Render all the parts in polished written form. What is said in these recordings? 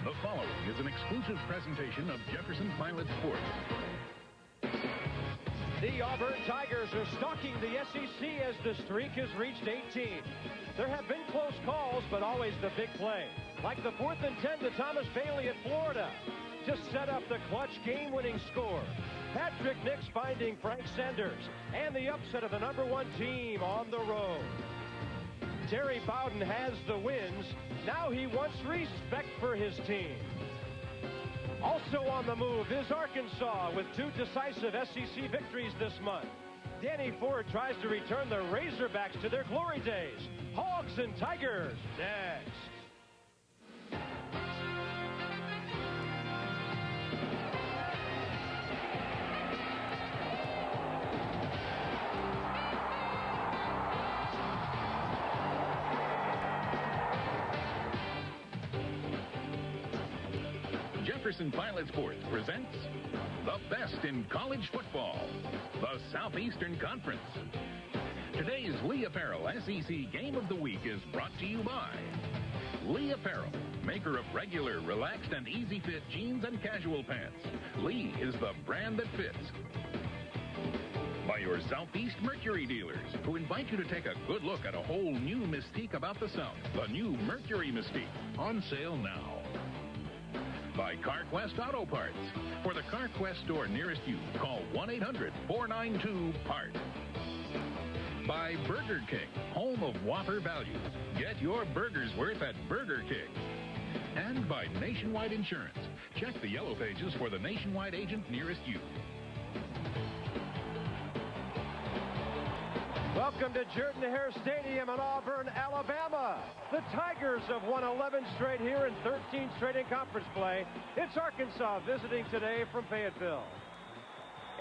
The following is an exclusive presentation of Jefferson Pilot Sports. The Auburn Tigers are stalking the SEC as the streak has reached 18. There have been close calls, but always the big play. Like the 4th and 10 to Thomas Bailey at Florida to set up the clutch game-winning score. Patrick Nix finding Frank Sanders and the upset of the #1 team on the road. Terry Bowden has the wins. Now he wants respect for his team. Also on the move is Arkansas with 2 decisive SEC victories this month. Danny Ford tries to return the Razorbacks to their glory days. Hogs and Tigers next. Jefferson Pilot Sports presents the best in college football, the Southeastern Conference. Today's Lee Apparel SEC Game of the Week is brought to you by Lee Apparel, maker of regular, relaxed, and easy-fit jeans and casual pants. Lee is the brand that fits. By your Southeast Mercury dealers, who invite you to take a good look at a whole new mystique about the South. The new Mercury Mystique, on sale now. By CarQuest Auto Parts. For the CarQuest store nearest you, call 1-800-492-PART. By Burger King, home of Whopper values. Get your burger's worth at Burger King. And by Nationwide Insurance. Check the yellow pages for the Nationwide agent nearest you. Welcome to Jordan-Hare Stadium in Auburn, Alabama. The Tigers have won 11 straight here and 13 straight in conference play. It's Arkansas visiting today from Fayetteville.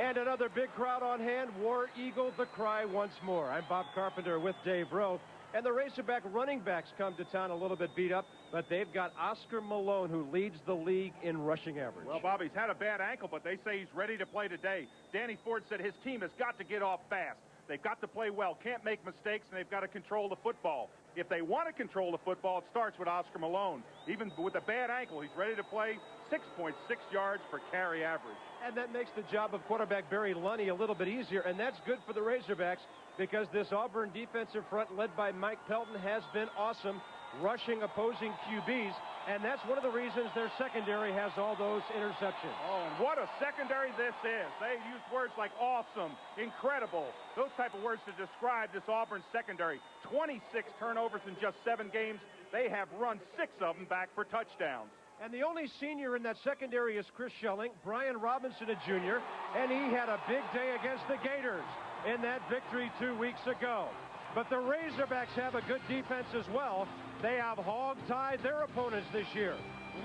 And another big crowd on hand. War Eagle the cry once more. I'm Bob Carpenter with Dave Rowe. And the Razorback running backs come to town a little bit beat up, but they've got Oscar Malone, who leads the league in rushing average. Well, Bob, he's had a bad ankle, but they say he's ready to play today. Danny Ford said his team has got to get off fast. They've got to play well, can't make mistakes, and they've got to control the football. If they want to control the football, it starts with Oscar Malone. Even with a bad ankle, he's ready to play. 6.6 yards per carry average. And that makes the job of quarterback Barry Lunny a little bit easier, and that's good for the Razorbacks because this Auburn defensive front led by Mike Pelton has been awesome, rushing opposing QBs, and that's one of the reasons their secondary has all those interceptions. Oh, and what a secondary this is. They use words like awesome, incredible, those type of words to describe this Auburn secondary. 26 turnovers in just 7 games. They have run 6 of them back for touchdowns. And the only senior in that secondary is Chris Schelling, Brian Robinson, a junior, and he had a big day against the Gators in that victory 2 weeks ago. But the Razorbacks have a good defense as well. They have hog-tied their opponents this year,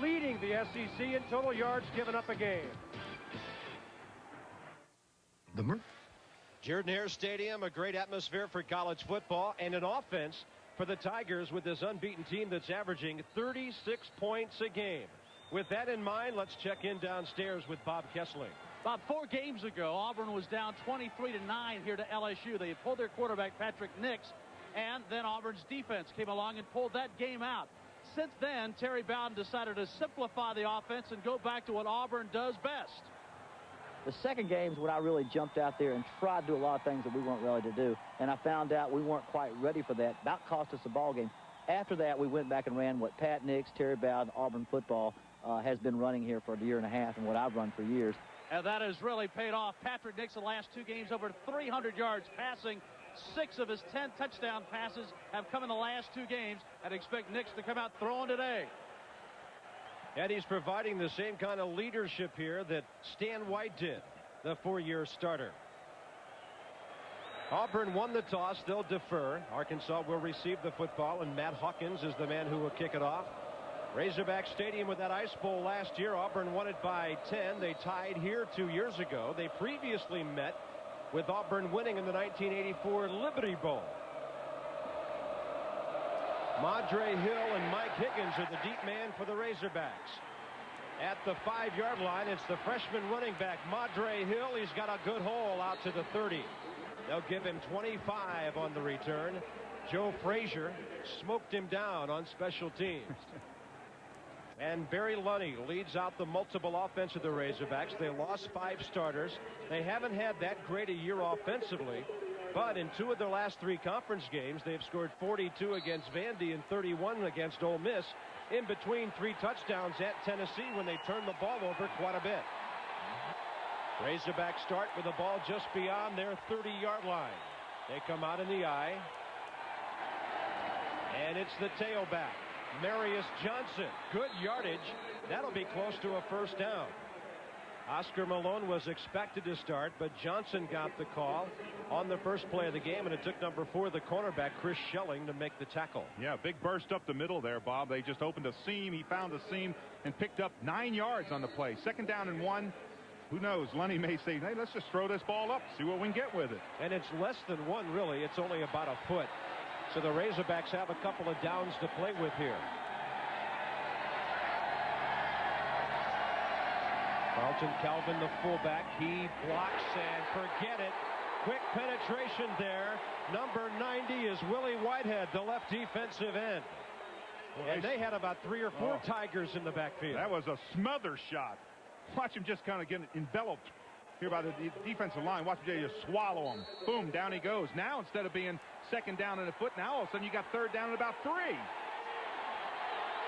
leading the SEC in total yards given up a game. Jordan-Hare Stadium, a great atmosphere for college football and an offense for the Tigers with this unbeaten team that's averaging 36 points a game. With that in mind, let's check in downstairs with Bob Kessling. About 4 games ago, Auburn was down 23-9 here to LSU. They pulled their quarterback, Patrick Nix, and then Auburn's defense came along and pulled that game out. Since then, Terry Bowden decided to simplify the offense and go back to what Auburn does best. The second game is when I really jumped out there and tried to do a lot of things that we weren't ready to do. And I found out we weren't quite ready for that. That cost us a ball game. After that, we went back and ran what Pat Nix, Terry Bowden, Auburn football has been running here for a year and a half and what I've run for years. And that has really paid off. Patrick Nix, the last 2 games, over 300 yards passing. 6 of his 10 touchdown passes have come in the last 2 games. I'd expect Nix to come out throwing today. And he's providing the same kind of leadership here that Stan White did, the 4-year starter. Auburn won the toss. They'll defer. Arkansas will receive the football, and Matt Hawkins is the man who will kick it off. Razorback Stadium with that Ice Bowl last year. Auburn won it by 10. They tied here 2 years ago. They previously met with Auburn winning in the 1984 Liberty Bowl. Madre Hill and Mike Higgins are the deep man for the Razorbacks. At the 5-yard line, it's the freshman running back, Madre Hill. He's got a good hole out to the 30. They'll give him 25 on the return. Joe Frazier smoked him down on special teams. And Barry Lunny leads out the multiple offense of the Razorbacks. They lost 5 starters. They haven't had that great a year offensively, but in 2 of their last 3 conference games, they've scored 42 against Vandy and 31 against Ole Miss, in between 3 touchdowns at Tennessee when they turned the ball over quite a bit. Razorbacks start with the ball just beyond their 30-yard line. They come out in the I, and it's the tailback, Marius Johnson. Good yardage. That'll be close to a first down. Oscar Malone was expected to start, but Johnson got the call on the first play of the game, and it took number 4, the cornerback, Chris Schelling, to make the tackle. Yeah, big burst up the middle there, Bob. They just opened a seam. He found the seam and picked up 9 yards on the play. 2nd down and 1. Who knows? Lunny may say, hey, let's just throw this ball up, see what we can get with it. And it's less than 1, really. It's only about a foot. So the Razorbacks have a couple of downs to play with here. Carlton Calvin, the fullback, he blocks and forget it. Quick penetration there. Number 90 is Willie Whitehead, the left defensive end. And they had about 3 or 4 Tigers in the backfield. That was a smother shot. Watch him just kind of get enveloped here by the defensive line. Watch him just swallow him. Boom, down he goes. Now instead of being 2nd down and a foot, now all of a sudden you got 3rd down and about 3.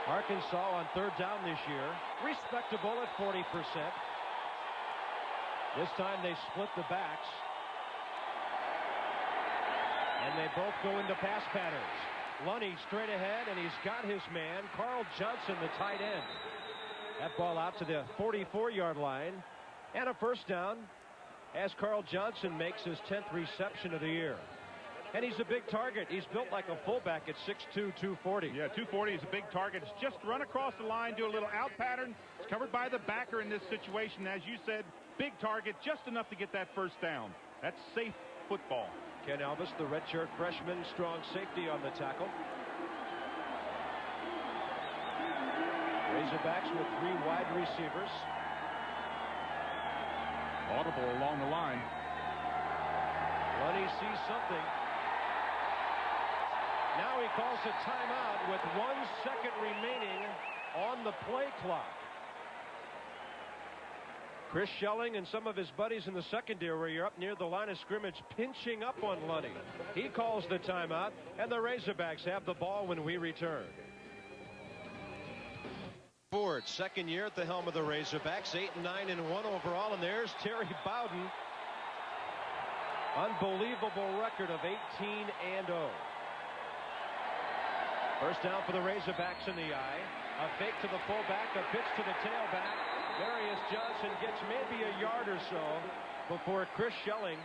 Arkansas on 3rd down this year, respectable at 40%. This time they split the backs, and they both go into pass patterns. Lunny straight ahead, and he's got his man, Carl Johnson, the tight end. That ball out to the 44-yard line, and a first down as Carl Johnson makes his 10th reception of the year. And he's a big target. He's built like a fullback at 6'2", 240. Yeah, 240 is a big target. It's just run across the line, do a little out pattern. It's covered by the backer in this situation. As you said, big target, just enough to get that first down. That's safe football. Ken Elvis, the redshirt freshman, strong safety on the tackle. Razorbacks with 3 wide receivers. Audible along the line. Lunny sees something. Now he calls a timeout with 1 second remaining on the play clock. Chris Schelling and some of his buddies in the secondary are up near the line of scrimmage pinching up on Lunny. He calls the timeout, and the Razorbacks have the ball when we return. Ford, 2nd year at the helm of the Razorbacks, 8-9-1 overall, and there's Terry Bowden. Unbelievable record of 18-0. First down for the Razorbacks in the I. A fake to the fullback, a pitch to the tailback. Marius Johnson gets maybe a yard or so before Chris Schelling,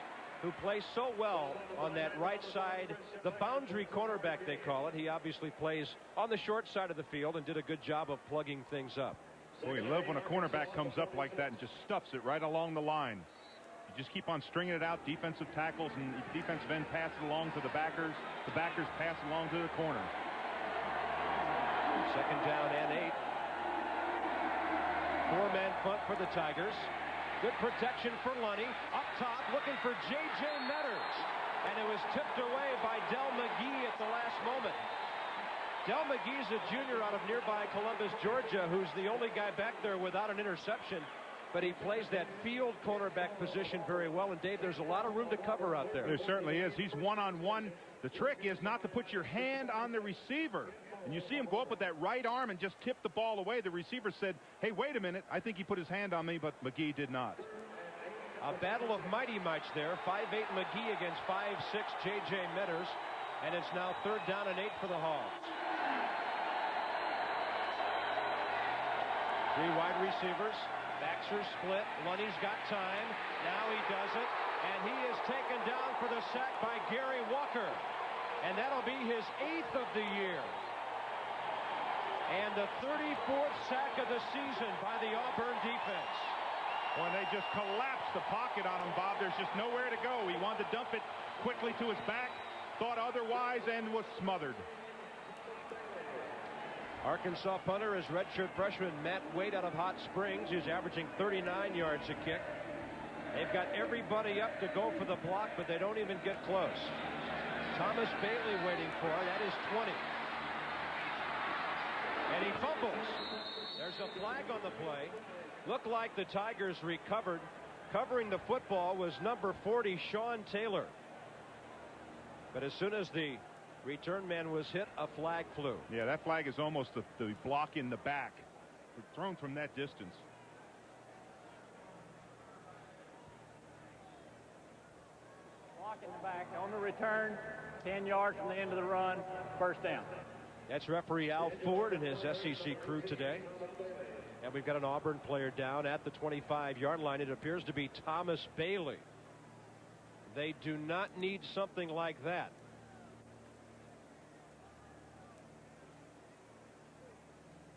who plays so well on that right side, the boundary cornerback they call it. He obviously plays on the short side of the field and did a good job of plugging things up. Boy, you love when a cornerback comes up like that and just stuffs it right along the line. You just keep on stringing it out. Defensive tackles and defensive end pass it along to the backers. The backers pass it along to the corner. 2nd down and 8. 4-man front for the Tigers. Good protection for Lunny. Up top, looking for J.J. Metters. And it was tipped away by Del McGee at the last moment. Del McGee's a junior out of nearby Columbus, Georgia, who's the only guy back there without an interception. But he plays that field cornerback position very well. And, Dave, there's a lot of room to cover out there. There certainly is. He's one-on-one. The trick is not to put your hand on the receiver. And you see him go up with that right arm and just tip the ball away. The receiver said, hey, wait a minute. I think he put his hand on me, but McGee did not. A battle of mighty mites there. 5'8" McGee against 5'6" J.J. Metters. And it's now 3rd down and 8 for the Hogs. 3 wide receivers. Backs are split. Lunny's got time. Now he does it. And he is taken down for the sack by Gary Walker. And that'll be his 8th of the year. And the 34th sack of the season by the Auburn defense. When they just collapsed the pocket on him, Bob, there's just nowhere to go. He wanted to dump it quickly to his back, thought otherwise, and was smothered. Arkansas punter is redshirt freshman Matt Wade out of Hot Springs, who's averaging 39 yards a kick. They've got everybody up to go for the block, but they don't even get close. Thomas Bailey waiting for it. That is 20. And he fumbles. flag on the play. Looked like the Tigers recovered. Covering the football was number 40, Sean Taylor. But as soon as the return man was hit, a flag flew. Yeah, that flag is almost the block in the back. It's thrown from that distance. Block in the back on the return, 10 yards from the end of the run, first down. That's referee Al Ford and his SEC crew today. And we've got an Auburn player down at the 25-yard line. It appears to be Thomas Bailey. They do not need something like that.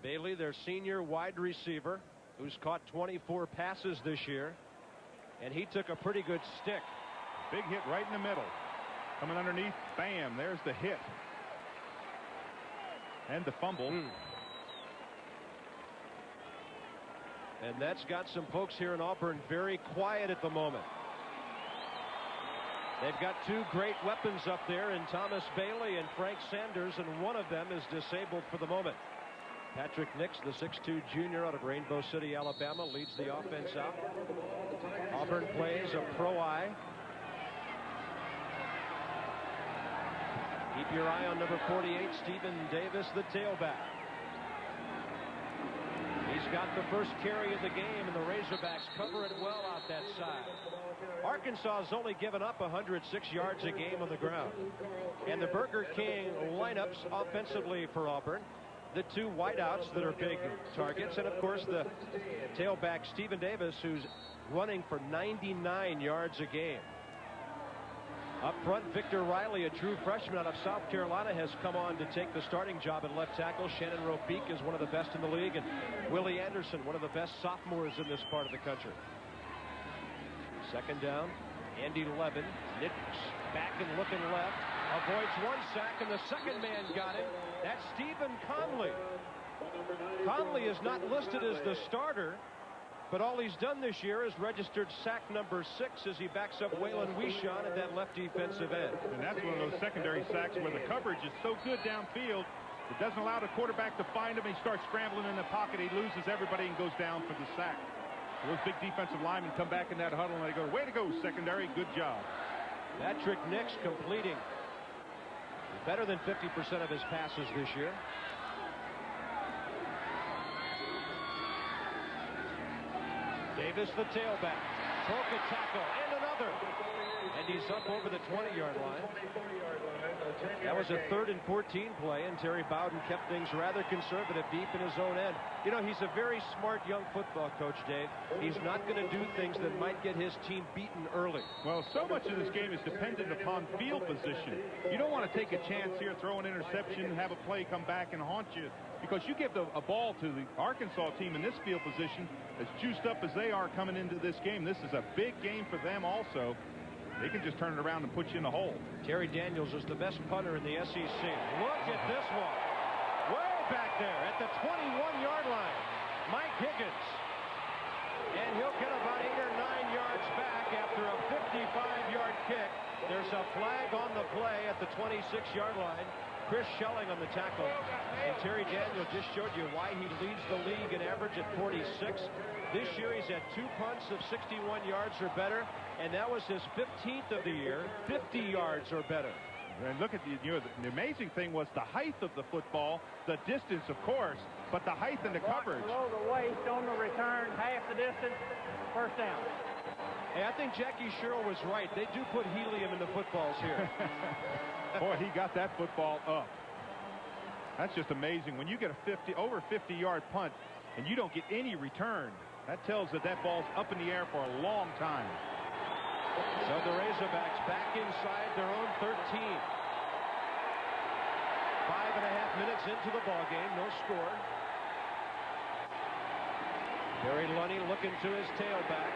Bailey, their senior wide receiver, who's caught 24 passes this year. And he took a pretty good stick. Big hit right in the middle. Coming underneath, bam, there's the hit. And the fumble. And that's got some folks here in Auburn very quiet at the moment. They've got two great weapons up there in Thomas Bailey and Frank Sanders, and one of them is disabled for the moment. Patrick Nix, the 6'2 junior out of Rainbow City, Alabama, leads the offense out. Auburn plays a pro eye. Keep your eye on number 48, Stephen Davis, the tailback. He's got the first carry of the game, and the Razorbacks cover it well out that side. Arkansas has only given up 106 yards a game on the ground. And the Burger King lineups offensively for Auburn. The two wideouts that are big targets, and of course the tailback Stephen Davis, who's running for 99 yards a game. Up front, Victor Riley, a true freshman out of South Carolina, has come on to take the starting job at left tackle. Shannon Ropeek is one of the best in the league, and Willie Anderson, one of the best sophomores in this part of the country. Second down, Andy Levin, Nix back and looking left, avoids one sack, and the second man got him. That's Stephen Conley. Conley is not listed as the starter, but all he's done this year is registered sack number 6 as he backs up Waylon Wishon at that left defensive end. And that's one of those secondary sacks where the coverage is so good downfield, it doesn't allow the quarterback to find him. He starts scrambling in the pocket. He loses everybody and goes down for the sack. Those big defensive linemen come back in that huddle and they go, way to go, secondary, good job. Patrick Nix completing better than 50% of his passes this year. Davis, the tailback, broke a tackle, and another. And he's up over the 20-yard line. That was a 3rd and 14 play, and Terry Bowden kept things rather conservative deep in his own end. You know, he's a very smart young football coach, Dave. He's not going to do things that might get his team beaten early. Well, so much of this game is dependent upon field position. You don't want to take a chance here, throw an interception, have a play come back and haunt you, because you give a ball to the Arkansas team in this field position, as juiced up as they are coming into this game. This is a big game for them also. They can just turn it around and put you in the hole. Terry Daniels is the best punter in the SEC. Look at this one. Way back there at the 21-yard line. Mike Higgins. And he'll get about 8 or 9 yards back after a 55-yard kick. There's a flag on the play at the 26-yard line. Chris Schelling on the tackle. And Terry Daniels just showed you why he leads the league in average at 46. This year he's had 2 punts of 61 yards or better, and that was his 15th of the year, 50 yards or better. And look at the amazing thing was the height of the football, the distance, of course, but the height and the coverage. Below the waist on the return, half the distance, first down. Hey, I think Jackie Sherrill was right. They do put helium in the footballs here. Boy, he got that football up. That's just amazing. When you get a over 50-yard punt and you don't get any return, that tells that ball's up in the air for a long time. So the Razorbacks back inside their own 13. 5.5 minutes into the ball game, no score. Barry Lunny looking to his tailback.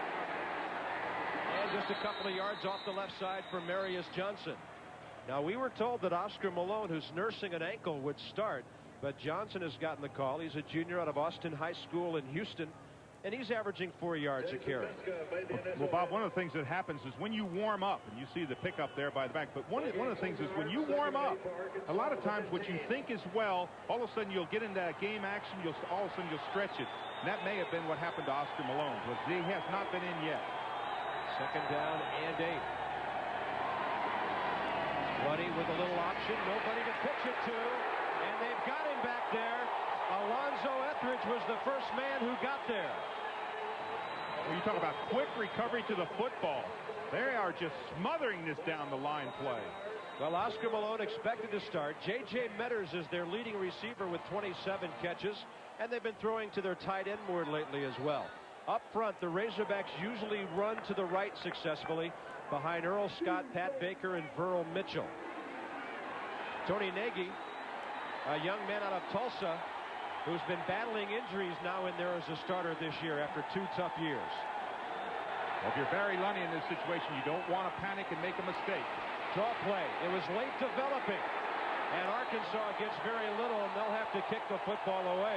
And just a couple of yards off the left side for Marius Johnson. Now, we were told that Oscar Malone, who's nursing an ankle, would start, but Johnson has gotten the call. He's a junior out of Austin High School in Houston. and he's averaging 4 yards a carry. Well, Bob, one of the things that happens is when you warm up, and you see the pickup there by the back, but one of the things is when you warm up, a lot of times what you think is well, all of a sudden you'll get into that game action, all of a sudden you'll stretch it. And that may have been what happened to Oscar Malone, because he has not been in yet. Second down and 8. Buddy with a little option, nobody to pitch it to, and they've got him back there. Alonzo Etheridge was the first man who got there. When you talk about quick recovery to the football, they are just smothering this down the line play. Well, Oscar Malone expected to start. J.J. Metters is their leading receiver with 27 catches, and they've been throwing to their tight end more lately as well. Up front, the Razorbacks usually run to the right successfully behind Earl Scott, Pat Baker, and Verl Mitchell. Tony Nagy, a young man out of Tulsa, who's been battling injuries, now in there as a starter this year after 2 tough years. Well, if you're Barry Lunny in this situation, you don't want to panic and make a mistake. Draw play. It was late developing, and Arkansas gets very little, and they'll have to kick the football away.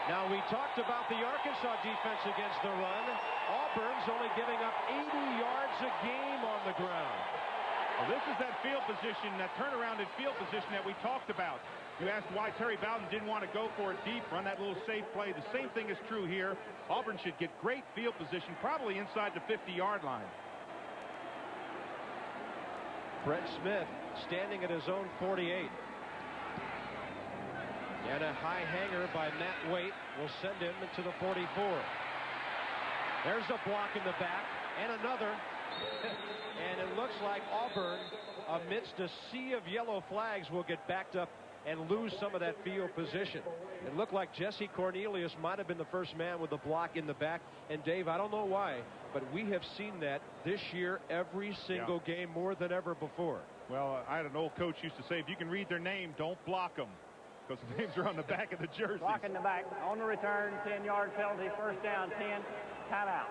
Now, we talked about the Arkansas defense against the run. Auburn's only giving up 80 yards a game on the ground. Well, this is that field position, that turnaround in field position that we talked about. You asked why Terry Bowden didn't want to go for it deep, run that little safe play. The same thing is true here. Auburn should get great field position, probably inside the 50-yard line. Brett Smith standing at his own 48. And a high hanger by Matt Waite will send him into the 44. There's a block in the back, and another. And it looks like Auburn, amidst a sea of yellow flags, will get backed up and lose some of that field position. It looked like Jesse Cornelius might have been the first man with the block in the back. And Dave, I don't know why, but we have seen that this year every single game more than ever before. Well, I had an old coach used to say, if you can read their name, don't block them, because the names are on the back of the jersey. Block in the back. On the return, 10-yard penalty, first down, 10, timeout.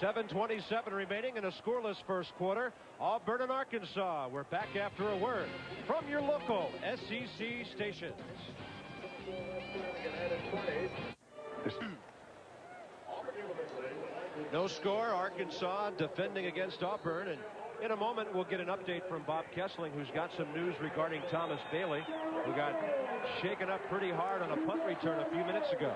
7:27 remaining in a scoreless first quarter. Auburn and Arkansas. We're back after a word from your local SEC stations. No score. Arkansas defending against Auburn, and in a moment we'll get an update from Bob Kessling, who's got some news regarding Thomas Bailey, who got shaken up pretty hard on a punt return a few minutes ago.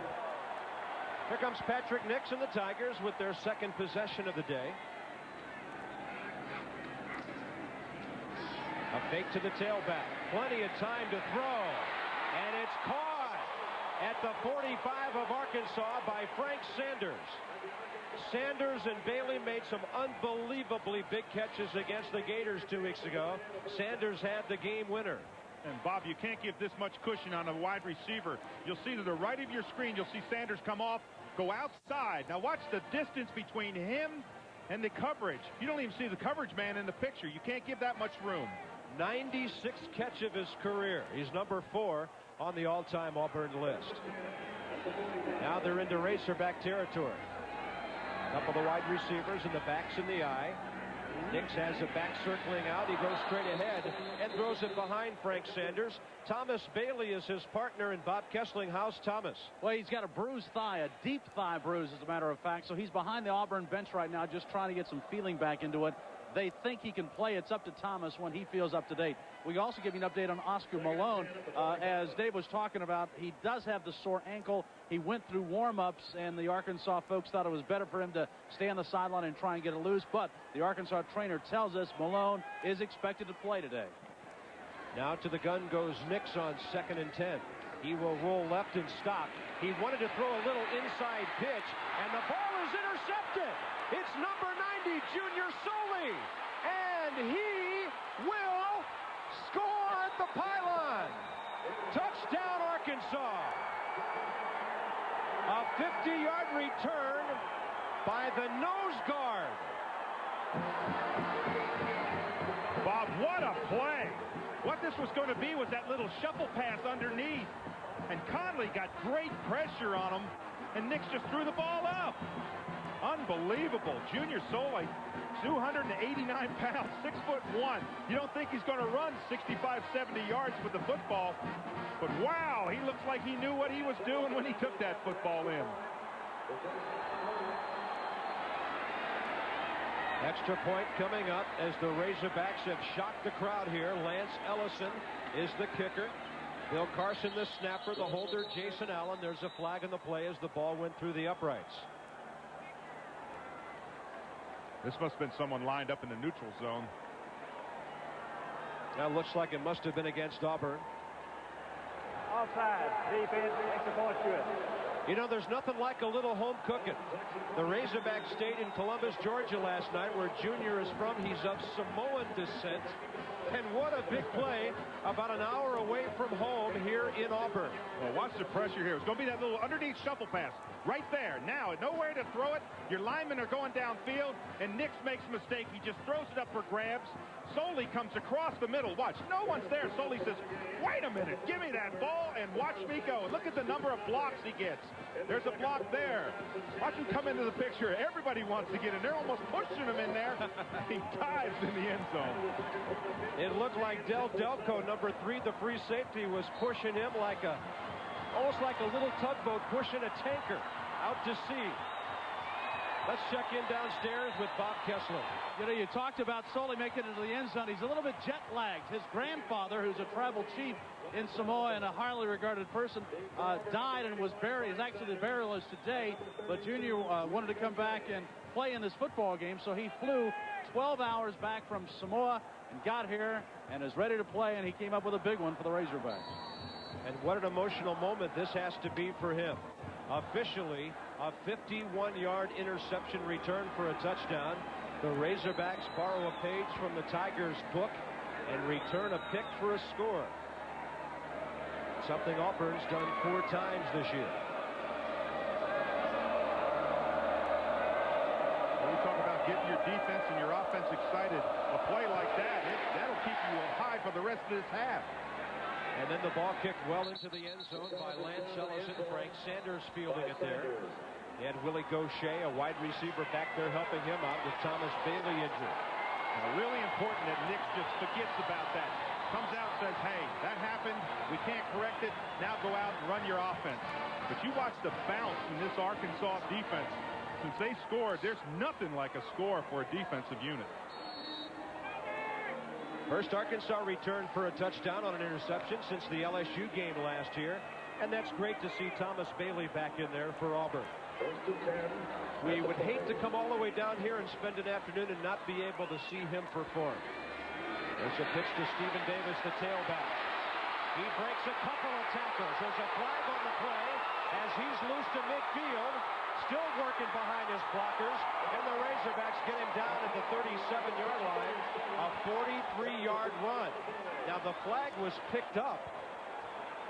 Here comes Patrick Nix and the Tigers with their second possession of the day. A fake to the tailback. Plenty of time to throw. And it's caught at the 45 of Arkansas by Frank Sanders. Sanders and Bailey made some unbelievably big catches against the Gators 2 weeks ago. Sanders had the game winner. And Bob, you can't give this much cushion on a wide receiver. You'll see to the right of your screen, you'll see Sanders come off, go outside. Now watch the distance between him and the coverage. You don't even see the coverage man in the picture. You can't give that much room. 96th catch of his career. He's number 4 on the all-time Auburn list. Now they're into Razorback territory. A couple of the wide receivers and the backs in the eye. Nix has a back circling out. He goes straight ahead and throws it behind Frank Sanders. Thomas Bailey is his partner, and Bob Kessling. How's Thomas? Well, he's got a bruised thigh, a deep thigh bruise, as a matter of fact. So he's behind the Auburn bench right now, just trying to get some feeling back into it. They think he can play. It's up to Thomas when he feels up to date. We also give you an update on Oscar Malone. As Dave was talking about, he does have the sore ankle. He went through warm-ups, and the Arkansas folks thought it was better for him to stay on the sideline and try and get it loose. But the Arkansas trainer tells us Malone is expected to play today. Now to the gun goes Nix on 2nd and 10. He will roll left and stop. He wanted to throw a little inside pitch, and the ball is intercepted. It's number 90, Junior Soley, and he will score at the pylon. Touchdown, Arkansas. A 50-yard return by the nose guard. Bob, what a play. What this was going to be was that little shuffle pass underneath. And Conley got great pressure on him, and Nix just threw the ball up. Unbelievable. Junior Soley, 289 pounds, 6'1". You don't think he's going to run 65, 70 yards with the football. But wow, he looks like he knew what he was doing when he took that football in. Extra point coming up as the Razorbacks have shocked the crowd here. Lance Ellison is the kicker. Bill Carson the snapper, the holder Jason Allen. There's a flag on the play as the ball went through the uprights. This must have been someone lined up in the neutral zone. That looks like it must have been against Auburn. Offside. Defense, extra point to it. You know, there's nothing like a little home cooking. The Razorbacks stayed in Columbus, Georgia last night, where Junior is from. He's of Samoan descent. And what a big play about an hour away from home here in Auburn. Well, watch the pressure here. It's going to be that little underneath shuffle pass right there. Now, nowhere to throw it. Your linemen are going downfield, and Nix makes a mistake. He just throws it up for grabs. Soley comes across the middle. Watch, no one's there. Soley says, wait a minute, give me that ball and watch me go. And look at the number of blocks he gets. There's a block there. Watch him come into the picture. Everybody wants to get in. They're almost pushing him in there. He dives in the end zone. It looked like Del Delco, number 3, the free safety, was pushing him like almost like a little tugboat pushing a tanker out to sea. Let's check in downstairs with Bob Kessler. You know, you talked about Soley making it to the end zone. He's a little bit jet lagged. His grandfather, who's a tribal chief in Samoa and a highly regarded person, died and was buried. He's actually the burial is today, but Junior wanted to come back and play in this football game, so he flew 12 hours back from Samoa and got here and is ready to play, and he came up with a big one for the Razorbacks. And what an emotional moment this has to be for him. Officially, a 51-yard interception return for a touchdown. The Razorbacks borrow a page from the Tigers book and return a pick for a score. Something Auburn's done 4 times this year. When we talk about getting your defense and your offense excited, a play like that, that'll keep you high for the rest of this half. And then the ball kicked well into the end zone by Lance Ellison. Frank Sanders fielding it there. He had Willie Gaucher, a wide receiver, back there helping him out with Thomas Bailey injured. Now, really important that Nix just forgets about that. Comes out and says, hey, that happened. We can't correct it. Now go out and run your offense. But you watch the bounce in this Arkansas defense. Since they scored, there's nothing like a score for a defensive unit. First Arkansas return for a touchdown on an interception since the LSU game last year. And that's great to see Thomas Bailey back in there for Auburn. We would hate to come all the way down here and spend an afternoon and not be able to see him perform. There's a pitch to Stephen Davis, the tailback. He breaks a couple of tackles. There's a flag on the play as he's loose to midfield. Still working behind his blockers, and the Razorbacks get him down at the 37-yard line. A 43-yard run. Now the flag was picked up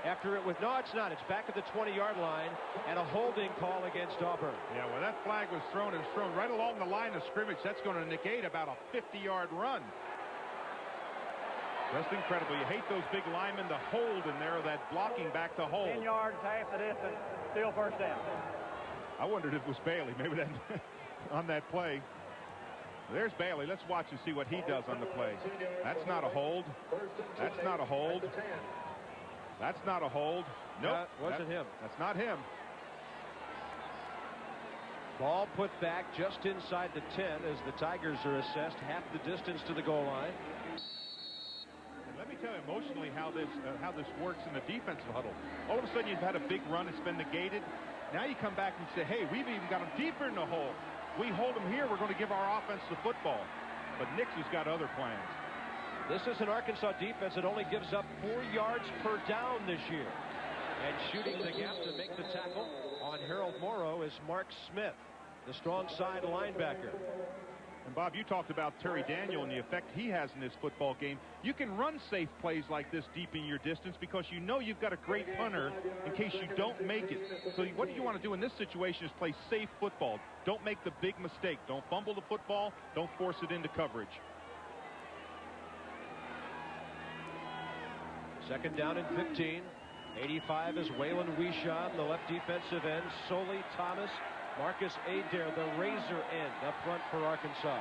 after it was, no, it's not. It's back at the 20-yard line, and a holding call against Auburn. Yeah, well, that flag was thrown. It was thrown right along the line of scrimmage. That's going to negate about a 50-yard run. Just incredible. You hate those big linemen, the hold in there, that blocking back to hold. 10 yards, half the distance, still first down. I wondered if it was Bailey, maybe that on that play. There's Bailey. Let's watch and see what he does on the play. That's not a hold. That's not a hold. That's not a hold. Nope. That wasn't him. That's not him. Ball put back just inside the 10 as the Tigers are assessed half the distance to the goal line. And let me tell you emotionally how this works in the defensive huddle. All of a sudden you've had a big run. It's been negated. Now you come back and say, hey, we've even got them deeper in the hole. We hold them here, we're going to give our offense the football. But Nix has got other plans. This is an Arkansas defense that only gives up 4 yards per down this year. And shooting the gap to make the tackle on Harold Morrow is Mark Smith, the strong side linebacker. And Bob, you talked about Terry Daniel and the effect he has in this football game. You can run safe plays like this deep in your distance because you know you've got a great punter in case you don't make it. So what you want to do in this situation is play safe football. Don't make the big mistake. Don't fumble the football. Don't force it into coverage. Second down and 15. 85 is Waylon Wishon, the left defensive end. Soley Thomas, Marcus Adair, the razor end up front for Arkansas.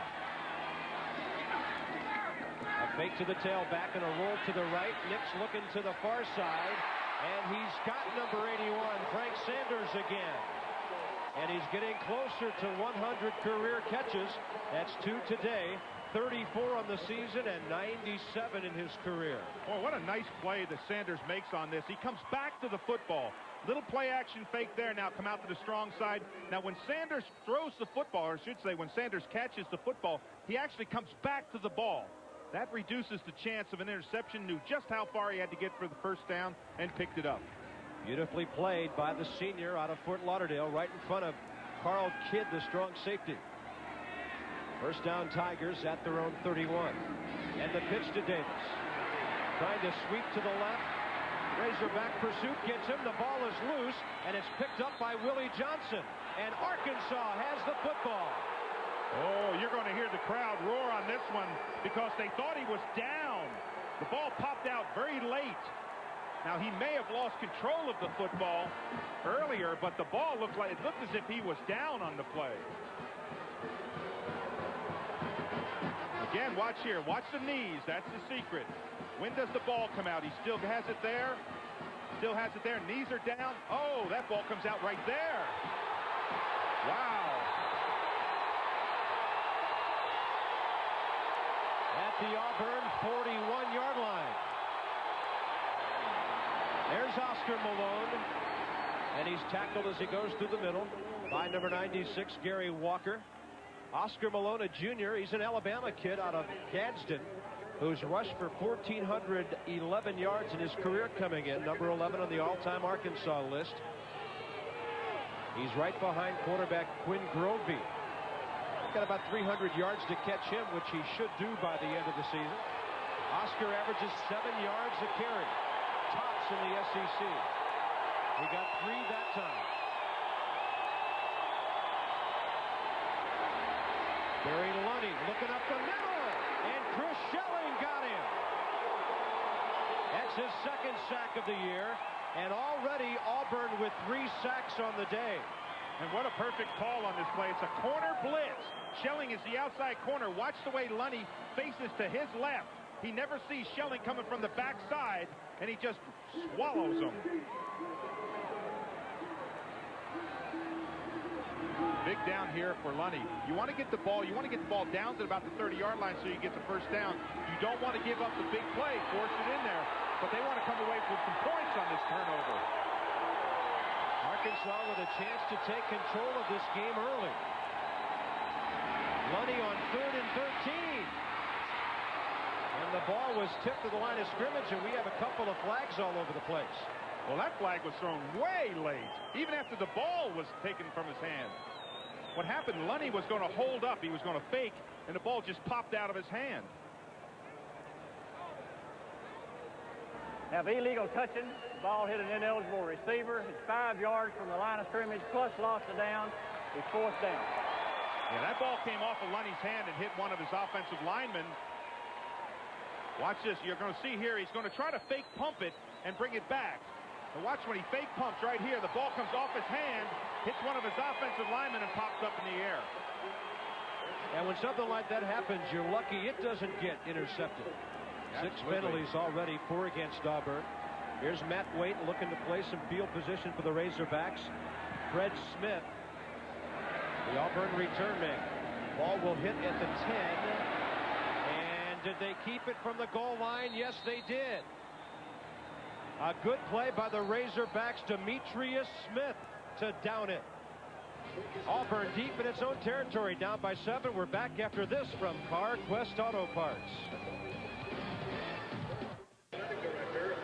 A fake to the tailback and a roll to the right. Nix looking to the far side, and he's got number 81, Frank Sanders again. And he's getting closer to 100 career catches. That's 2 today. 34 on the season and 97 in his career. Boy, what a nice play that Sanders makes on this. He comes back to the football. Little play action fake there. Now come out to the strong side. Now when Sanders throws the football, or I should say when Sanders catches the football, he actually comes back to the ball. That reduces the chance of an interception. Knew just how far he had to get for the first down and picked it up. Beautifully played by the senior out of Fort Lauderdale, right in front of Carl Kidd, the strong safety. First down, Tigers at their own 31. And the pitch to Davis. Trying to sweep to the left. Razorback pursuit gets him. The ball is loose, and it's picked up by Willie Johnson. And Arkansas has the football. Oh, you're going to hear the crowd roar on this one because they thought he was down. The ball popped out very late. Now, he may have lost control of the football earlier, but the ball looked as if he was down on the play. Again, watch here. Watch the knees. That's the secret. When does the ball come out? He still has it there. Still has it there. Knees are down. Oh, that ball comes out right there. Wow. At the Auburn 41-yard line. There's Oscar Malone. And he's tackled as he goes through the middle by number 96, Gary Walker. Oscar Malone, a junior. He's an Alabama kid out of Gadsden who's rushed for 1,411 yards in his career coming in. Number 11 on the all-time Arkansas list. He's right behind quarterback Quinn Grovey. Got about 300 yards to catch him, which he should do by the end of the season. Oscar averages 7 yards a carry. Tops in the SEC. He got 3 that time. Barry Lunny looking up the middle, and Chris Schelling got him. That's his second sack of the year, and already Auburn with 3 sacks on the day. And what a perfect call on this play. It's a corner blitz. Schelling is the outside corner. Watch the way Lunny faces to his left. He never sees Schelling coming from the backside, and he just swallows him. Big down here for Lunny. You want to get the ball down to about the 30-yard line so you get the first down. You don't want to give up the big play, force it in there, but they want to come away with some points on this turnover. Arkansas with a chance to take control of this game early. Lunny on 3rd and 13. And the ball was tipped to the line of scrimmage, and we have a couple of flags all over the place. Well, that flag was thrown way late, even after the ball was taken from his hand. What happened, Lunny was going to hold up. He was going to fake, and the ball just popped out of his hand. Have illegal touching. The ball hit an ineligible receiver. It's 5 yards from the line of scrimmage, plus loss of down. It's 4th down. Yeah, that ball came off of Lunny's hand and hit one of his offensive linemen. Watch this. You're going to see here he's going to try to fake pump it and bring it back. And watch when he fake pumps right here. The ball comes off his hand, hits one of his offensive linemen, and pops up in the air. And when something like that happens, you're lucky it doesn't get intercepted. Absolutely. 6 penalties already, 4 against Auburn. Here's Matt Waite looking to play some field position for the Razorbacks. Fred Smith, the Auburn return man. Ball will hit at the 10. And did they keep it from the goal line? Yes, they did. A good play by the Razorbacks, Demetrius Smith, to down it. Auburn deep in its own territory, down by 7. We're back after this from CarQuest Auto Parts.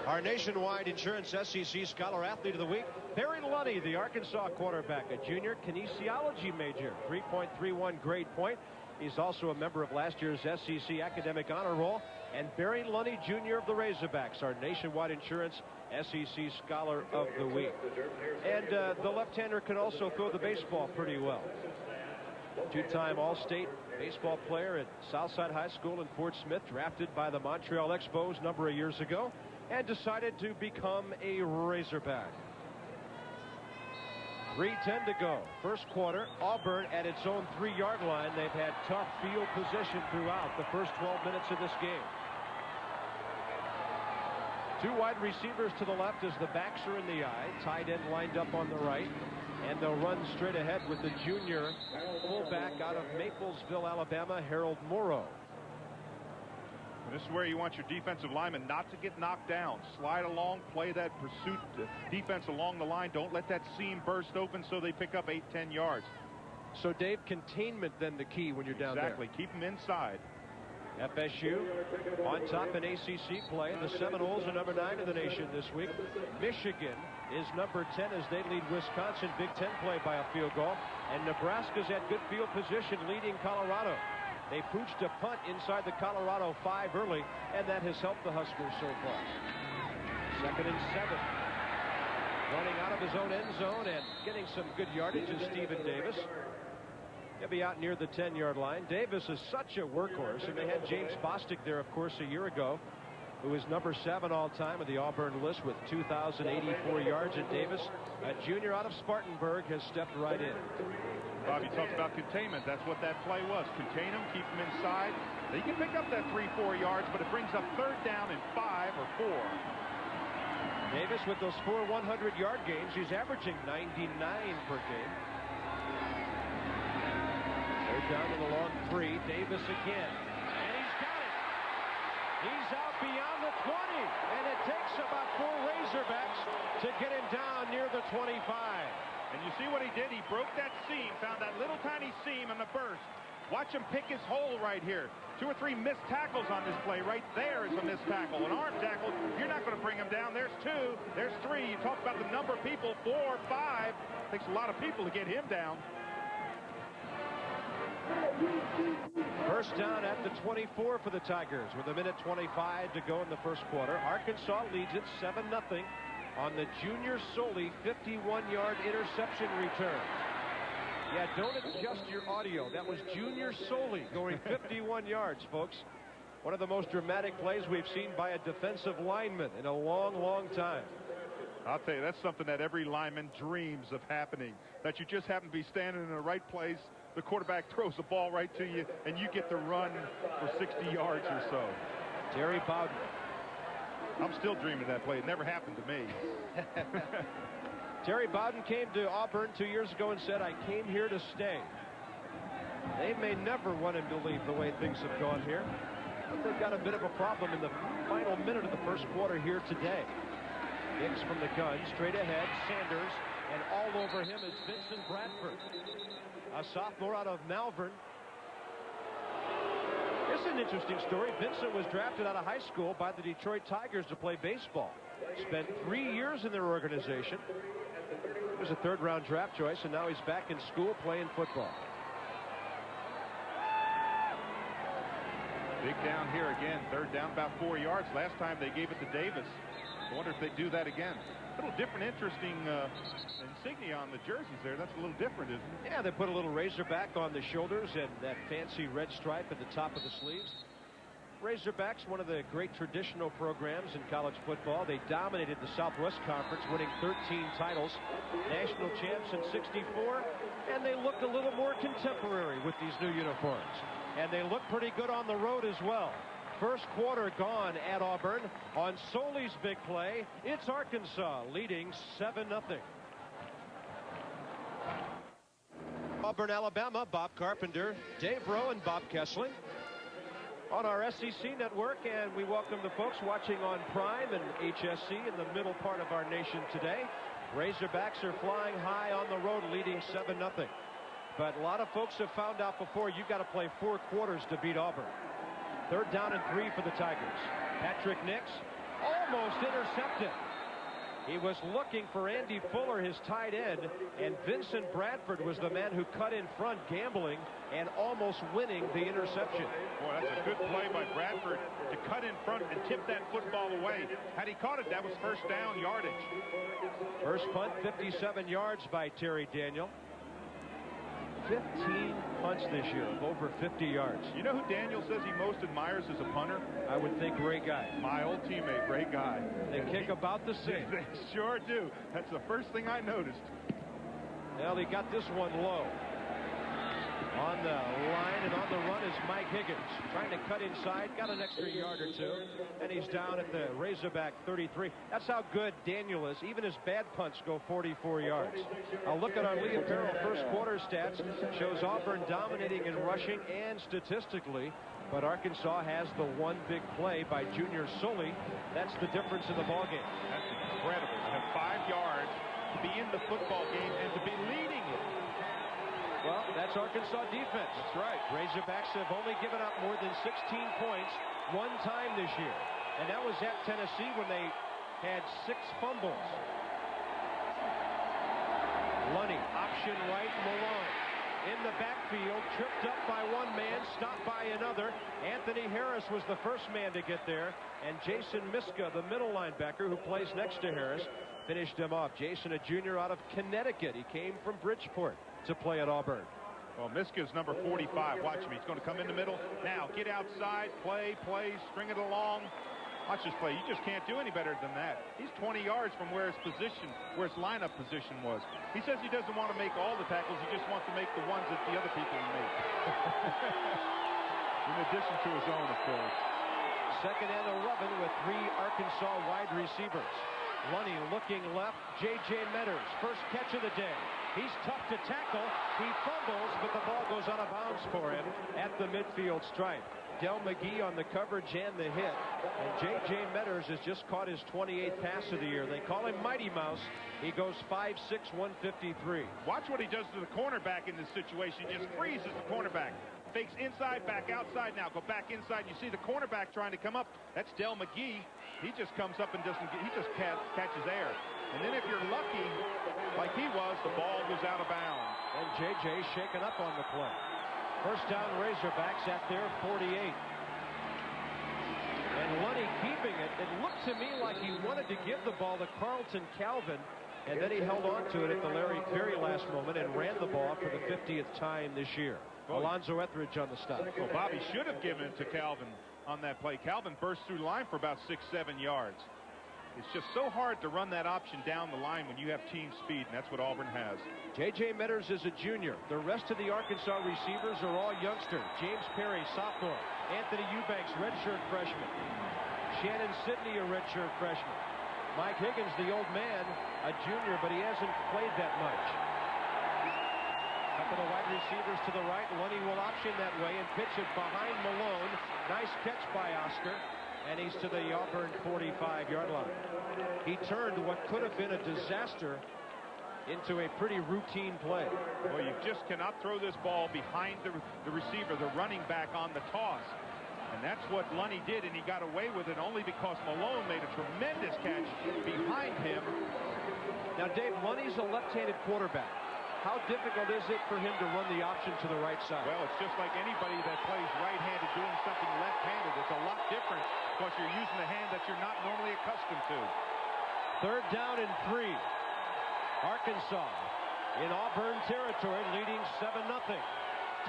Our nationwide insurance SEC Scholar Athlete of the Week, Barry Lunny, the Arkansas quarterback, a junior kinesiology major, 3.31 grade point. He's also a member of last year's SEC Academic Honor Roll. And Barry Lunny, Jr. of the Razorbacks, our nationwide insurance SEC Scholar of the Week. And the left-hander can also throw the baseball pretty well. 2-time All-State baseball player at Southside High School in Fort Smith, drafted by the Montreal Expos a number of years ago, and decided to become a Razorback. 3:10 to go. First quarter, Auburn at its own 3-yard line. They've had tough field position throughout the first 12 minutes of this game. 2 wide receivers to the left as the backs are in the eye. Tight end lined up on the right. And they'll run straight ahead with the junior fullback out of Maplesville, Alabama, Harold Morrow. And this is where you want your defensive lineman not to get knocked down. Slide along, play that pursuit defense along the line. Don't let that seam burst open so they pick up 8-10 yards. So, Dave, containment then the key when you're down there. Exactly. Keep them inside. FSU on top in ACC play. The Seminoles are number 9 in the nation this week. Michigan is number 10 as they lead Wisconsin. Big Ten play by a field goal. And Nebraska's at good field position leading Colorado. They pooched a punt inside the Colorado 5 early, and that has helped the Huskers so far. 2nd and 7. Running out of his own end zone and getting some good yardage is Stephen Davis. He'll be out near the 10-yard line. Davis is such a workhorse, and they had James Bostic there, of course, a year ago, who is number 7 all-time on the Auburn list with 2,084 yards. And Davis, a junior out of Spartanburg, has stepped right in. Bobby talks about containment. That's what that play was. Contain them, keep them inside. They can pick up that 3-4 yards, but it brings up 3rd down and 5 or 4. Davis with those 4 100-yard games. He's averaging 99 per game. 3rd down in the long 3. Davis again. And he's got it. He's out beyond the 20. And it takes about 4 Razorbacks to get him down near the 25. And you see what he did? He broke that seam, found that little tiny seam in the burst. Watch him pick his hole right here. 2 or 3 missed tackles on this play. Right there is a missed tackle. An arm tackle, you're not going to bring him down. There's 2. There's 3. You talk about the number of people, 4, 5. Takes a lot of people to get him down. 1st down at the 24 for the Tigers with 1:25 to go in the 1st quarter. Arkansas leads it 7-0 on the junior Soley 51-yard interception return. Yeah, don't adjust your audio. That was Junior Soley going 51 yards, folks. One of the most dramatic plays we've seen by a defensive lineman in a long, long time. I'll tell you, that's something that every lineman dreams of happening. That you just happen to be standing in the right place. The quarterback throws the ball right to you, and you get to run for 60 yards or so. Terry Bowden. I'm still dreaming of that play. It never happened to me. Terry Bowden came to Auburn 2 years ago and said, I came here to stay. They may never want him to leave the way things have gone here. But they've got a bit of a problem in the final minute of the 1st quarter here today. Hicks from the gun, straight ahead, Sanders, and all over him is Vincent Bradford, a sophomore out of Malvern. This is an interesting story. Vincent was drafted out of high school by the Detroit Tigers to play baseball. Spent 3 years in their organization. It was a 3rd-round draft choice, and now he's back in school playing football. Big down here again. 3rd down, about 4 yards. Last time they gave it to Davis. I wonder if they do that again. A little different, interesting insignia on the jerseys there. That's a little different, isn't it? Yeah, they put a little Razorback on the shoulders and that fancy red stripe at the top of the sleeves. Razorbacks, one of the great traditional programs in college football. They dominated the Southwest Conference, winning 13 titles, national champs in '64, and they looked a little more contemporary with these new uniforms. And they look pretty good on the road as well. 1st quarter gone at Auburn. On Soley's big play, it's Arkansas leading 7-0. Auburn, Alabama, Bob Carpenter, Dave Rowe, and Bob Kessling on our SEC network, and we welcome the folks watching on Prime and HSC in the middle part of our nation today. Razorbacks are flying high on the road, leading 7-0. But a lot of folks have found out before you've got to play 4 quarters to beat Auburn. 3rd down and 3 for the Tigers. Patrick Nix almost intercepted. He was looking for Andy Fuller, his tight end, and Vincent Bradford was the man who cut in front, gambling and almost winning the interception. Boy, that's a good play by Bradford to cut in front and tip that football away. Had he caught it, that was 1st down yardage. First punt, 57 yards by Terry Daniel. 15 punts this year of over 50 yards. You know who Daniel says he most admires as a punter? I would think Ray Guy. My old teammate, Ray Guy. They kick about the same. They sure do. That's the first thing I noticed. Well, he got this one low. On the line and on the run is Mike Higgins, trying to cut inside, got an extra yard or two, and he's down at the Razorback 33. That's how good Daniel is. Even his bad punts go 44 yards. A look at our Lee Apparel first quarter stats shows Auburn dominating in rushing and statistically, but Arkansas has the one big play by Junior Sully. That's the difference in the ballgame. That's incredible. To have 5 yards, to be in the football game, and to be leading it. Well, that's Arkansas defense. That's right. Razorbacks have only given up more than 16 points one time this year. And that was at Tennessee when they had 6 fumbles. Lunny, option right, Malone. In the backfield, tripped up by one man, stopped by another. Anthony Harris was the first man to get there. And Jason Miska, the middle linebacker who plays next to Harris, finished him off. Jason, a junior out of Connecticut. He came from Bridgeport to play at Auburn. Well, Miska's number 45. Watch him. He's going to come in the middle. Now, get outside, play, string it along. Watch this play. You just can't do any better than that. He's 20 yards from where his lineup position was. He says he doesn't want to make all the tackles. He just wants to make the ones that the other people make. In addition to his own, of course. Second and 11 with 3 Arkansas wide receivers. Lunny looking left. J.J. Metters, first catch of the day. He's tough to tackle. He fumbles, but the ball goes out of bounds for him at the midfield stripe. Del McGee on the coverage and the hit. And J.J. Metters has just caught his 28th pass of the year. They call him Mighty Mouse. He goes 5'6", 153. Watch what he does to the cornerback in this situation. Just freezes the cornerback. Fakes inside, back outside now. Go back inside. You see the cornerback trying to come up. That's Del McGee. He just comes up and he just catches air. And then if you're lucky, like he was, the ball goes out of bounds. And J.J. shaken up on the play. First down Razorbacks at their 48. And Lunny keeping it. It looked to me like he wanted to give the ball to Carlton Calvin, and then he held on to it at the very last moment and ran the ball for the 50th time this year. Alonzo Etheridge on the stop. Well, Bobby should have given it to Calvin on that play. Calvin burst through the line for about 6-7 yards. It's just so hard to run that option down the line when you have team speed, and that's what Auburn has. J.J. Metters is a junior. The rest of the Arkansas receivers are all youngsters. James Perry, sophomore. Anthony Eubanks, redshirt freshman. Shannon Sidney, a redshirt freshman. Mike Higgins, the old man, a junior, but he hasn't played that much. Couple of wide receivers to the right. Lunny will option that way and pitch it behind Malone. Nice catch by Oscar. And he's to the Auburn 45-yard line. He turned what could have been a disaster into a pretty routine play. Well, you just cannot throw this ball behind the receiver, the running back on the toss. And that's what Lunny did, and he got away with it only because Malone made a tremendous catch behind him. Now, Dave, Lunny's a left-handed quarterback. How difficult is it for him to run the option to the right side? Well, it's just like anybody that plays right-handed doing something left-handed. It's a lot different because you're using the hand that you're not normally accustomed to. Third down and 3. Arkansas in Auburn territory, leading 7-0.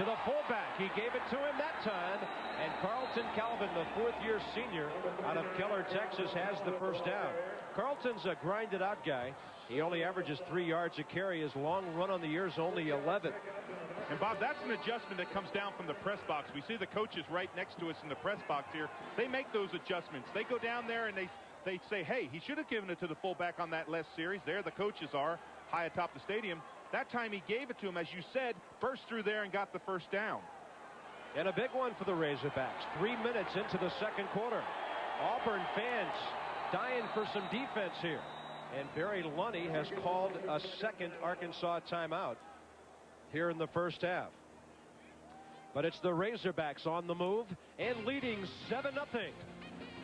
To the fullback. He gave it to him that time. And Carlton Calvin, the fourth-year senior out of Keller, Texas, has the first down. Carlton's a grinded-out guy. He only averages 3 yards a carry. His long run on the year is only 11. And, Bob, that's an adjustment that comes down from the press box. We see the coaches right next to us in the press box here. They make those adjustments. They go down there and they say, hey, he should have given it to the fullback on that last series. There the coaches are high atop the stadium. That time he gave it to him, as you said, burst through there and got the first down. And a big one for the Razorbacks. 3 minutes into the second quarter. Auburn fans dying for some defense here. And Barry Lunny has called a second Arkansas timeout here in the first half. But it's the Razorbacks on the move and leading 7-0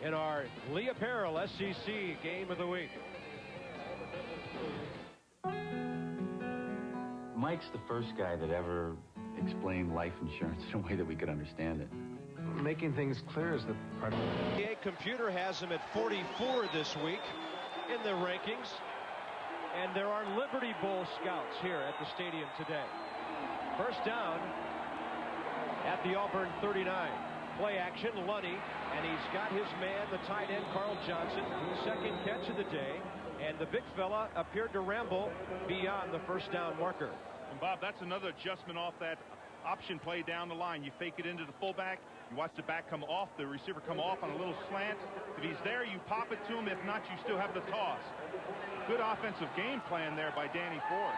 in our Lee Apparel SEC Game of the Week. Mike's the first guy that ever explained life insurance in a way that we could understand it. Making things clear is the part of the computer has him at 44 this week in the rankings, and there are Liberty Bowl scouts here at the stadium today. First down at the Auburn 39. Play action, Lunny, and he's got his man, the tight end, Carl Johnson, second catch of the day, and the big fella appeared to ramble beyond the first down marker. And, Bob, that's another adjustment off that option play down the line. You fake it into the fullback. You watch the back come off, the receiver come off on a little slant. If he's there, you pop it to him. If not, you still have the toss. Good offensive game plan there by Danny Ford.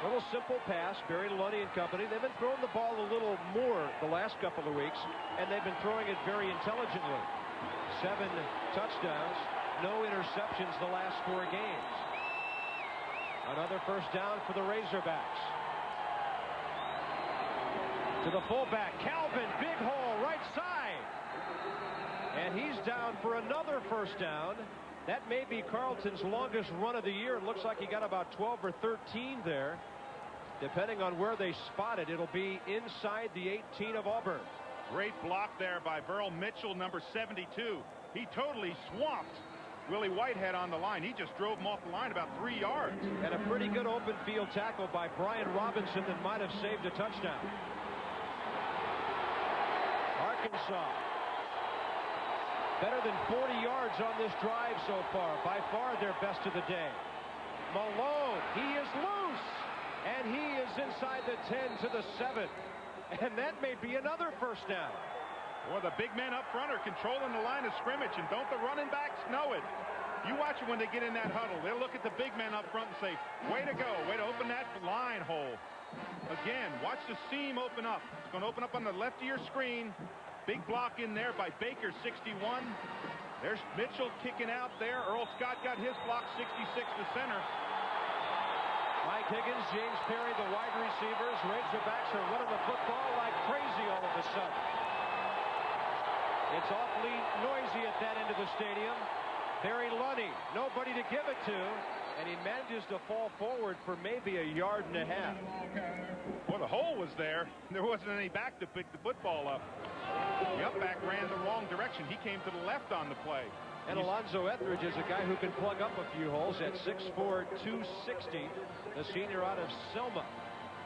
Little simple pass, Barry Lunny and company. They've been throwing the ball a little more the last couple of weeks, and they've been throwing it very intelligently. 7 touchdowns, no interceptions the last 4 games. Another first down for the Razorbacks. To the fullback, Calvin, big hole, right side. And he's down for another first down. That may be Carlton's longest run of the year. It looks like he got about 12 or 13 there. Depending on where they spot it, it'll be inside the 18 of Auburn. Great block there by Burl Mitchell, number 72. He totally swamped Willie Whitehead on the line. He just drove him off the line about 3 yards. And a pretty good open field tackle by Brian Robinson that might have saved a touchdown. Arkansas better than 40 yards on this drive so far. By far their best of the day. Malone, he is loose. And he is inside the 10 to the 7. And that may be another first down. Well, the big men up front are controlling the line of scrimmage, and don't the running backs know it? You watch them when they get in that huddle. They'll look at the big men up front and say, way to go, way to open that line hole. Again, watch the seam open up. It's going to open up on the left of your screen. Big block in there by Baker, 61. There's Mitchell kicking out there. Earl Scott got his block, 66 to center. Mike Higgins, James Perry, the wide receivers. Razorbacks are running the football like crazy all of a sudden. It's awfully noisy at that end of the stadium. Barry Lunny, nobody to give it to, and he manages to fall forward for maybe a yard and a half. Well, the hole was there. There wasn't any back to pick the football up. The up back ran the wrong direction. He came to the left on the play. And Alonzo Etheridge is a guy who can plug up a few holes at 6'4", 260, the senior out of Selma.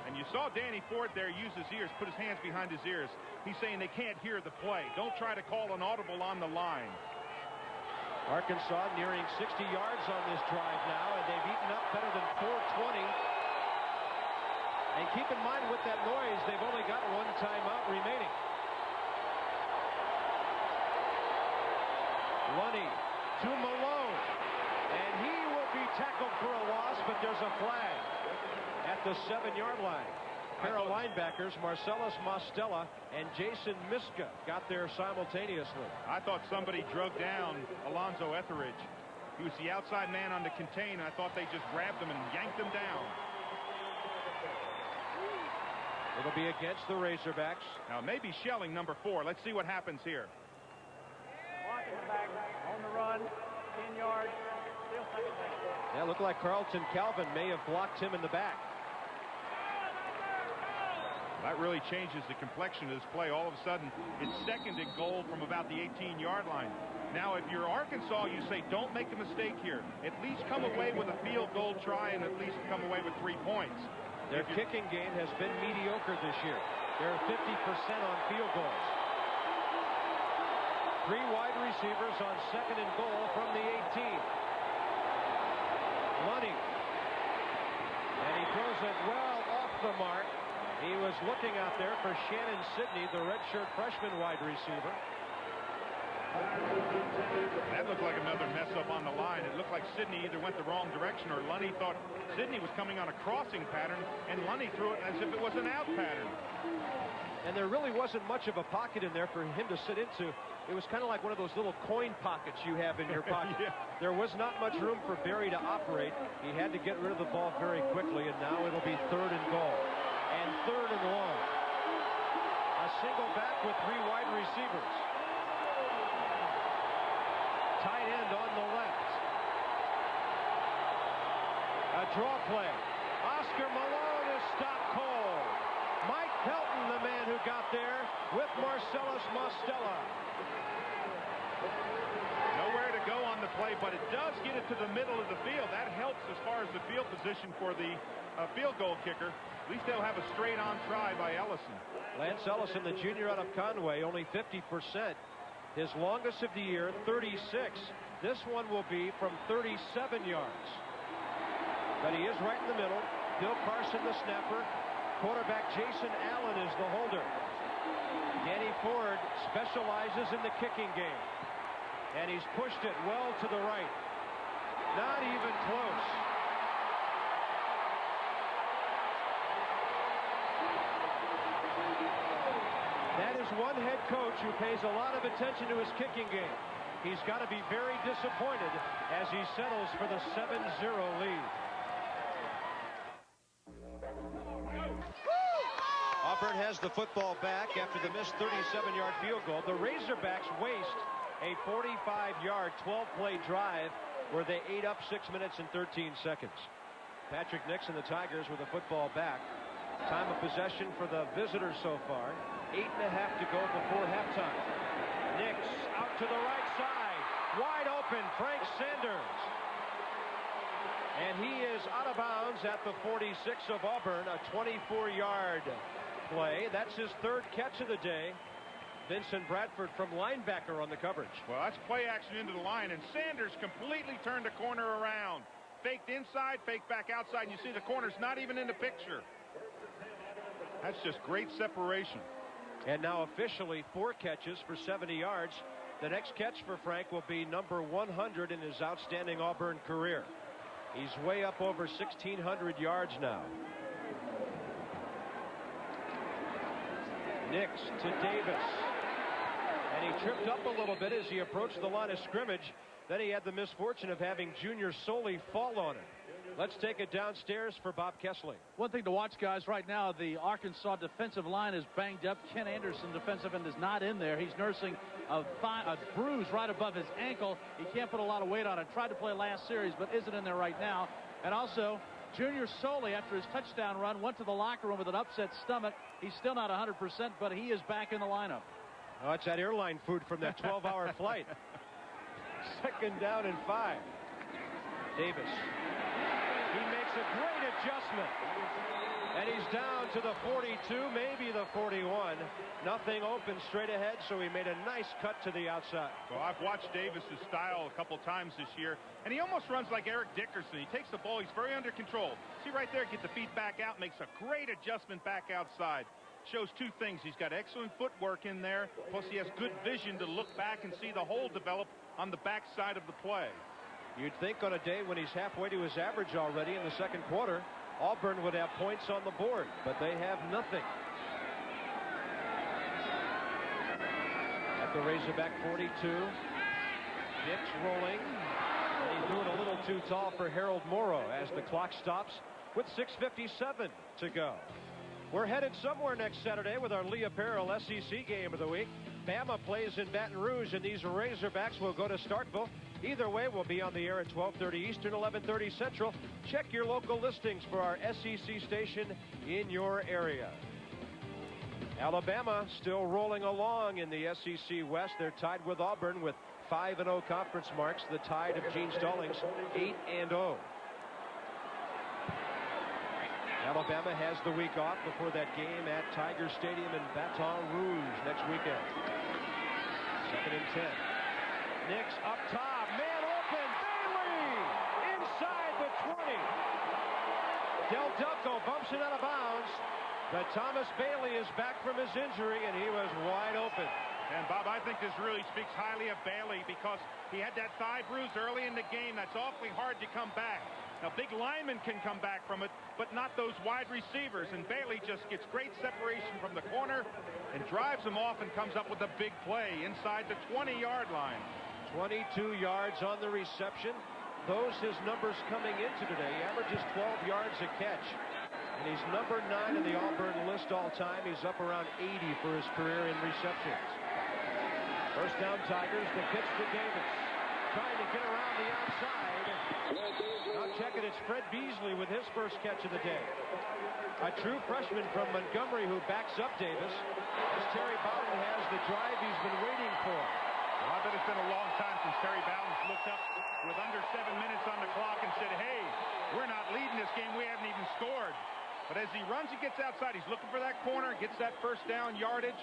And you saw Danny Ford there use his ears, put his hands behind his ears. He's saying they can't hear the play. Don't try to call an audible on the line. Arkansas nearing 60 yards on this drive now, and they've eaten up better than 420. And keep in mind with that noise, they've only got 1 timeout remaining. Lunny to Malone, and he will be tackled for a loss, but there's a flag at the 7-yard line. Pair of linebackers, Marcellus Mostella and Jason Miska, got there simultaneously. I thought somebody drug down Alonzo Etheridge. He was the outside man on the contain. I thought they just grabbed him and yanked him down. It'll be against the Razorbacks. Now maybe shelling number 4. Let's see what happens here. Blocking the back, on the run, 10 yards, still second down. Yeah, it looked like Carlton Calvin may have blocked him in the back. That really changes the complexion of this play. All of a sudden, it's 2nd and goal from about the 18-yard line. Now, if you're Arkansas, you say, don't make a mistake here. At least come away with a field goal try and at least come away with 3 points. Their kicking game has been mediocre this year. They're 50% on field goals. 3 wide receivers on 2nd and goal from the 18. Lunny. And he throws it well off the mark. He was looking out there for Shannon Sidney, the redshirt freshman wide receiver. That looked like another mess up on the line. It looked like Sidney either went the wrong direction or Lunny thought Sidney was coming on a crossing pattern, and Lunny threw it as if it was an out pattern. And there really wasn't much of a pocket in there for him to sit into. It was kind of like one of those little coin pockets you have in your pocket. Yeah. There was not much room for Barry to operate. He had to get rid of the ball very quickly, and now it'll be 3rd and goal. And 3rd and long. A single back with 3 wide receivers. Tight end on the left. A draw play. Oscar Malone is stopped cold. Mike Pelton, the man who got there with Marcellus Mostella. Nowhere to go on the play, but it does get it to the middle of the field. That helps as far as the field position for the field goal kicker. At least they'll have a straight-on try by Ellison. Lance Ellison, the junior out of Conway, only 50%. His longest of the year, 36. This one will be from 37 yards. But he is right in the middle. Bill Carson, the snapper. quarterback Jason Allen is the holder. Danny Ford specializes in the kicking game. And he's pushed it well to the right. Not even close. That is one head coach who pays a lot of attention to his kicking game. He's got to be very disappointed as he settles for the 7-0 lead. Auburn has the football back after the missed 37-yard field goal. The Razorbacks waste a 45-yard, 12-play drive where they ate up 6 minutes and 13 seconds. Patrick Nix and the Tigers with the football back. Time of possession for the visitors so far. 8.5 to go before halftime. Nix out to the right side. Wide open, Frank Sanders. And he is out of bounds at the 46 of Auburn, a 24-yard play. That's his third catch of the day. Vincent Bradford from linebacker on the coverage. Well, that's play action into the line, and Sanders completely turned the corner around. Faked inside, faked back outside, and you see the corner's not even in the picture. That's just great separation. And now officially 4 catches for 70 yards. The next catch for Frank will be number 100 in his outstanding Auburn career. He's way up over 1,600 yards now. Nix to Davis. And he tripped up a little bit as he approached the line of scrimmage. Then he had the misfortune of having Junior Soley fall on him. Let's take it downstairs for Bob Kessling. One thing to watch, guys, right now, the Arkansas defensive line is banged up. Ken Anderson, defensive end, is not in there. He's nursing a bruise right above his ankle. He can't put a lot of weight on it. Tried to play last series, but isn't in there right now. And also, Junior Soley, after his touchdown run, went to the locker room with an upset stomach. He's still not 100%, but he is back in the lineup. Oh, it's that airline food from that 12-hour flight. 2nd down and 5. Davis. He makes a great adjustment. And he's down to the 42, maybe the 41. Nothing open straight ahead, so he made a nice cut to the outside. Well, I've watched Davis's style a couple times this year, and he almost runs like Eric Dickerson. He takes the ball, he's very under control. See right there, get the feet back out, makes a great adjustment back outside. Shows 2 things. He's got excellent footwork in there, plus he has good vision to look back and see the hole develop on the backside of the play. You'd think on a day when he's halfway to his average already in the second quarter, Auburn would have points on the board, but they have nothing. At the Razorback 42, Nix rolling, and he's doing a little too tall for Harold Morrow as the clock stops with 6:57 to go. We're headed somewhere next Saturday with our Lee Apparel SEC game of the week. Bama plays in Baton Rouge, and these Razorbacks will go to Starkville. Either way, we'll be on the air at 12:30 Eastern, 11:30 Central. Check your local listings for our SEC station in your area. Alabama still rolling along in the SEC West. They're tied with Auburn with 5-0 conference marks. The Tide of Gene Stallings 8-0. Alabama has the week off before that game at Tiger Stadium in Baton Rouge next weekend. 2nd and 10. Nix up top. Man open. Bailey inside the 20. Del Ducco bumps it out of bounds. But Thomas Bailey is back from his injury, and he was wide open. And, Bob, I think this really speaks highly of Bailey because he had that thigh bruise early in the game. That's awfully hard to come back. Now, big linemen can come back from it, but not those wide receivers. And Bailey just gets great separation from the corner and drives him off and comes up with a big play inside the 20-yard line. 22 yards on the reception. Those his numbers coming into today. He averages 12 yards a catch. And he's number 9 in the Auburn list all time. He's up around 80 for his career in receptions. First down Tigers. The pitch to Davis. Trying to get around the outside. Now check it. It's Fred Beasley with his first catch of the day. A true freshman from Montgomery who backs up Davis. As Terry Bowden has the drive he's been waiting for. Well, I bet it's been a long time since Terry Bowden's looked up with under 7 minutes on the clock and said, hey, we're not leading this game. We haven't even scored. But as he runs, he gets outside. He's looking for that corner, gets that first down yardage.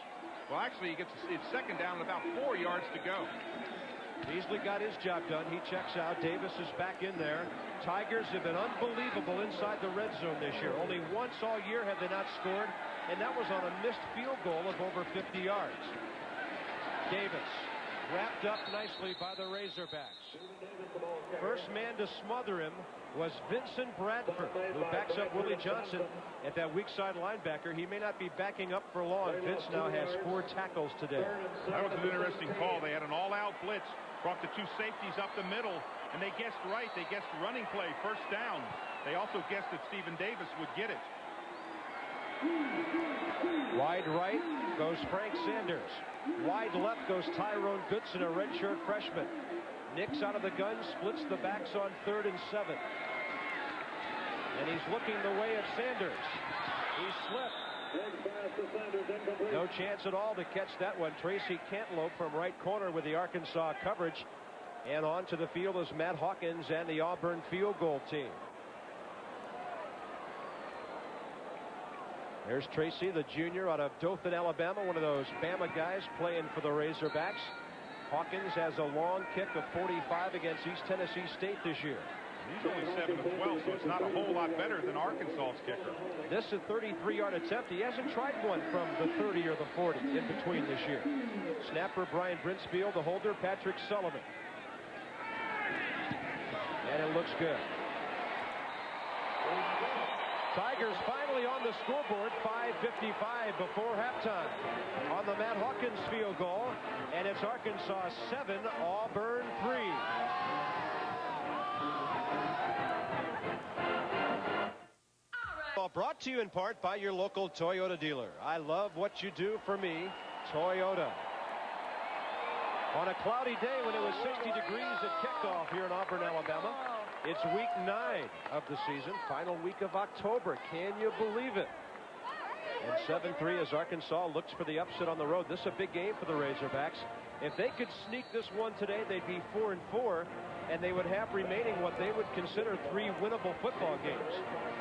Well, actually, he gets his second down and about 4 yards to go. Beasley got his job done. He checks out. Davis is back in there. Tigers have been unbelievable inside the red zone this year. Only once all year have they not scored, and that was on a missed field goal of over 50 yards. Davis wrapped up nicely by the Razorbacks. First man to smother him was Vincent Bradford, who backs up Willie Johnson at that weak side linebacker. He may not be backing up for long. Vince now has 4 tackles today. That was an interesting call. They had an all-out blitz, brought the 2 safeties up the middle, and they guessed right. They guessed running play, first down. They also guessed that Stephen Davis would get it. Wide right goes Frank Sanders. Wide left goes Tyrone Goodson, a redshirt freshman. Nix out of the gun, splits the backs on 3rd and 7. And he's looking the way of Sanders. He slipped. No chance at all to catch that one. Tracy Cantaloupe from right corner with the Arkansas coverage. And onto the field is Matt Hawkins and the Auburn field goal team. There's Tracy, the junior out of Dothan, Alabama, one of those Bama guys playing for the Razorbacks. Hawkins has a long kick of 45 against East Tennessee State this year. He's only 7 of 12, so it's not a whole lot better than Arkansas's kicker. This is a 33-yard attempt. He hasn't tried one from the 30 or the 40 in between this year. Snapper Brian Brinsfield, the holder Patrick Sullivan. And it looks good. Tigers finally on the scoreboard, 5:55 before halftime on the Matt Hawkins field goal, and it's Arkansas 7, Auburn 3. Brought to you in part by your local Toyota dealer. I love what you do for me, Toyota. On a cloudy day when it was 60 degrees at kickoff here in Auburn, Alabama. It's week 9 of the season, final week of October. Can you believe it? And 7-3 as Arkansas looks for the upset on the road. This is a big game for the Razorbacks. If they could sneak this one today, they'd be 4-4, and they would have remaining what they would consider 3 winnable football games.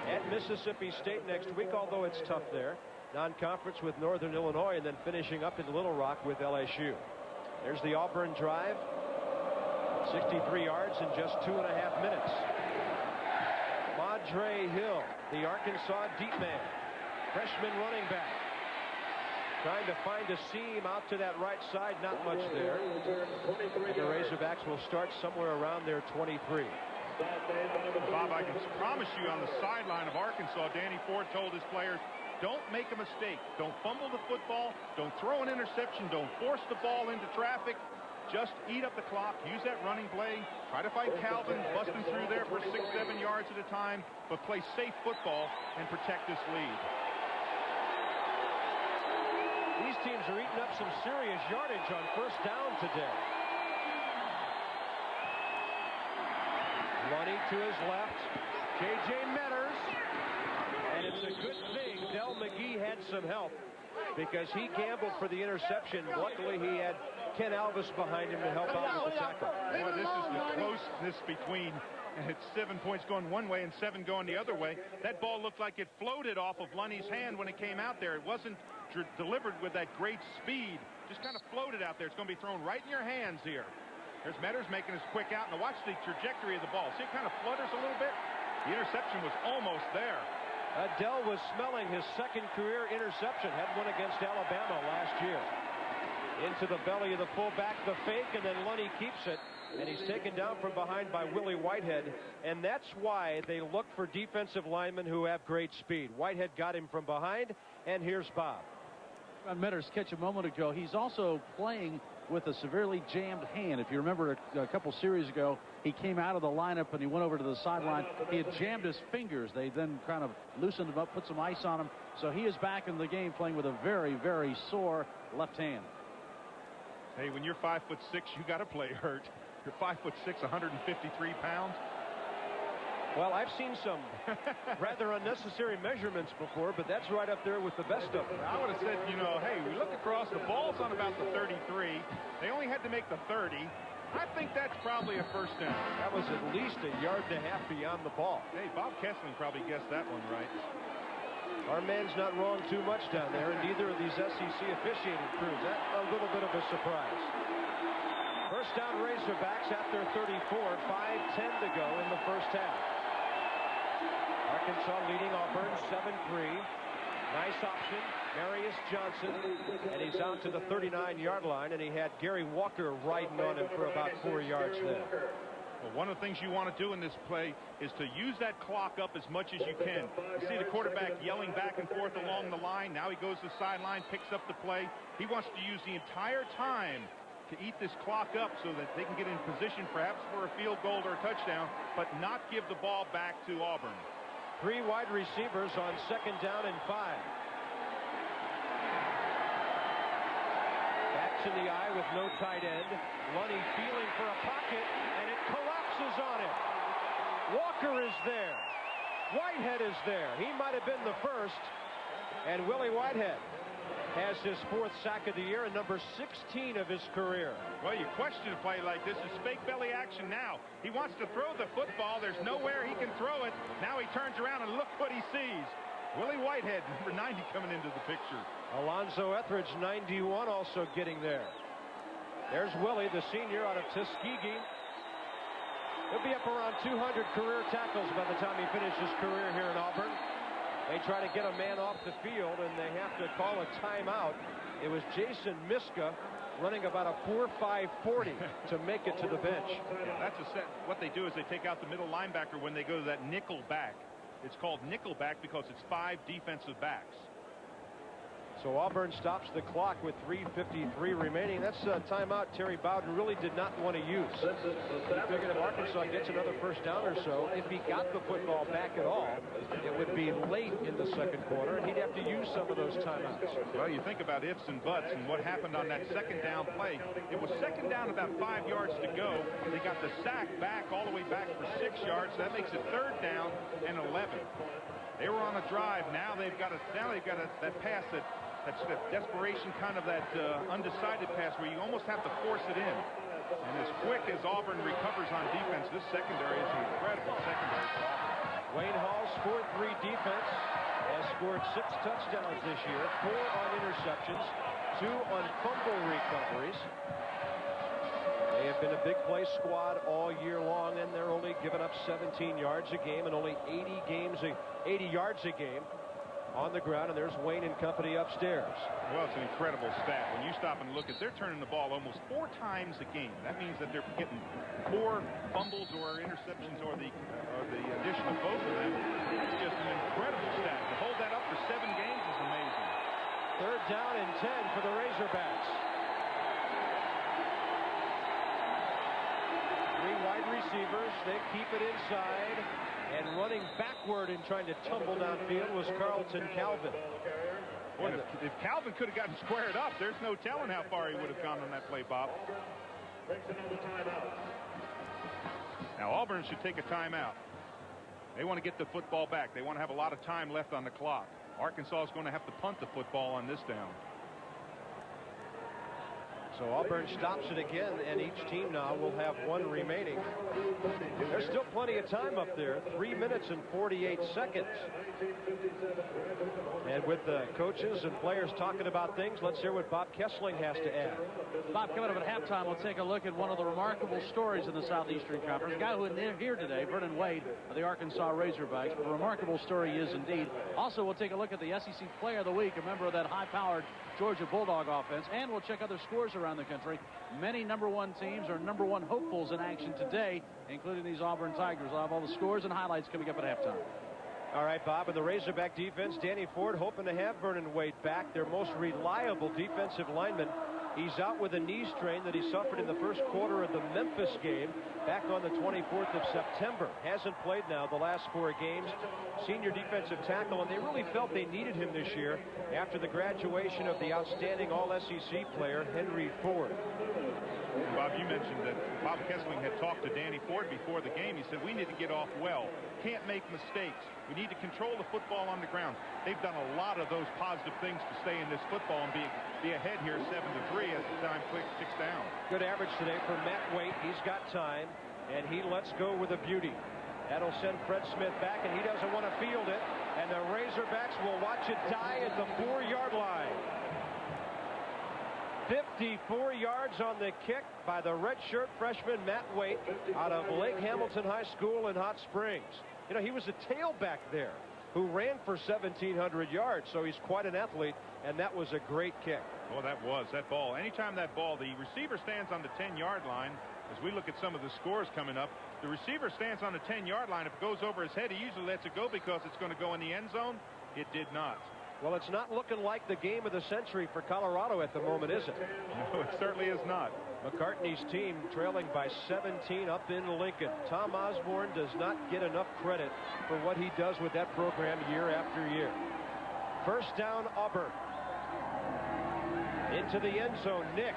At Mississippi State next week, although it's tough there. Non-conference with Northern Illinois, and then finishing up in Little Rock with LSU. There's the Auburn drive. 63 yards in just 2.5 minutes. Madre Hill, the Arkansas deep man. Freshman running back. Trying to find a seam out to that right side. Not much there. And the Razorbacks will start somewhere around their 23. Bob, I can promise you on the sideline of Arkansas, Danny Ford told his players, don't make a mistake. Don't fumble the football. Don't throw an interception. Don't force the ball into traffic. Just eat up the clock. Use that running play. Try to find Calvin busting through there for 6-7 yards at a time, but play safe football and protect this lead. These teams are eating up some serious yardage on first down today. Lunny to his left. J.J. Metters. And it's a good thing Del McGee had some help because he gambled for the interception. Luckily, he had Ken Alvis behind him to help out with the tackle. Well, this is the closeness between it's 7 points going one way and 7 going the other way. That ball looked like it floated off of Lunny's hand when it came out there. It wasn't delivered with that great speed. Just kind of floated out there. It's going to be thrown right in your hands here. There's Metters making his quick out. Now watch the trajectory of the ball. See, it kind of flutters a little bit. The interception was almost there. Dell was smelling his second career interception. Had one against Alabama last year. Into the belly of the fullback, the fake, and then Lunny keeps it. And he's taken down from behind by Willie Whitehead. And that's why they look for defensive linemen who have great speed. Whitehead got him from behind, and here's Bob. On Metters' catch a moment ago, he's also playing with a severely jammed hand. If you remember a couple series ago, he came out of the lineup and he went over to the sideline. He had jammed his fingers. They then kind of loosened him up, put some ice on him. So he is back in the game playing with a very, very sore left hand. Hey, when you're 5'6", you got to play hurt. You're 5'6", 153 pounds. Well, I've seen some rather unnecessary measurements before, but that's right up there with the best of them. I would have said, you know, hey, we look across, the ball's on about the 33. They only had to make the 30. I think that's probably a first down. That was at least 1.5 yards beyond the ball. Hey, Bob Kessling probably guessed that one right. Our man's not wrong too much down there, and neither of these SEC officiating crews. That's a little bit of a surprise. First down Razorbacks after 34. 5:10 to go in the first half. Arkansas leading Auburn 7-3. Nice option, Marius Johnson, and he's out to the 39-yard line, and he had Gary Walker riding on him for about 4 yards there. Well, one of the things you want to do in this play is to use that clock up as much as you can. You see the quarterback yelling back and forth along the line. Now he goes to the sideline, picks up the play. He wants to use the entire time to eat this clock up so that they can get in position perhaps for a field goal or a touchdown, but not give the ball back to Auburn. 3 wide receivers on 2nd down and 5. Backs in the eye with no tight end. Lunny feeling for a pocket, and it collapses on him. Walker is there. Whitehead is there. He might have been the first. And Willie Whitehead has his 4th sack of the year and number 16 of his career. Well, you question a play like this. It's fake belly action now. He wants to throw the football. There's nowhere he can throw it. Now he turns around and look what he sees. Willie Whitehead, number 90, coming into the picture. Alonzo Etheridge, 91, also getting there. There's Willie, the senior out of Tuskegee. He'll be up around 200 career tackles by the time he finishes his career here in Auburn. They try to get a man off the field, and they have to call a timeout. It was Jason Miska running about a 4.5 to make it to the bench. Yeah, that's a set. What they do is they take out the middle linebacker when they go to that nickel back. It's called nickel back because it's 5 defensive backs. So Auburn stops the clock with 3:53 remaining. That's a timeout Terry Bowden really did not want to use. He figured if Arkansas gets another first down or so, if he got the football back at all, it would be late in the second quarter, and he'd have to use some of those timeouts. Well, you think about ifs and buts and what happened on that 2nd down play. It was 2nd down, about 5 yards to go. They got the sack back all the way back for 6 yards. So that makes it 3rd down and 11. They were on a drive. Now they've got that pass that's that desperation, kind of that undecided pass where you almost have to force it in. And as quick as Auburn recovers on defense, this secondary is an incredible secondary for Auburn. Wayne Hall's 4-3 defense has scored 6 touchdowns this year, 4 on interceptions, 2 on fumble recoveries. They have been a big play squad all year long, and they're only giving up 17 yards a game and only 80 yards a game on the ground. And there's Wayne and company upstairs. Well, it's an incredible stat. When you stop and look at, they're turning the ball almost 4 times a game. That means that they're getting 4 fumbles or interceptions or the addition of both of them. It's just an incredible stat. To hold that up for 7 games is amazing. 3rd down and 10 for the Razorbacks. 3 wide receivers. They keep it inside. And running backward and trying to tumble downfield was Carlton Calvin. Boy, if Calvin could have gotten squared up, there's no telling how far he would have gone on that play, Bob. Now Auburn should take a timeout. They want to get the football back. They want to have a lot of time left on the clock. Arkansas is going to have to punt the football on this down. So Auburn stops it again, and each team now will have 1 remaining. There's still plenty of time up there, 3 minutes and 48 seconds. And with the coaches and players talking about things, let's hear what Bob Kessling has to add. Bob, coming up at halftime, we'll take a look at one of the remarkable stories in the Southeastern Conference. A guy who isn't here today, Vernon Wade of the Arkansas Razorbacks. But a remarkable story he is indeed. Also, we'll take a look at the SEC Player of the Week, a member of that high-powered Georgia Bulldog offense, and we'll check other scores around the country. Many #1 teams or #1 hopefuls in action today, including these Auburn Tigers. I'll have all the scores and highlights coming up at halftime. All right, Bob, and the Razorback defense, Danny Ford hoping to have Vernon Wade back, their most reliable defensive lineman. He's out with a knee strain that he suffered in the first quarter of the Memphis game back on the 24th of September. Hasn't played now the last 4 games. Senior defensive tackle, and they really felt they needed him this year after the graduation of the outstanding All-SEC player, Henry Ford. Bob, you mentioned that Bob Kessling had talked to Danny Ford before the game. He said, we need to get off well. Can't make mistakes. We need to control the football on the ground. They've done a lot of those positive things to stay in this football and be ahead here 7-3 as the time ticks down. Good average today for Matt Waite. He's got time, and he lets go with a beauty. That'll send Fred Smith back, and he doesn't want to field it. And the Razorbacks will watch it die at the 4-yard line. 54 yards on the kick by the redshirt freshman Matt Waite out of Lake Hamilton High School in Hot Springs. You know, he was a tailback there who ran for 1,700 yards, so he's quite an athlete, and that was a great kick. Well, that ball. Anytime that ball, the receiver stands on the 10-yard line. As we look at some of the scores coming up, the receiver stands on the 10-yard line. If it goes over his head, he usually lets it go because it's going to go in the end zone. It did not. Well, it's not looking like the game of the century for Colorado at the moment, is it? No, it certainly is not. McCartney's team trailing by 17 up in Lincoln. Tom Osborne does not get enough credit for what he does with that program year after year. First down, Auburn. Into the end zone. Nix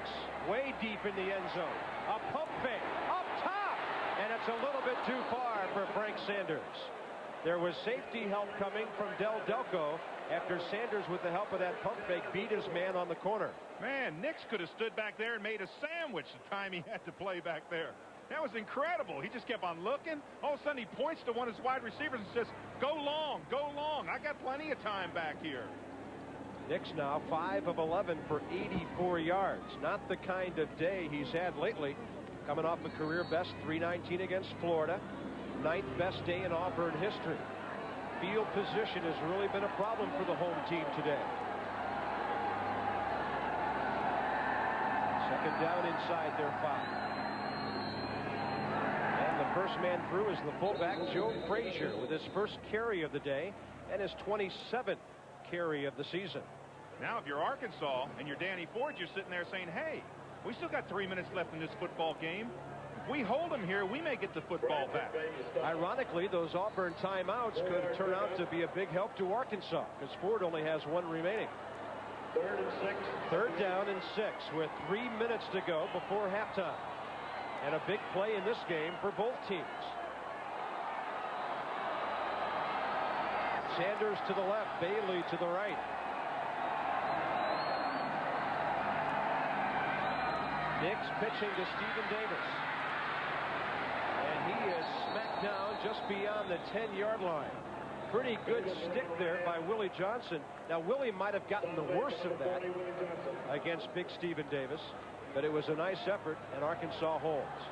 way deep in the end zone. A pump fake up top, and it's a little bit too far for Frank Sanders. There was safety help coming from Del Delco after Sanders, with the help of that pump fake, beat his man on the corner. Man, Nix could have stood back there and made a sandwich the time he had to play back there. That was incredible. He just kept on looking. All of a sudden, he points to one of his wide receivers and says, go long, go long. I got plenty of time back here. Nix now 5 of 11 for 84 yards. Not the kind of day he's had lately. Coming off a career best 319 against Florida. 9th best day in Auburn history. Field position has really been a problem for the home team today. Second down inside their 5. And the first man through is the fullback, Joe Frazier, with his first carry of the day and his 27th carry of the season. Now, if you're Arkansas and you're Danny Ford, you're sitting there saying, hey, we still got 3 minutes left in this football game. If we hold them here, we may get the football back. Ironically, those Auburn timeouts could turn out to be a big help to Arkansas, because Ford only has 1 remaining. 3rd and 6. Third down and 6 with 3 minutes to go before halftime. And a big play in this game for both teams. Sanders to the left, Bailey to the right. Nix pitching to Stephen Davis. And he is smacked down just beyond the 10-yard line. Pretty good stick there by Willie Johnson. Now, Willie might have gotten the worst of that against big Stephen Davis, but it was a nice effort, and Arkansas holds.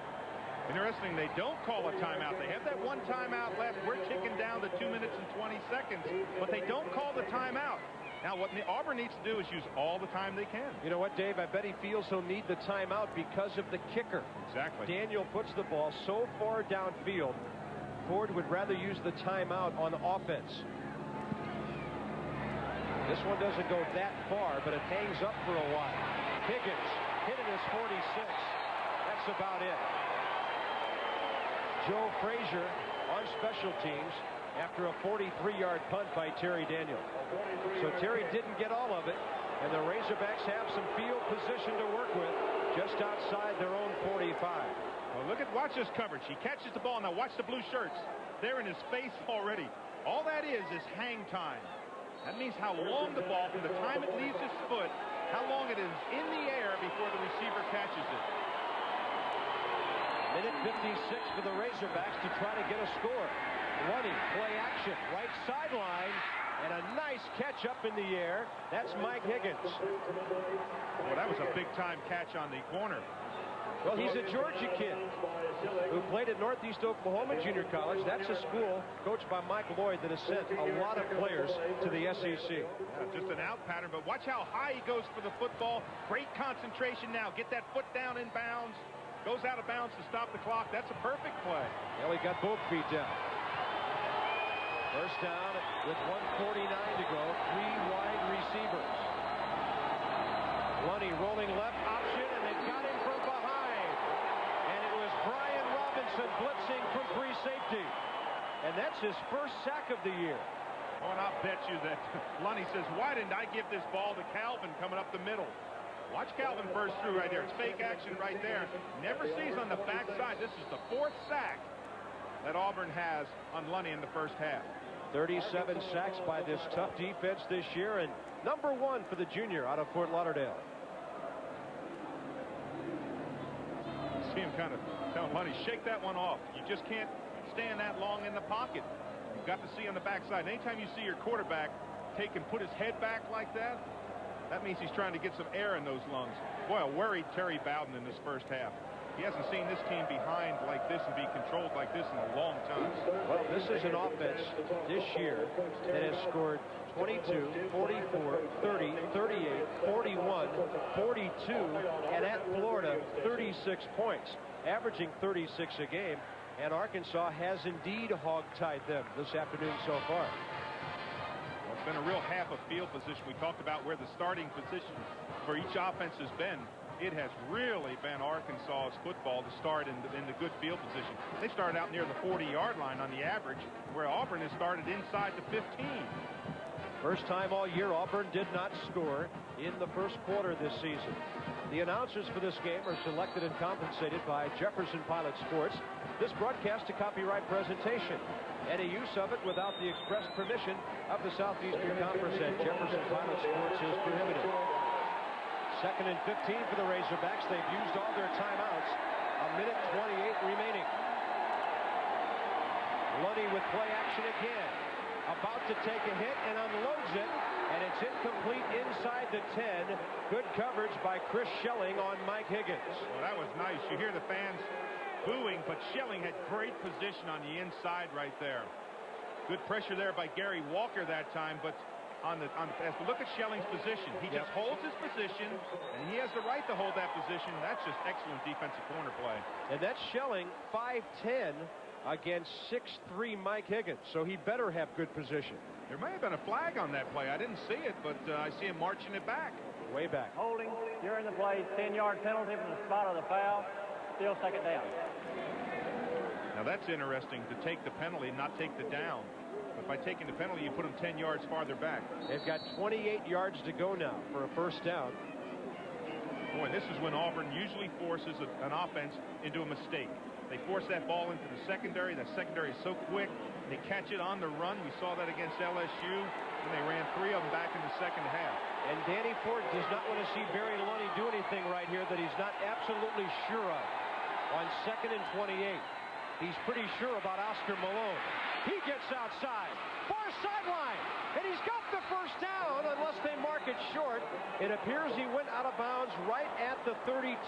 Interesting, they don't call a timeout. They have that 1 timeout left. We're ticking down to 2 minutes and 20 seconds, but they don't call the timeout. Now, what Auburn needs to do is use all the time they can. You know what, Dave? I bet he feels he'll need the timeout because of the kicker. Exactly. Daniel puts the ball so far downfield, Ford would rather use the timeout on offense. This one doesn't go that far, but it hangs up for a while. Higgins hit it as 46. That's about it. Joe Frazier on special teams after a 43-yard punt by Terry Daniel. So Terry didn't get all of it, and the Razorbacks have some field position to work with just outside their own 45. Well, watch this coverage. He catches the ball. Now watch the blue shirts. They're in his face already. All that is hang time. That means how long the ball, from the time it leaves his foot, how long it is in the air before the receiver catches it. Minute 56 for the Razorbacks to try to get a score. Running, play action, right sideline, and a nice catch up in the air. That's Mike Higgins. Well, that was a big-time catch on the corner. Well, he's a Georgia kid who played at Northeast Oklahoma Junior College. That's a school coached by Mike Lloyd that has sent a lot of players to the SEC. Yeah, just an out pattern, but watch how high he goes for the football. Great concentration now. Get that foot down in bounds. Goes out of bounds to stop the clock. That's a perfect play. Well, he got both feet down. First down with 1:49 to go. 3 wide receivers. Lunny rolling left option, and they've got him from behind. And it was Brian Robinson blitzing from free safety. And that's his first sack of the year. Oh, and I'll bet you that Lunny says, why didn't I give this ball to Calvin coming up the middle? Watch Calvin burst through right there. It's fake action right there. Never sees on the backside. This is the 4th sack that Auburn has on Lunny in the first half. 37 sacks by this tough defense this year, and number 1 for the junior out of Fort Lauderdale. See him kind of tell Lunny, shake that one off. You just can't stand that long in the pocket. You've got to see on the backside. Anytime you see your quarterback take and put his head back like that, That means he's trying to get some air in those lungs. Boy, a worried Terry Bowden in this first half. He hasn't seen this team behind like this and be controlled like this in a long time. Well, this is an offense this year that has scored 22, 44, 30, 38, 41, 42, and at Florida, 36 points, averaging 36 a game. And Arkansas has indeed hog-tied them this afternoon so far. Well, it's been a real half of field position. We talked about where the starting position for each offense has been. It has really been Arkansas's football to start in the good field position. They started out near the 40-yard line on the average, where Auburn has started inside the 15. First time all year Auburn did not score in the first quarter this season. The announcers for this game are selected and compensated by Jefferson Pilot Sports. This broadcast a copyright presentation. Any use of it without the express permission of the Southeastern Conference and Jefferson Pilot Sports is prohibited. Second and 15 for the Razorbacks. They've used all their timeouts. A minute 28 remaining. Lunny with play action again. About to take a hit and unloads it. And it's incomplete inside the 10. Good coverage by Chris Schelling on Mike Higgins. Well, that was nice. You hear the fans booing, but Schelling had great position on the inside right there. Good pressure there by Gary Walker that time, but on the pass. But look at Schelling's position. He just holds his position, and he has the right to hold that position. That's just excellent defensive corner play. And that's Schelling, 5'10", against 6'3" Mike Higgins, so he better have good position. There may have been a flag on that play. I didn't see it, but I see him marching it back. Way back. Holding during the play, 10-yard penalty from the spot of the foul. Still second down. Now that's interesting, to take the penalty, not take the down. But by taking the penalty, you put them 10 yards farther back. They've got 28 yards to go now for a first down. Boy, this is when Auburn usually forces an offense into a mistake. They force that ball into the secondary. That secondary is so quick. They catch it on the run. We saw that against LSU when they ran 3 of them back in the second half. And Danny Ford does not want to see Barry Lunny do anything right here that he's not absolutely sure of. On 2nd and 28, he's pretty sure about Oscar Malone. He gets outside, far sideline, and he's got the first down unless they mark it short. It appears he went out of bounds right at the 32,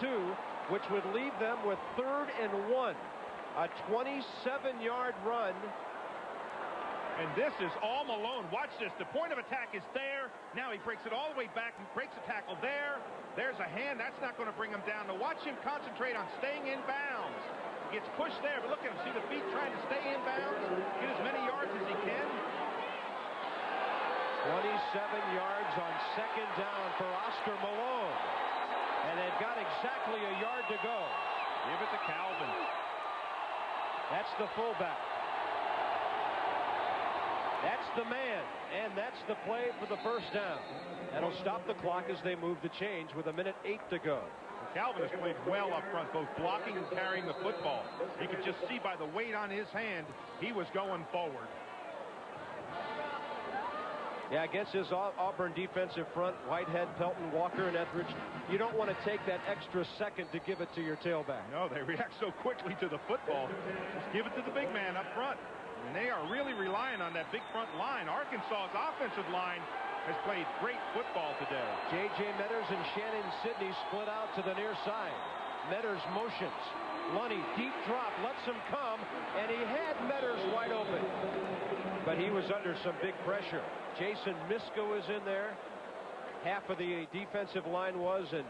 which would leave them with 3rd and 1. A 27-yard run. And this is all Malone. Watch this. The point of attack is there. Now he breaks it all the way back and breaks the tackle there. There's a hand. That's not going to bring him down. Now watch him concentrate on staying in bounds. He gets pushed there, but look at him. See the feet trying to stay in bounds, get as many yards as he can. 27 yards on 2nd down for Oscar Malone. And they've got exactly a yard to go. Give it to Calvin. That's the fullback. That's the man, and that's the play for the first down. That'll stop the clock as they move the change with 1:08 to go. Calvin has played well up front, both blocking and carrying the football. You could just see by the weight on his hand, he was going forward. Yeah, against his Auburn defensive front, Whitehead, Pelton, Walker, and Etheridge, you don't want to take that extra second to give it to your tailback. No, they react so quickly to the football. Just give it to the big man up front. And they are really relying on that big front line. Arkansas's offensive line has played great football today. J.J. Metters and Shannon Sidney split out to the near side. Metters motions. Lunny, deep drop, lets him come, and he had Metters wide open. But he was under some big pressure. Jason Misko is in there. Half of the defensive line was, and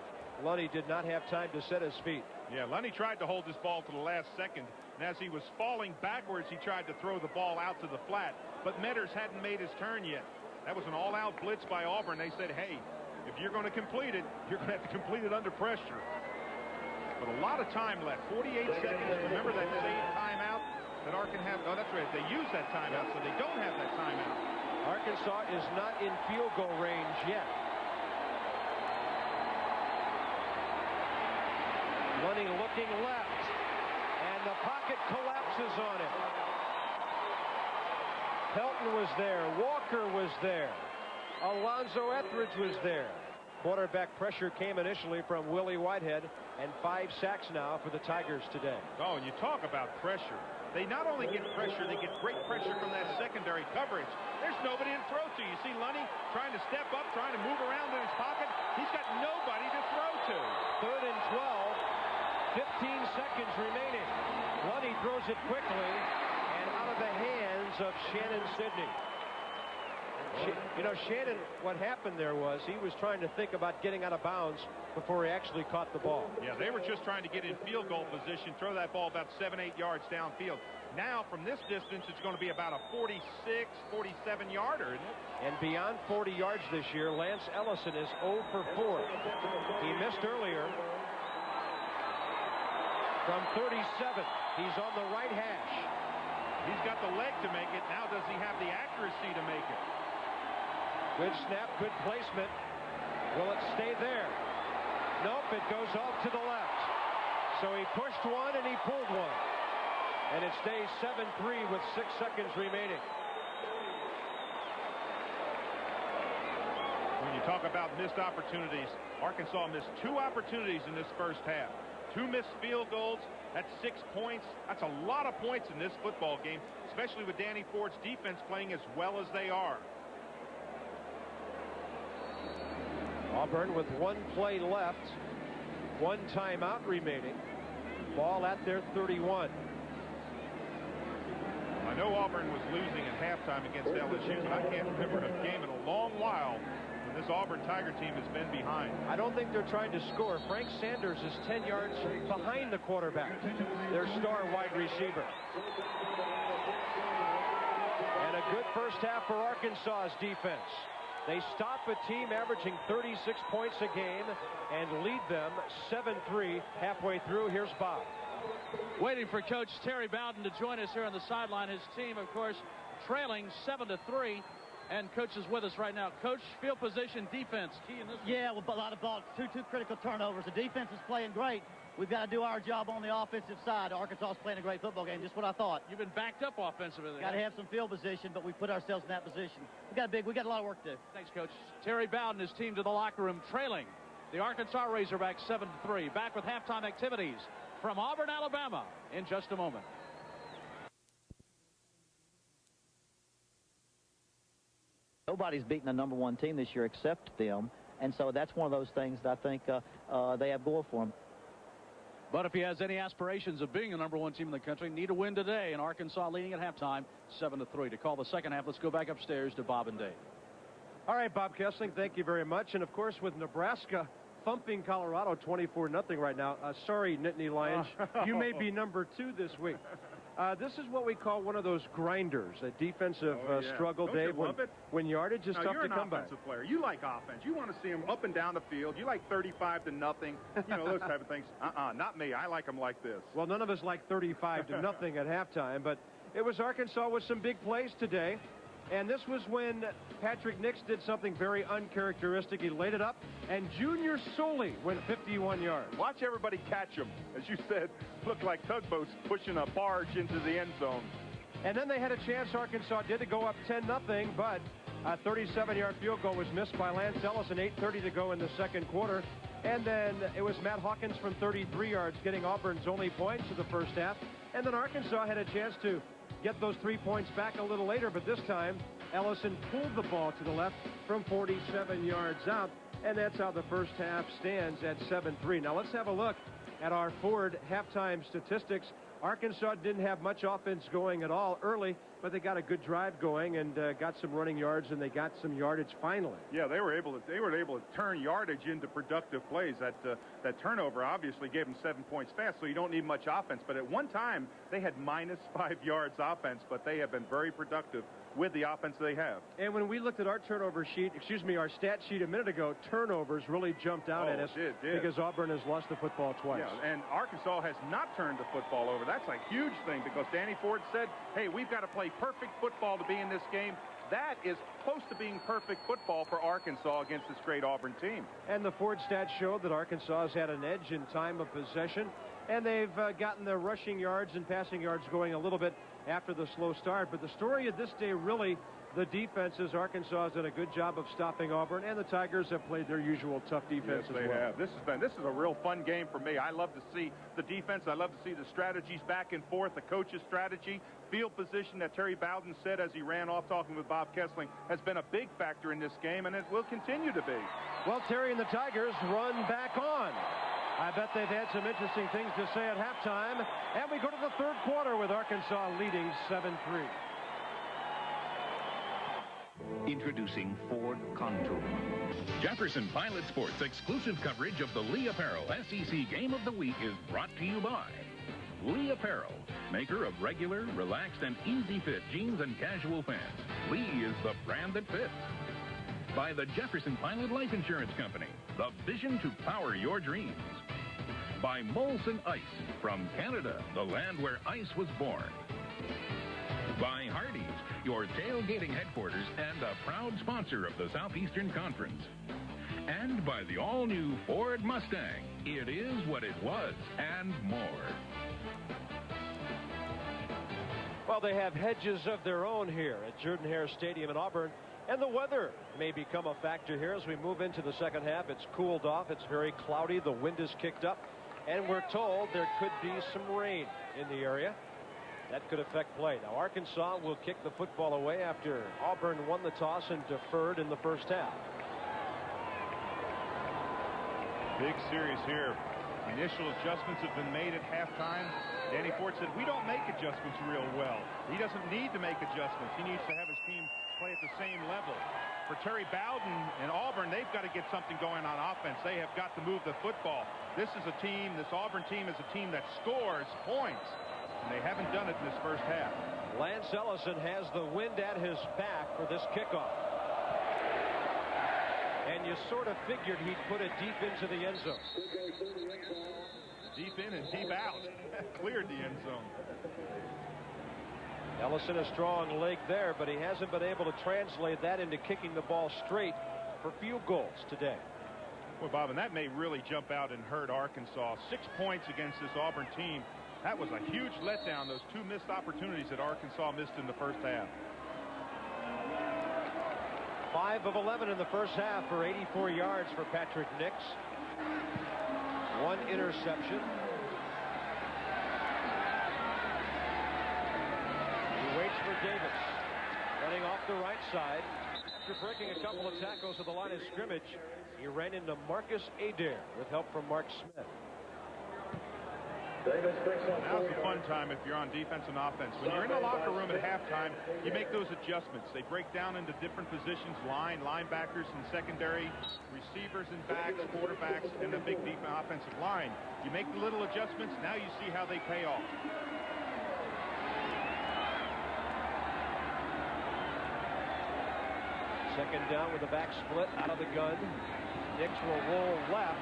Lunny did not have time to set his feet. Yeah, Lunny tried to hold this ball to the last second, and as he was falling backwards, he tried to throw the ball out to the flat, but Metters hadn't made his turn yet. That was an all-out blitz by Auburn. They said, hey, if you're going to complete it, you're going to have to complete it under pressure. But a lot of time left, 48 seconds. Remember that saved timeout that Arkansas have? Oh, that's right. They used that timeout, so they don't have that timeout. Arkansas is not in field goal range yet. Lunny looking left, and the pocket collapses on him. Pelton was there. Walker was there. Alonzo Etheridge was there. Quarterback pressure came initially from Willie Whitehead, and 5 sacks now for the Tigers today. Oh, and you talk about pressure. They not only get pressure, they get great pressure from that secondary coverage. There's nobody to throw to. You see Lunny trying to step up, trying to move around in his pocket. He's got nobody to throw to. 3rd and 12, 15 seconds remaining. Lunny throws it quickly and out of the hands of Shannon Sidney. You know, Shannon, what happened there was he was trying to think about getting out of bounds before he actually caught the ball. Yeah, they were just trying to get in field goal position, throw that ball about 7-8 yards downfield. Now, from this distance, it's going to be about a 46, 47-yarder, isn't it? And beyond 40 yards this year, Lance Ellison is 0 for 4. He missed earlier from 37. He's on the right hash. He's got the leg to make it. Now does he have the accuracy to make it? Good snap, good placement. Will it stay there? Nope, it goes off to the left. So he pushed one and he pulled one. And it stays 7-3 with 6 seconds remaining. When you talk about missed opportunities, Arkansas missed 2 opportunities in this first half. 2 missed field goals. That's 6 points. That's a lot of points in this football game, especially with Danny Ford's defense playing as well as they are. Auburn with 1 play left, 1 timeout remaining. Ball at their 31. I know Auburn was losing at halftime against LSU, but I can't remember a game in a long while when this Auburn Tiger team has been behind. I don't think they're trying to score. Frank Sanders is 10 yards behind the quarterback, their star wide receiver. And a good first half for Arkansas's defense. They stop a team averaging 36 points a game and lead them 7-3 halfway through. Here's Bob. Waiting for Coach Terry Bowden to join us here on the sideline. His team, of course, trailing 7-3. And Coach is with us right now. Coach, field position, defense, key in this one. Yeah, with a lot of ball, two critical turnovers. The defense is playing great. We've got to do our job on the offensive side. Arkansas is playing a great football game, just what I thought. You've been backed up offensively. Got to have some field position, but we put ourselves in that position. We got a lot of work to do. Thanks, Coach. Terry Bowden, his team to the locker room, trailing the Arkansas Razorbacks 7-3. Back with halftime activities from Auburn, Alabama, in just a moment. Nobody's beaten the #1 team this year except them, and so that's one of those things that I think they have going for them. But if he has any aspirations of being the #1 team in the country, need a win today, and Arkansas leading at halftime 7-3. To call the second half, let's go back upstairs to Bob and Dave. All right, Bob Kessling, thank you very much. And, of course, with Nebraska thumping Colorado 24-0 right now. Sorry, Nittany Lions. You may be #2 this week. This is what we call one of those grinders, a defensive struggle, Don't Dave, you love it? when yardage is tough to come by. You're an offensive player. You like offense. You want to see them up and down the field. You like 35-0, you know, those type of things. Not me. I like them like this. Well, none of us like 35-0 at halftime, but it was Arkansas with some big plays today. And this was when Patrick Nix did something very uncharacteristic. He laid it up, and Junior Soley went 51 yards. Watch everybody catch him. As you said, looked like tugboats pushing a barge into the end zone. And then they had a chance, Arkansas did, to go up 10-0, but a 37-yard field goal was missed by Lance Ellison, 8:30 to go in the second quarter. And then it was Matt Hawkins from 33 yards getting Auburn's only points of the first half. And then Arkansas had a chance to get those 3 points back a little later, but this time Ellison pulled the ball to the left from 47 yards out, and that's how the first half stands at 7-3. Now let's have a look at our Ford halftime statistics. Arkansas didn't have much offense going at all early, but they got a good drive going and got some running yards, and they got some yardage finally. Yeah, they were able to turn yardage into productive plays. That turnover obviously gave them 7 points fast, so you don't need much offense. But at one time they had -5 yards offense, but they have been very productive with the offense they have. And when we looked at our our stat sheet a minute ago, turnovers really jumped out at us because Auburn has lost the football twice. Yeah, and Arkansas has not turned the football over. That's a huge thing because Danny Ford said, hey, we've got to play perfect football to be in this game. That is close to being perfect football for Arkansas against this great Auburn team. And the Ford stats showed that Arkansas has had an edge in time of possession, and they've gotten their rushing yards and passing yards going a little bit after the slow start. But the story of this day really the defenses. Arkansas has done a good job of stopping Auburn, and the Tigers have played their usual tough defense as well. Yes, they have. This is a real fun game for me. I love to see the defense. I love to see the strategies back and forth, the coach's strategy. Field position that Terry Bowden said as he ran off talking with Bob Kessling has been a big factor in this game, and it will continue to be. Well, Terry and the Tigers run back on. I bet they've had some interesting things to say at halftime. And we go to the third quarter with Arkansas leading 7-3. Introducing Ford Contour. Jefferson Pilot Sports' exclusive coverage of the Lee Apparel SEC Game of the Week is brought to you by Lee Apparel, maker of regular, relaxed, and easy-fit jeans and casual pants. Lee is the brand that fits. By the Jefferson Pilot Life Insurance Company, the vision to power your dreams. By Molson Ice, from Canada, the land where ice was born. By Hardee's, your tailgating headquarters and a proud sponsor of the Southeastern Conference. And by the all-new Ford Mustang. It is what it was, and more. Well, they have hedges of their own here at Jordan-Hare Stadium in Auburn. And the weather may become a factor here as we move into the second half. It's cooled off. It's very cloudy. The wind is kicked up. And we're told there could be some rain in the area. That could affect play. Now, Arkansas will kick the football away after Auburn won the toss and deferred in the first half. Big series here. Initial adjustments have been made at halftime. Danny Ford said, we don't make adjustments real well. He doesn't need to make adjustments. He needs to have his team play at the same level. For Terry Bowden and Auburn, they've got to get something going on offense. They have got to move the football. This Auburn team is a team that scores points, and they haven't done it in this first half. Lance Ellison has the wind at his back for this kickoff. And you sort of figured he'd put it deep into the end zone. Deep in and deep out. Cleared the end zone. Ellison a strong leg there, but he hasn't been able to translate that into kicking the ball straight for field goals today. Well, Bob, and that may really jump out and hurt Arkansas. 6 points against this Auburn team. That was a huge letdown, those two missed opportunities that Arkansas missed in the first half. 5 of 11 in the first half for 84 yards for Patrick Nix. 1 interception. He waits for Davis. Running off the right side. After breaking a couple of tackles at the line of scrimmage, he ran into Marcus Adair with help from Mark Smith. Now's the fun time if you're on defense and offense. When you're in the locker room at halftime, you make those adjustments. They break down into different positions, linebackers and secondary, receivers and backs, quarterbacks, and the big defense offensive line. You make the little adjustments. Now you see how they pay off. Second down with a back split out of the gun. Nix will roll left.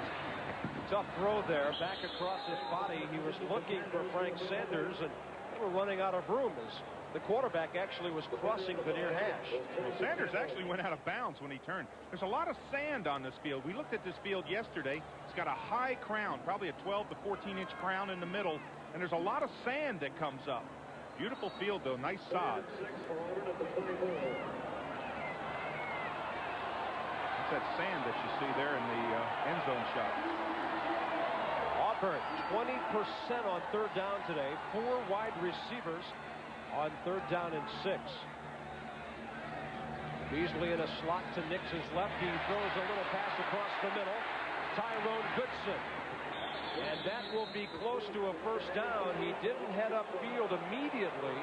Tough throw there, back across his body. He was looking for Frank Sanders, and they were running out of room as the quarterback actually was crossing the near hash. Well, Sanders actually went out of bounds when he turned. There's a lot of sand on this field. We looked at this field yesterday. It's got a high crown, probably a 12 to 14-inch crown in the middle, and there's a lot of sand that comes up. Beautiful field, though. Nice sod. That's that sand that you see there in the end zone shot. Auburn, 20% on third down today. 4 wide receivers on third down and 6. Beasley in a slot to Nix's left. He throws a little pass across the middle. Tyrone Goodson. And that will be close to a first down. He didn't head upfield immediately.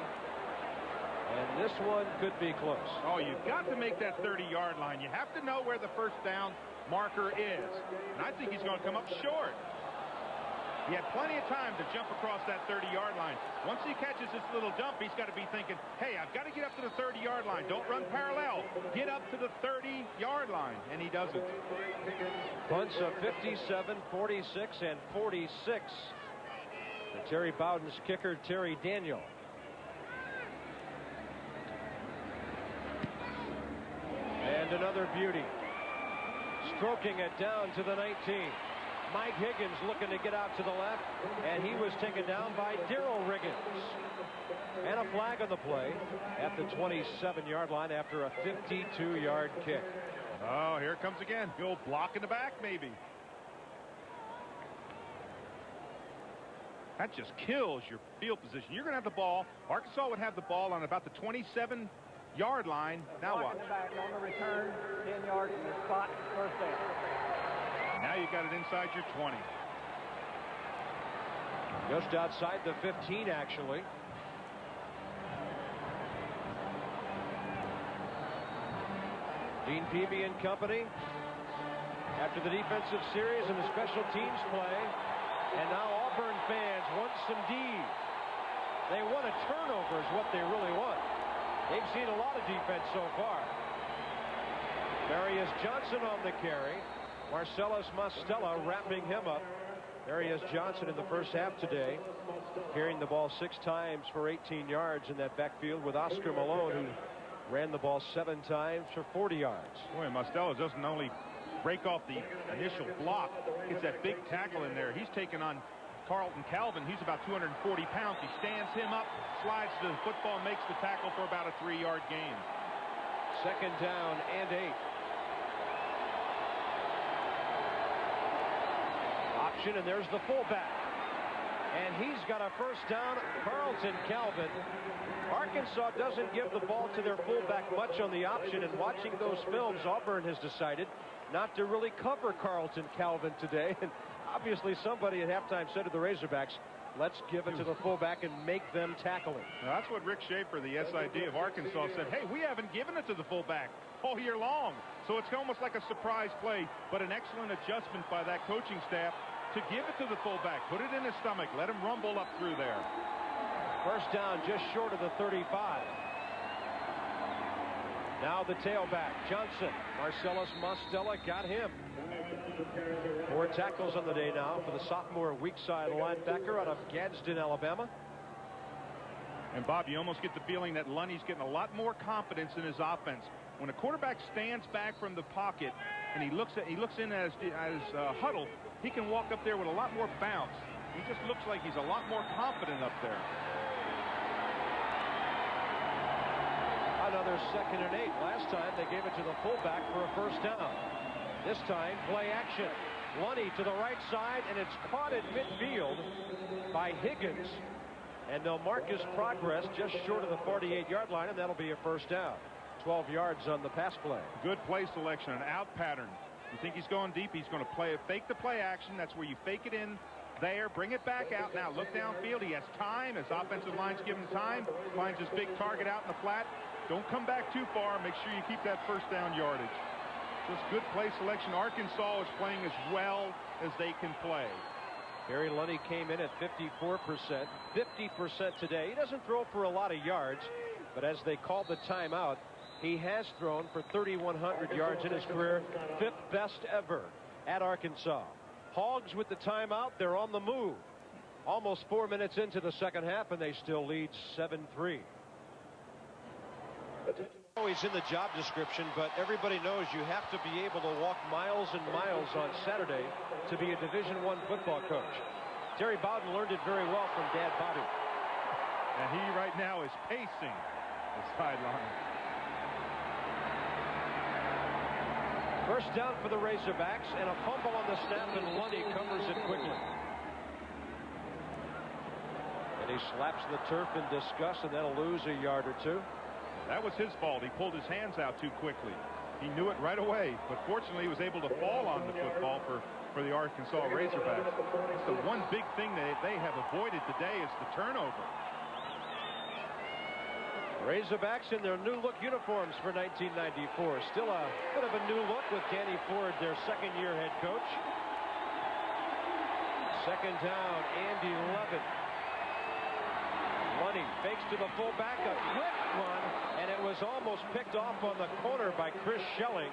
And this one could be close. Oh, you've got to make that 30-yard line. You have to know where the first down marker is. And I think he's going to come up short. He had plenty of time to jump across that 30-yard line. Once he catches this little dump, he's got to be thinking, hey, I've got to get up to the 30-yard line. Don't run parallel. Get up to the 30-yard line. And he doesn't. Punts of 57, 46, and 46. And Terry Bowden's kicker, Terry Daniel. And another beauty. Stroking it down to the 19. Mike Higgins looking to get out to the left, and he was taken down by Darrell Riggins. And a flag on the play at the 27-yard line after a 52-yard kick. Oh, here it comes again. He'll block in the back, maybe. That just kills your field position. You're going to have the ball. Arkansas would have the ball on about the 27-yard line. Now what? Back on the return, 10 yards from the spot, first down. Now you've got it inside your 20. Just outside the 15, actually. Dean Peavy and company after the defensive series and the special teams play. And now Auburn fans want some D. They want a turnover is what they really want. They've seen a lot of defense so far. Marius Johnson on the carry. Marcellus Mostella wrapping him up. Marius Johnson in the first half today, carrying the ball 6 times for 18 yards in that backfield with Oscar Malone, who ran the ball 7 times for 40 yards. Boy, Mostella doesn't only break off the initial block, gets that big tackle in there. He's taken on Carlton Calvin. He's about 240 pounds. He stands him up, slides to the football, makes the tackle for about a 3-yard gain. Second down and 8. Option, and there's the fullback. And he's got a first down, Carlton Calvin. Arkansas doesn't give the ball to their fullback much on the option, and watching those films, Auburn has decided not to really cover Carlton Calvin today. And obviously somebody at halftime said to the Razorbacks, let's give it to the fullback and make them tackle it. Now, that's what Rick Schaefer, the SID of Arkansas, said. Hey, we haven't given it to the fullback all year long. So it's almost like a surprise play, but an excellent adjustment by that coaching staff to give it to the fullback. Put it in his stomach. Let him rumble up through there. First down just short of the 35. Now the tailback, Johnson. Marcellus Mostella got him. 4 tackles on the day now for the sophomore weak side linebacker out of Gadsden, Alabama. And Bob, you almost get the feeling that Lunny's getting a lot more confidence in his offense. When a quarterback stands back from the pocket and he looks in as huddle, he can walk up there with a lot more bounce. He just looks like he's a lot more confident up there. Another 2nd and 8. Last time they gave it to the fullback for a first down. This time play action. Lunny to the right side, and it's caught at midfield by Higgins. And they'll mark his progress just short of the 48-yard line, and that'll be a first down. 12 yards on the pass play. Good play selection, an out pattern. You think he's going deep, he's going to fake the play action. That's where you fake it in there, bring it back out. Now look downfield. He has time. His offensive line's giving him time. Finds his big target out in the flat. Don't come back too far. Make sure you keep that first down yardage. Just good play selection. Arkansas is playing as well as they can play. Barry Lunny came in at 54%, 50% today. He doesn't throw for a lot of yards, but as they called the timeout, he has thrown for 3,100 yards in his career, 5th best ever at Arkansas. Hogs with the timeout. They're on the move. Almost 4 minutes into the second half, and they still lead 7-3. Always in the job description, but everybody knows you have to be able to walk miles and miles on Saturday to be a Division I football coach. Terry Bowden learned it very well from Dad Bobby. And he right now is pacing the sideline. First down for the Razorbacks, and a fumble on the snap, and Lunny covers it quickly. And he slaps the turf in disgust, and that'll lose a yard or two. That was his fault. He pulled his hands out too quickly. He knew it right away, but fortunately he was able to fall on the football for the Arkansas Razorbacks. That's the one big thing that they have avoided today is the turnover. Razorbacks in their new look uniforms for 1994. Still a bit of a new look with Danny Ford, their second-year head coach. Second down and 11. Lunny fakes to the fullback, a quick run, and it was almost picked off on the corner by Chris Schelling.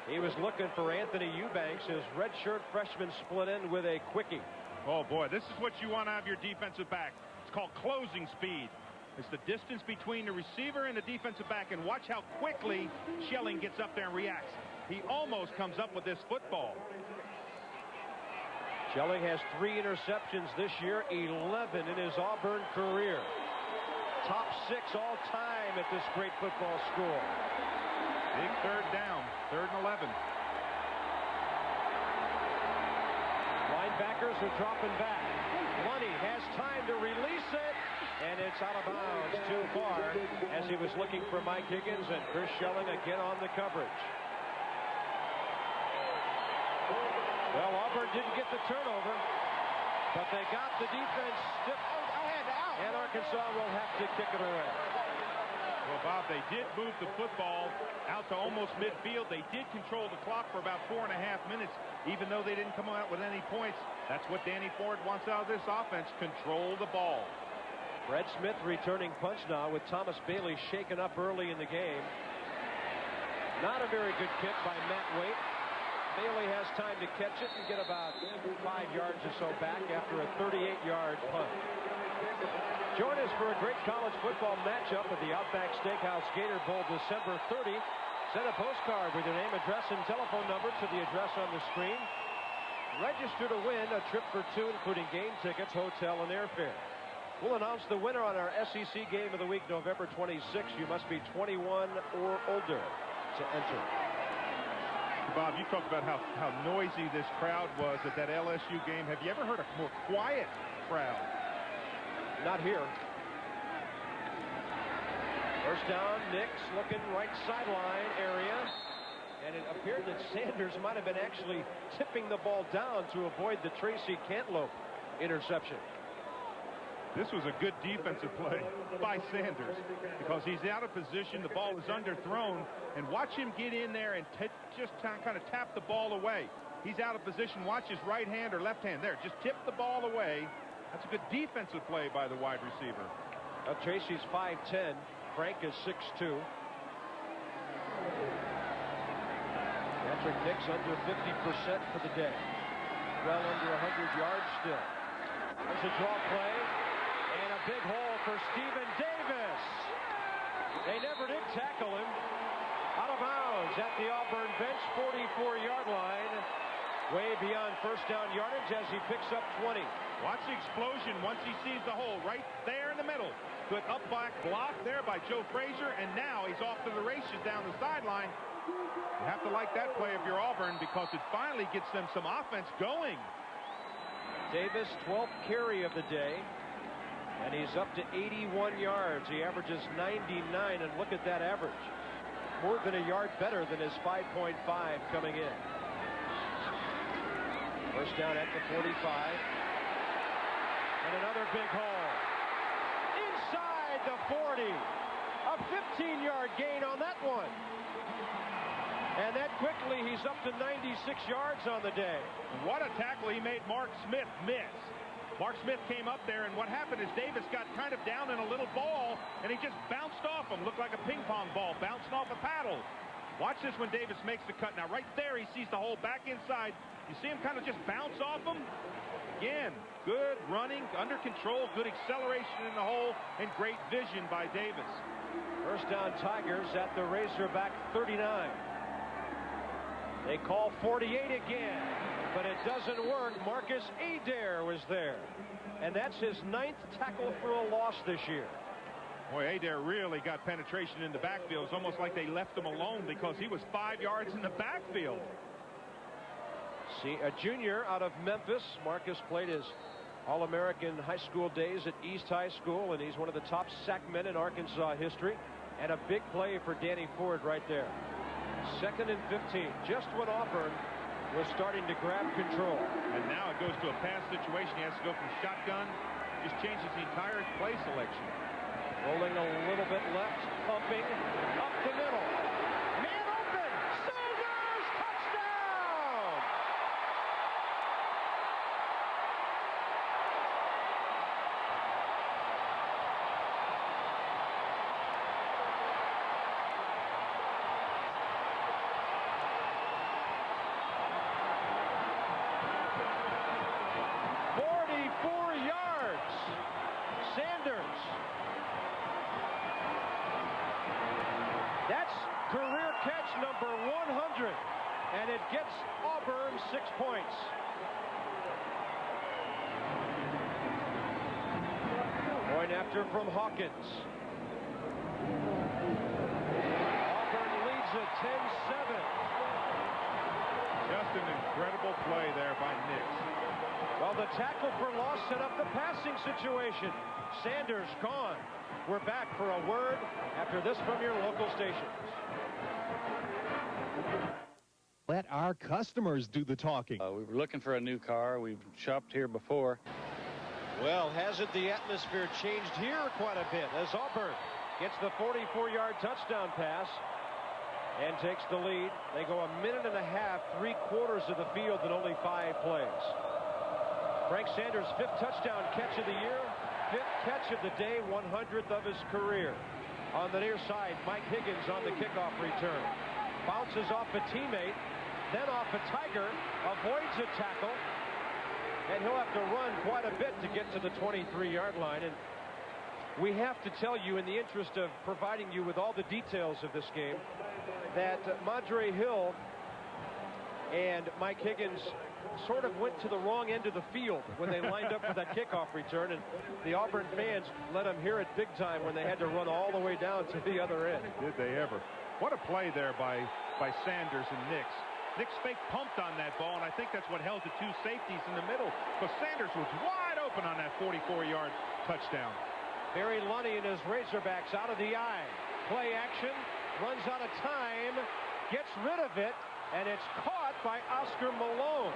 He was looking for Anthony Eubanks. His redshirt freshman split in with a quickie. Oh boy, this is what you want out of your defensive back. It's called closing speed. It's the distance between the receiver and the defensive back, and watch how quickly Schelling gets up there and reacts. He almost comes up with this football. Schelling has 3 interceptions this year, 11 in his Auburn career. Top 6 all time at this great football school. Big third down, 3rd and 11. Linebackers are dropping back. Lunny has time to release it, and it's out of bounds too far as he was looking for Mike Higgins, and Chris Schelling again on the coverage. Well, Auburn didn't get the turnover, but they got the defense stiff, and Arkansas will have to kick it away. Well, Bob, they did move the football out to almost midfield. They did control the clock for about 4.5 minutes, even though they didn't come out with any points. That's what Danny Ford wants out of this offense, control the ball. Fred Smith returning punch now with Thomas Bailey shaken up early in the game. Not a very good kick by Matt Waite. Bailey has time to catch it and get about 5 yards or so back after a 38-yard punt. Join us for a great college football matchup at the Outback Steakhouse Gator Bowl December 30. Send a postcard with your name, address, and telephone number to the address on the screen. Register to win a trip for 2, including game tickets, hotel, and airfare. We'll announce the winner on our SEC Game of the Week, November 26th. You must be 21 or older to enter. Bob, you talked about how noisy this crowd was at that LSU game. Have you ever heard a more quiet crowd? Not here. First down, Nix looking right sideline area. And it appeared that Sanders might have been actually tipping the ball down to avoid the Tracy Cantaloupe interception. This was a good defensive play by Sanders because he's out of position. The ball is underthrown, and watch him get in there and just kind of tap the ball away. He's out of position. Watch his right hand or left hand. There, just tip the ball away. That's a good defensive play by the wide receiver. Tracy's 5'10". Frank is 6'2". Patrick Nix under 50% for the day. Well under 100 yards still. There's a draw play. And a big hole for Stephen Davis. They never did tackle him. Out of bounds at the Auburn bench, 44-yard line. Way beyond first down yardage as he picks up 20. Watch the explosion once he sees the hole right there in the middle. Good up back block there by Joe Frazier, and now he's off to the races down the sideline. You have to like that play if you're Auburn because it finally gets them some offense going. Davis, 12th carry of the day. And he's up to 81 yards. He averages 99, and look at that average. More than a yard better than his 5.5 coming in. First down at the 45. And another big hole. Inside the 40. A 15-yard gain on that one. And that quickly he's up to 96 yards on the day. What a tackle he made Mark Smith miss. Mark Smith came up there, and what happened is Davis got kind of down in a little ball, and he just bounced off him. Looked like a ping pong ball bouncing off a paddle. Watch this when Davis makes the cut. Now, right there, he sees the hole back inside. You see him kind of just bounce off him? Again, good running, under control, good acceleration in the hole, and great vision by Davis. First down Tigers at the Razorback 39. They call 48 again. But it doesn't work. Marcus Adair was there. And that's his 9th tackle for a loss this year. Boy, Adair really got penetration in the backfield. It's almost like they left him alone because he was 5 yards in the backfield. See, a junior out of Memphis. Marcus played his All-American high school days at East High School, and he's one of the top sack men in Arkansas history. And a big play for Danny Ford right there. 2nd and 15. Just when Auburn was starting to grab control. And now it goes to a pass situation. He has to go from shotgun. Just changes the entire play selection. Rolling a little bit left. Pumping. Up the middle. Man open. Sanders. Touchdown. Sanders. That's career catch number 100, and it gets Auburn 6 points. Point after from Hawkins. Auburn leads it 10-7. Just an incredible play there by Nix. Well, the tackle for loss set up the passing situation. Sanders gone. We're back for a word after this from your local stations. Let our customers do the talking. We were looking for a new car. We've shopped here before. Well, hasn't the atmosphere changed here quite a bit as Auburn gets the 44-yard touchdown pass and takes the lead. They go a minute and a half, 3/4 of the field in only 5 plays. Frank Sanders' 5th touchdown catch of the year, 5th catch of the day, 100th of his career. On the near side, Mike Higgins on the kickoff return. Bounces off a teammate, then off a Tiger, avoids a tackle, and he'll have to run quite a bit to get to the 23-yard line. And we have to tell you, in the interest of providing you with all the details of this game, that Madre Hill and Mike Higgins sort of went to the wrong end of the field when they lined up for that kickoff return, and the Auburn fans let them hear it big time when they had to run all the way down to the other end. Did they ever? What a play there by Sanders and Nix. Nix fake pumped on that ball, and I think that's what held the 2 safeties in the middle, but Sanders was wide open on that 44-yard touchdown. Barry Lunny and his Razorbacks out of the eye. Play action, runs out of time, gets rid of it, and it's caught by Oscar Malone.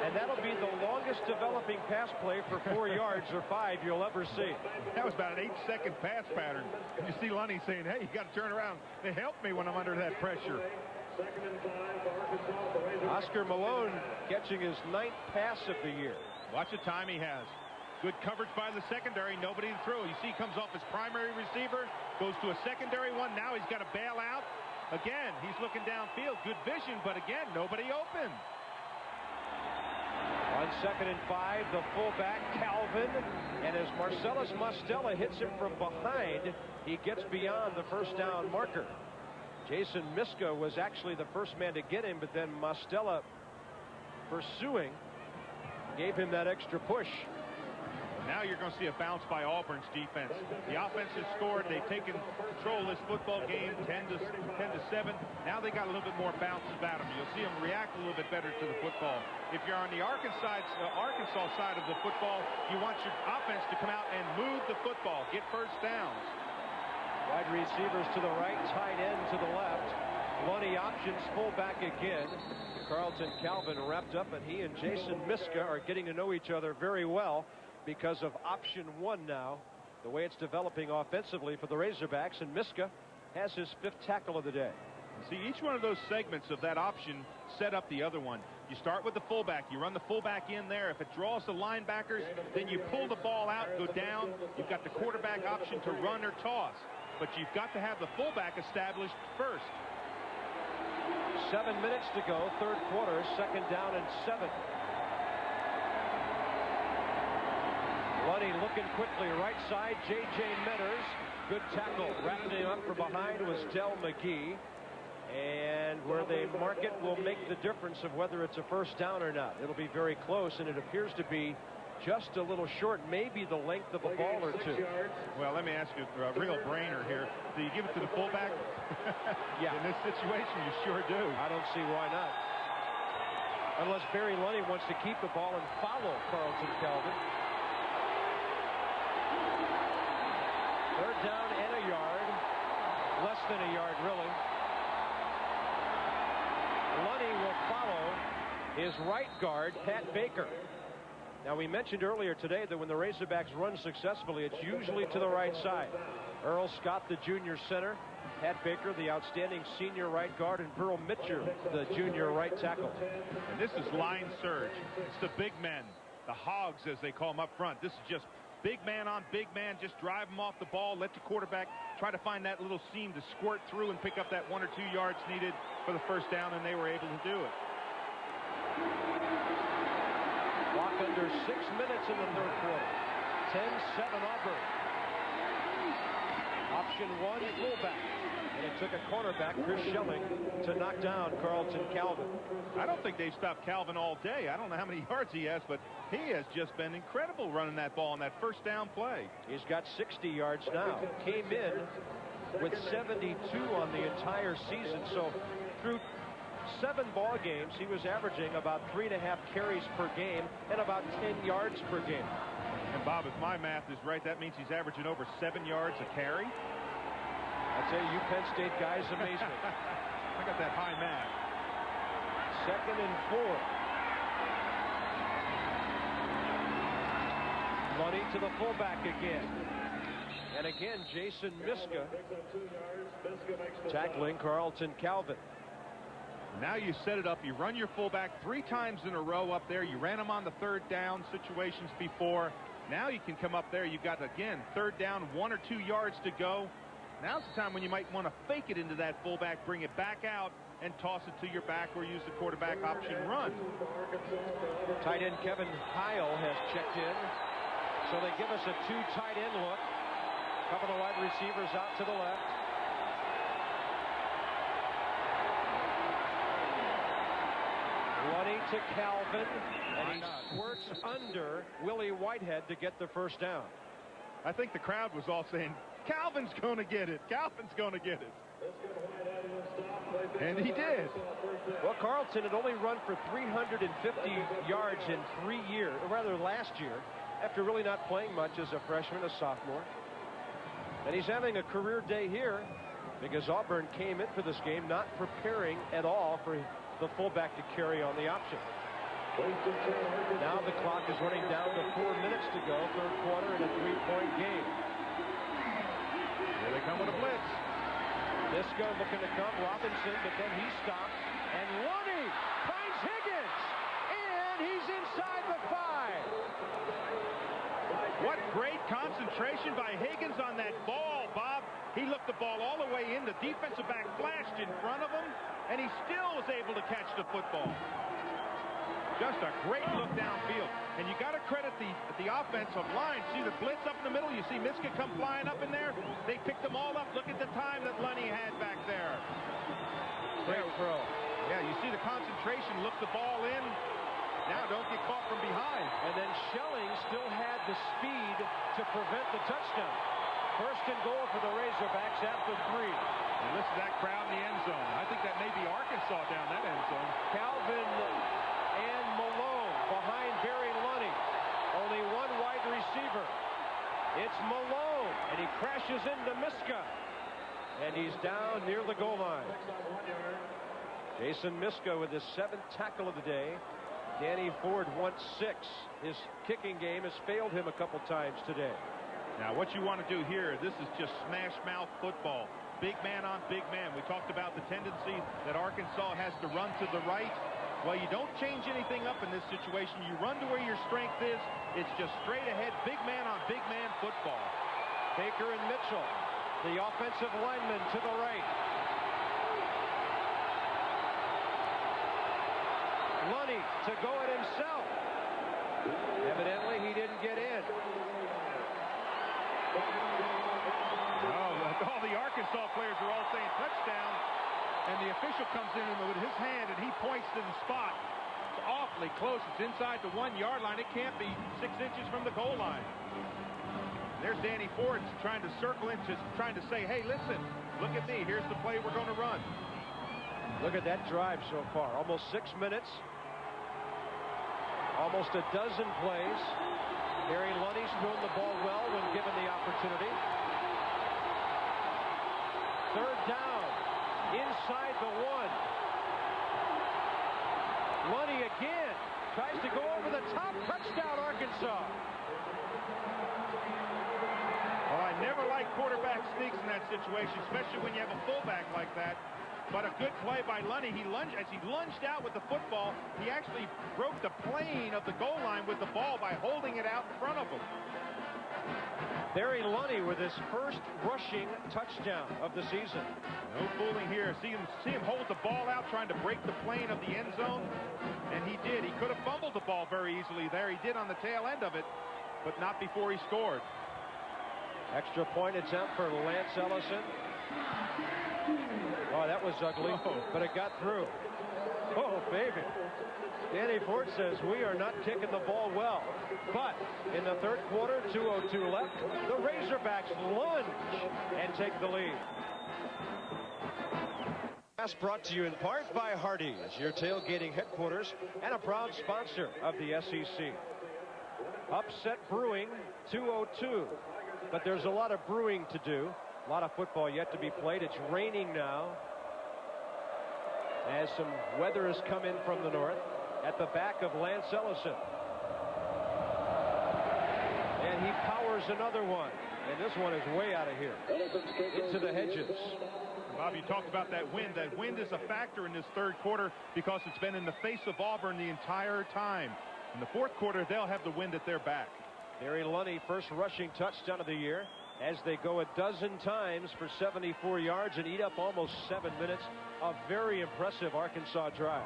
And that'll be the longest developing pass play for 4 yards or 5 you'll ever see. That was about an 8-second pass pattern. And you see Lunny saying, hey, you got to turn around. They help me when I'm under that pressure. Oscar Malone catching his 9th pass of the year. Watch the time he has. Good coverage by the secondary. Nobody to throw. You see he comes off his primary receiver, goes to a secondary one. Now he's got to bail out. Again, he's looking downfield. Good vision, but again, nobody open. On 2nd and 5, the fullback, Calvin. And as Marcellus Mostella hits him from behind, he gets beyond the first down marker. Jason Miska was actually the first man to get him, but then Mostella, pursuing, gave him that extra push. Now you're going to see a bounce by Auburn's defense. The offense has scored. They've taken control of this football game, 10-7. Now they got a little bit more bounce about them. You'll see them react a little bit better to the football. If you're on the Arkansas side of the football, you want your offense to come out and move the football, get first downs. Wide receivers to the right, tight end to the left. Lunny options, fullback again. Carlton Calvin wrapped up, and he and Jason Miska are getting to know each other very well because of option 1 now, the way it's developing offensively for the Razorbacks, and Miska has his 5th tackle of the day. See, each one of those segments of that option set up the other one. You start with the fullback. You run the fullback in there. If it draws the linebackers, then you pull the ball out, go down. You've got the quarterback option to run or toss. But you've got to have the fullback established first. 7 minutes to go, 3rd quarter, 2nd down and 7. Lunny looking quickly, right side, J.J. Metters. Good tackle. Wrapping him up from behind was Del McGee. And where they mark it will make the difference of whether it's a first down or not. It'll be very close, and it appears to be just a little short, maybe the length of a ball or 2. Well, let me ask you a real brainer here. Do you give it to the fullback? Yeah. In this situation, you sure do. I don't see why not. Unless Barry Lunny wants to keep the ball and follow Carlton Calvin. 3rd down and a yard. Less than a yard, really. Lunny will follow his right guard, Pat Baker. Now, we mentioned earlier today that when the Razorbacks run successfully, it's usually to the right side. Earl Scott, the junior center. Pat Baker, the outstanding senior right guard, and Burl Mitchell, the junior right tackle. And this is line surge. It's the big men, the hogs, as they call them up front. This is just big man on big man. Just drive them off the ball. Let the quarterback try to find that little seam to squirt through and pick up that 1 or 2 yards needed for the first down, and they were able to do it. Clock under 6 minutes in the 3rd quarter. 10-7 Auburn. Option one, fullback. And it took a cornerback, Chris Schelling, to knock down Carlton Calvin. I don't think they've stopped Calvin all day. I don't know how many yards he has, but he has just been incredible running that ball on that first down play. He's got 60 yards now. Came in with 72 on the entire season. So through 7 ball games, he was averaging about 3.5 carries per game and about 10 yards per game. And Bob, if my math is right, that means he's averaging over 7 yards a carry. I tell you, Penn State guys amaze me. I got that high math. 2nd and 4. Money to the fullback again. And again, Jason Miska tackling Carlton Calvin. Now you set it up. You run your fullback 3 times in a row up there. You ran him on the 3rd down situations before. Now you can come up there. You've got, again, 3rd down, 1 or 2 yards to go. Now's the time when you might want to fake it into that fullback, bring it back out, and toss it to your back or use the quarterback option run. Tight end Kevin Heil has checked in. So they give us a 2 tight end look. A couple of wide receivers out to the left. Lunny to Calvin, and he squirts under Willie Whitehead to get the first down. I think the crowd was all saying, Calvin's going to get it. Calvin's going to get it. And he did. Well, Carlton had only run for 350 yards in 3 years, or rather last year, after really not playing much as a freshman, a sophomore. And he's having a career day here because Auburn came in for this game not preparing at all for the fullback to carry on the option. Now the clock is running down to 4 minutes to go, 3rd quarter in a 3-point game. Here they come with a blitz. Miska looking to come, Robinson, but then he stops. And Lunny finds Higgins, and he's inside the 5. What great concentration by Higgins on that ball, Bob. He looked the ball all the way in. The defensive back flashed in front of him, and he still was able to catch the football. Just a great look downfield. And you got to credit the offensive line. See the blitz up in the middle? You see Miska come flying up in there? They picked them all up. Look at the time that Lunny had back there. Great throw. Yeah, you see the concentration. Look the ball in. Now don't get caught from behind. And then Schelling still had the speed to prevent the touchdown. 1st and goal for the Razorbacks after 3. And listen to that crowd in the end zone. I think that may be Arkansas down that end zone. Calvin and Malone behind Barry Lunny. Only 1 wide receiver. It's Malone, and he crashes into Miska. And he's down near the goal line. Jason Miska with his 7th tackle of the day. Danny Ford wants 6. His kicking game has failed him a couple times today. Now what you want to do here, this is just smash mouth football. Big man on big man. We talked about the tendency that Arkansas has to run to the right. Well, you don't change anything up in this situation. You run to where your strength is. It's just straight ahead, big man on big man football. Baker and Mitchell, the offensive lineman to the right. Lunny to go it himself. Evidently, he didn't get in. All the Arkansas players are all saying touchdown, and the official comes in with his hand and he points to the spot. It's awfully close. It's inside the 1-yard line. It can't be 6 inches from the goal line. There's Danny Ford trying to circle in, just trying to say, hey, listen, look at me. Here's the play we're going to run. Look at that drive so far. Almost 6 minutes. Almost a dozen plays. Barry Lunny's thrown the ball well when given the opportunity. 3rd down. Inside the 1. Lunny again. Tries to go over the top. Touchdown, Arkansas. Well, I never like quarterback sneaks in that situation, especially when you have a fullback like that. But a good play by Lunny. As he lunged out with the football, he actually broke the plane of the goal line with the ball by holding it out in front of him. Barry Lunny with his first rushing touchdown of the season. No fooling here. See him hold the ball out, trying to break the plane of the end zone. And he did. He could have fumbled the ball very easily there. He did on the tail end of it, but not before he scored. Extra point attempt for Lance Ellison. Oh, that was ugly, but it got through. Oh, baby. Danny Ford says we are not kicking the ball well. But in the third quarter, 2:02 left, the Razorbacks lunge and take the lead. Brought to you in part by Hardee's, your tailgating headquarters and a proud sponsor of the SEC. Upset brewing, 2:02. But there's a lot of brewing to do. A lot of football yet to be played. It's raining now as some weather has come in from the north. At the back of Lance Ellison. And he powers another one. And this one is way out of here. Into the hedges. Bob, you talked about that wind. That wind is a factor in this third quarter because it's been in the face of Auburn the entire time. In the fourth quarter, they'll have the wind at their back. Barry Lunny, first rushing touchdown of the year, as they go a dozen times for 74 yards and eat up almost 7 minutes. A very impressive Arkansas drive.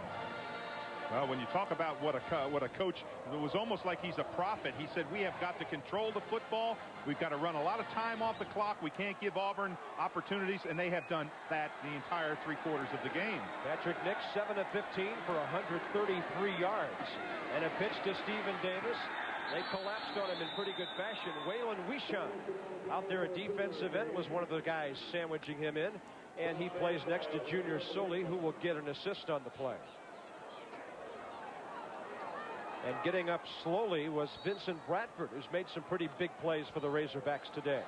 Well, when you talk about what a coach, it was almost like he's a prophet. He said, we have got to control the football. We've got to run a lot of time off the clock. We can't give Auburn opportunities, and they have done that the entire 3 quarters of the game. Patrick Nix, 7 of 15 for 133 yards. And a pitch to Stephen Davis. They collapsed on him in pretty good fashion. Waylon Wishon out there at defensive end was one of the guys sandwiching him in. And he plays next to Junior Sully, who will get an assist on the play. And getting up slowly was Vincent Bradford, who's made some pretty big plays for the Razorbacks today.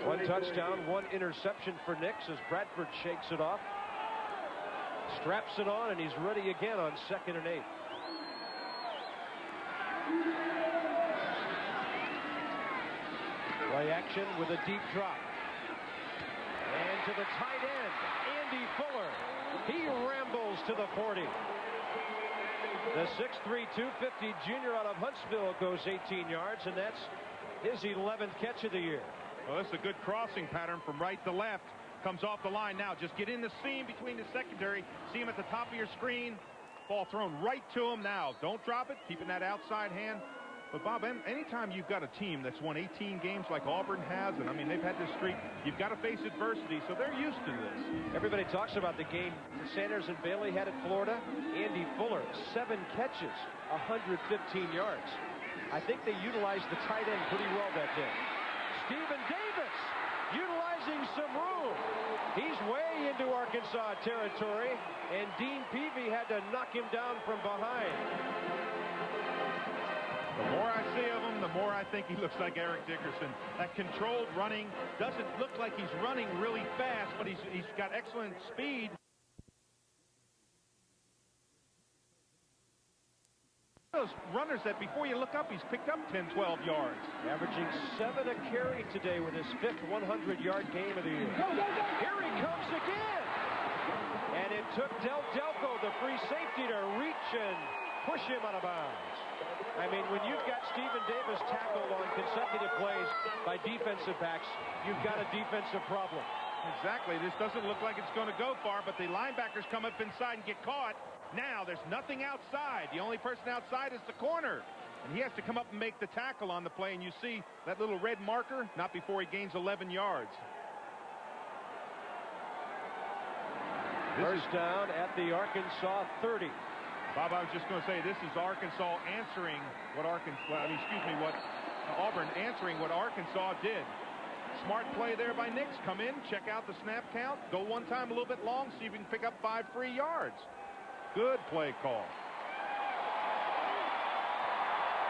1 touchdown, 1 interception for Nix as Bradford shakes it off. Straps it on, and he's ready again on 2nd and 8. Play action with a deep drop. And to the tight end, Andy Fuller. He rambles to the 40. The 6'3", 250 junior out of Huntsville goes 18 yards, and that's his 11th catch of the year. Well, that's a good crossing pattern from right to left. Comes off the line now. Just get in the seam between the secondary. See him at the top of your screen. Ball thrown right to him now. Don't drop it. Keeping that outside hand. But, Bob, anytime you've got a team that's won 18 games like Auburn has, and, I mean, they've had this streak, you've got to face adversity, so they're used to this. Everybody talks about the game Sanders and Bailey had at Florida. Andy Fuller, 7 catches, 115 yards. I think they utilized the tight end pretty well that day. Stephen Davis utilizing some room. He's way into Arkansas territory, and Dean Peavy had to knock him down from behind. The more I see of him, the more I think he looks like Eric Dickerson. That controlled running doesn't look like he's running really fast, but he's got excellent speed. Those runners that before you look up, he's picked up 10, 12 yards. Averaging 7 a carry today with his 5th 100-yard game of the year. Here he comes again. And it took Del Delco, the free safety, to reach and push him out of bounds. I mean, when you've got Stephen Davis tackled on consecutive plays by defensive backs, you've got a defensive problem. Exactly. This doesn't look like it's going to go far, but the linebackers come up inside and get caught. Now there's nothing outside. The only person outside is the corner. And he has to come up and make the tackle on the play. And you see that little red marker, not before he gains 11 yards. First down at the Arkansas 30. Bob, I was just going to say, this is Arkansas answering what Auburn answering what Arkansas did. Smart play there by Nix. Come in, check out the snap count, go one time a little bit long, see if you can pick up 5 free yards. Good play call.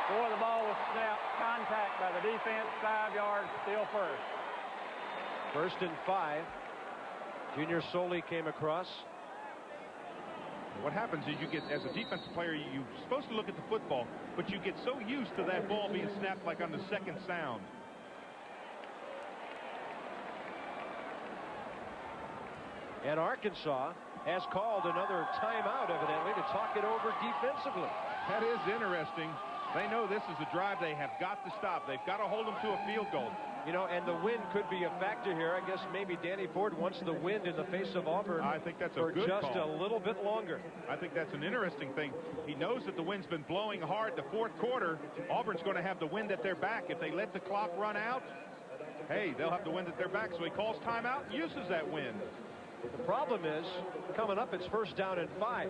Before the ball was snapped, contact by the defense, 5 yards, still first. 1st and 5. Junior Sully came across. What happens is you get, as a defensive player, you're supposed to look at the football, but you get so used to that ball being snapped like on the 2nd sound. And Arkansas has called another timeout, evidently, to talk it over defensively. That is interesting. They know this is a drive they have got to stop. They've got to hold them to a field goal. You know, and the wind could be a factor here. I guess maybe Danny Ford wants the wind in the face of Auburn. I think that's a for good just call. a little bit longer. I think that's an interesting thing. He knows that the wind's been blowing hard the fourth quarter. Auburn's going to have the wind at their back. If they let the clock run out, hey, they'll have the wind at their back. So he calls timeout and uses that wind. The problem is, coming up, it's first down and 5.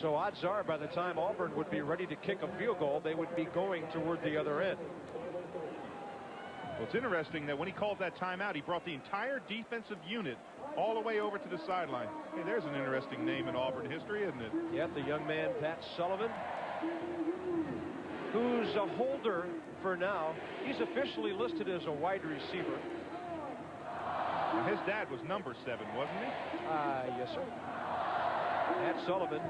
So odds are by the time Auburn would be ready to kick a field goal, they would be going toward the other end. Well, it's interesting that when he called that timeout, he brought the entire defensive unit all the way over to the sideline. Hey, there's an interesting name in Auburn history, isn't it? Yeah, the young man, Pat Sullivan, who's a holder for now. He's officially listed as a wide receiver. Now, his dad was number 7, wasn't he? Yes, sir. Pat Sullivan.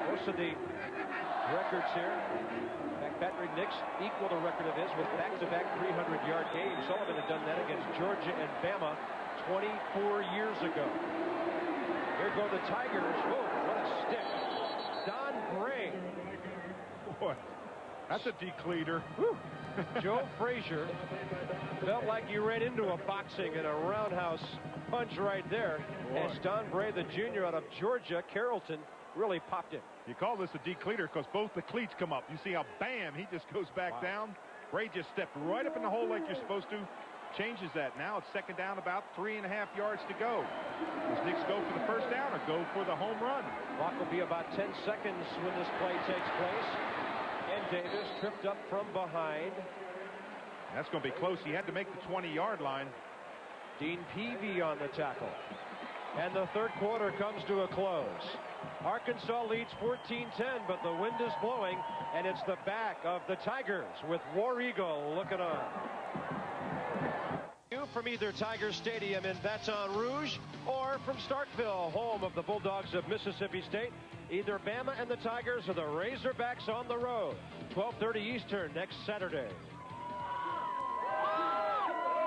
Most of the records here. In fact, Patrick Nix equaled a record of his with back-to-back 300-yard games. Sullivan had done that against Georgia and Bama 24 years ago. Here go the Tigers. Whoa, what a stick. Don Bray. Boy, that's a decleater. Joe Frazier felt like you ran into a boxing and a roundhouse punch right there. Boy. As Don Bray, the junior out of Georgia, Carrollton, really popped it. You call this a decleater because both the cleats come up. You see how, bam, he just goes back down. Bray just stepped right up in the hole like you're supposed to. Changes that. Now it's second down, about 3.5 yards to go. Does Nix go for the first down or go for the home run? Clock will be about 10 seconds when this play takes place. And Davis tripped up from behind. That's going to be close. He had to make the 20-yard line. Dean Peavy on the tackle. And the third quarter comes to a close. Arkansas leads 14-10, but the wind is blowing, and it's the back of the Tigers with War Eagle looking on. From either Tiger Stadium in Baton Rouge or from Starkville, home of the Bulldogs of Mississippi State. Either Bama and the Tigers or the Razorbacks on the road. 12:30 Eastern next Saturday.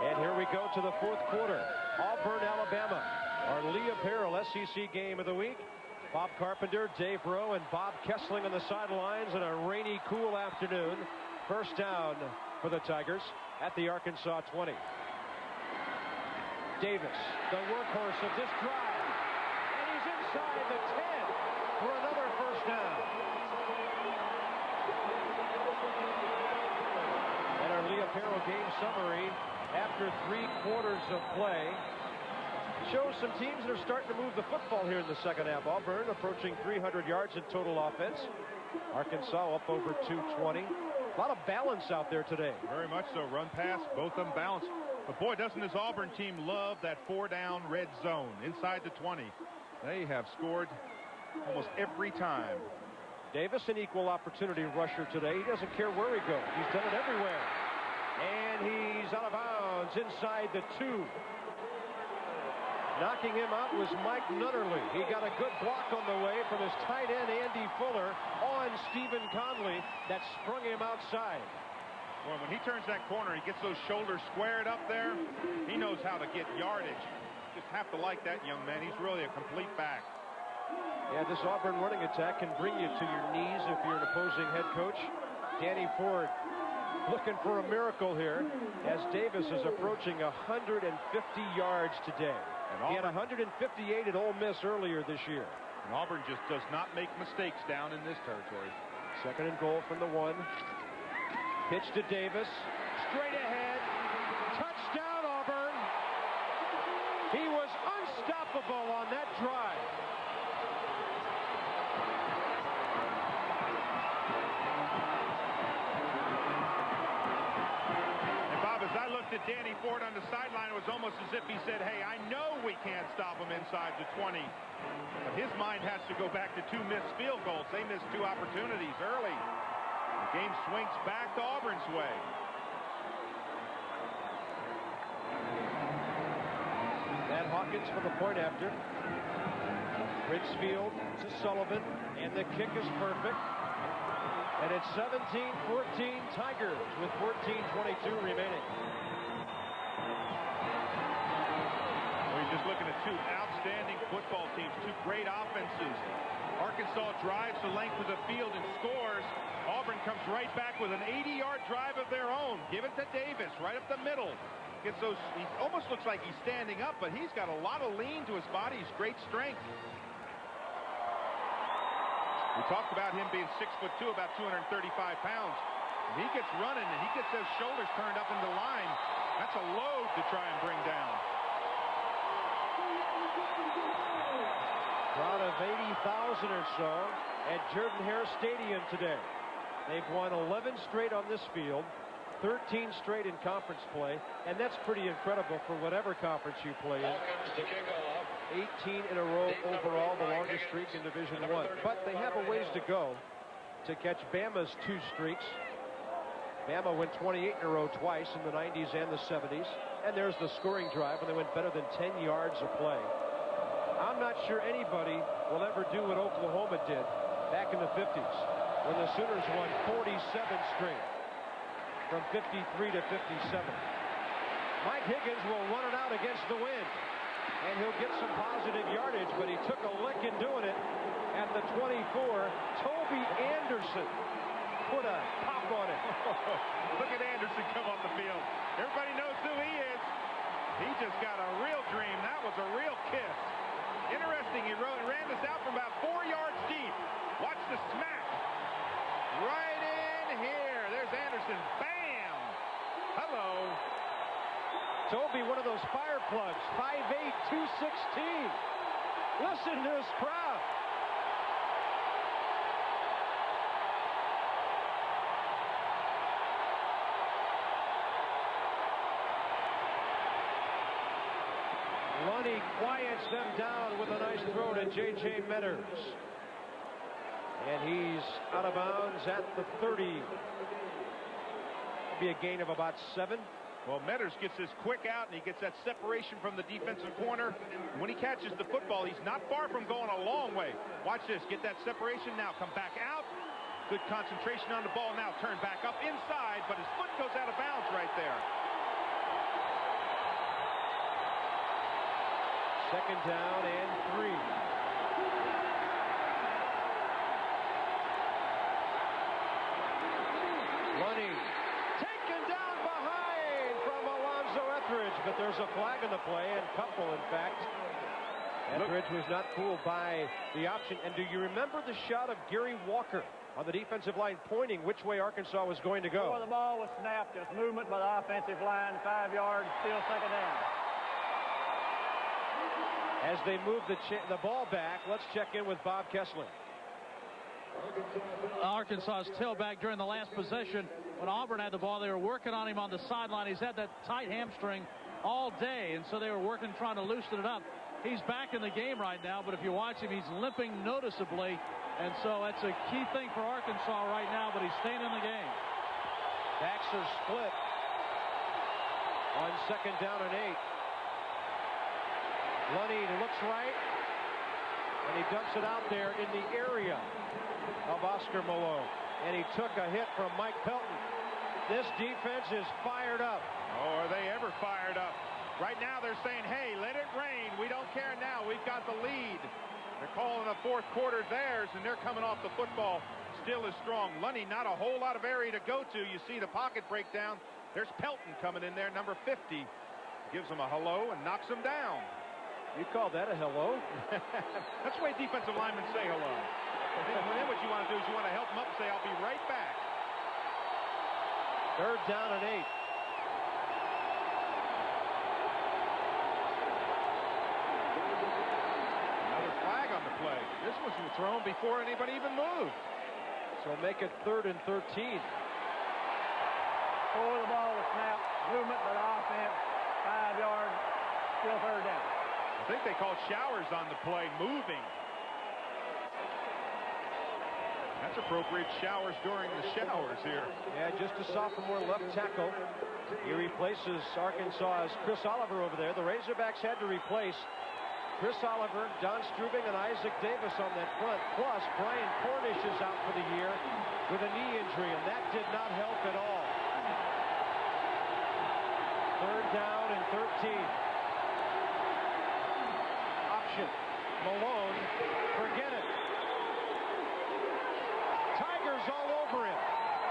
And here we go to the fourth quarter. Auburn, Alabama. Our Lee Apparel SEC game of the week. Bob Carpenter, Dave Rowe, and Bob Kessling on the sidelines in a rainy, cool afternoon. First down for the Tigers at the Arkansas 20. Davis, the workhorse of this drive, and he's inside the 10 for another first down. And our Lee Apparel game summary after 3 quarters of play shows some teams that are starting to move the football here in the second half. Auburn approaching 300 yards in total offense. Arkansas up over 220. A lot of balance out there today. Very much so. Run pass, both of them balanced. But boy, doesn't this Auburn team love that 4-down red zone inside the 20. They have scored almost every time. Davis, an equal opportunity rusher today. He doesn't care where he goes. He's done it everywhere. And he's out of bounds inside the 2. Knocking him out was Mike Nunnerly. He got a good block on the way from his tight end, Andy Fuller, on Stephen Conley that sprung him outside. Well, when he turns that corner, he gets those shoulders squared up there. He knows how to get yardage. Just have to like that young man. He's really a complete back. Yeah, this Auburn running attack can bring you to your knees if you're an opposing head coach. Danny Ford looking for a miracle here as Davis is approaching 150 yards today. He had 158 at Ole Miss earlier this year. And Auburn just does not make mistakes down in this territory. Second and goal from the 1. Pitch to Davis. Straight ahead. Touchdown, Auburn. He was unstoppable on that drive. And Bob, as I looked at Danny Ford on the sideline, it was almost as if he said, hey, I know we can't stop him inside the 20. But his mind has to go back to 2 missed field goals. They missed 2 opportunities early. The game swings back to Auburn's way. Matt Hawkins for the point after. Rinsfield to Sullivan, and the kick is perfect. And it's 17-14 Tigers with 14:22 remaining. We just looking at two outstanding football teams, two great offenses. Arkansas drives the length of the field and scores. Auburn comes right back with an 80-yard drive of their own. Give it to Davis, right up the middle. Gets those. He almost looks like he's standing up, but he's got a lot of lean to his body. He's great strength. We talked about him being 6'2", about 235 pounds. He gets running and he gets those shoulders turned up into line. That's a load to try and bring down. Crowd of 80,000 or so at Jordan-Hare Stadium today. They've won 11 straight on this field, 13 straight in conference play, and that's pretty incredible for whatever conference you play in. 18 in a row overall, the longest streak in Division I. But they have a ways to go to catch Bama's 2 streaks. Bama went 28 in a row twice in the 90s and the 70s. And there's the scoring drive when they went better than 10 yards a play. I'm not sure anybody will ever do what Oklahoma did back in the 50s when the Sooners won 47 straight from 53 to 57. Mike Higgins will run it out against the wind, and he'll get some positive yardage, but he took a lick in doing it at the 24. Toby Anderson put a pop on it. Look at Anderson come off the field. Everybody knows who he is. He just got a real dream. That was a real kiss. Interesting, he ran this out from about 4 yards deep. Watch the smack. Right in here. There's Anderson. Bam! Hello. Toby, one of those fire plugs. 5'8", 216. Listen to this crowd. Lunny quiets them down with a nice throw to J.J. Metters. And he's out of bounds at the 30. It'll be a gain of about 7. Well, Metters gets this quick out, and he gets that separation from the defensive corner. When he catches the football, he's not far from going a long way. Watch this. Get that separation now. Come back out. Good concentration on the ball now. Turn back up inside, but his foot goes out of bounds right there. Second down and 3. Lunny taken down behind from Alonzo Etheridge, but there's a flag in the play, and couple, in fact. Etheridge was not fooled by the option. And do you remember the shot of Gary Walker on the defensive line pointing which way Arkansas was going to go? Before the ball was snapped, there was movement by the offensive line, 5 yards, still second down. As they move the ball back, let's check in with Bob Kessler. Arkansas's tailback during the last possession. When Auburn had the ball, they were working on him on the sideline. He's had that tight hamstring all day, and so they were working, trying to loosen it up. He's back in the game right now, but if you watch him, he's limping noticeably, and so that's a key thing for Arkansas right now, but he's staying in the game. Backs are split on second down and 8. Lunny looks right, and he dumps it out there in the area of Oscar Malone. And he took a hit from Mike Pelton. This defense is fired up. Oh, are they ever fired up? Right now they're saying, hey, let it rain. We don't care now. We've got the lead. They're calling the fourth quarter theirs, and they're coming off the football still as strong. Lunny, not a whole lot of area to go to. You see the pocket breakdown. There's Pelton coming in there, number 50. Gives him a hello and knocks him down. You call that a hello? That's the way defensive linemen say hello. Then what you want to do is you want to help them up and say, I'll be right back. Third down and 8. Another flag on the play. This was thrown before anybody even moved. So make it 3rd and 13. Before the ball was snapped, movement by the offense, 5 yards, still third down. I think they called Showers on the play, moving. That's appropriate. Showers during the showers here. Yeah, just a sophomore left tackle. He replaces Arkansas's Chris Oliver over there. The Razorbacks had to replace Chris Oliver, Don Strubing, and Isaac Davis on that front. Plus, Brian Cornish is out for the year with a knee injury, and that did not help at all. Third down and 13. possession. Malone, forget it. Tigers all over him.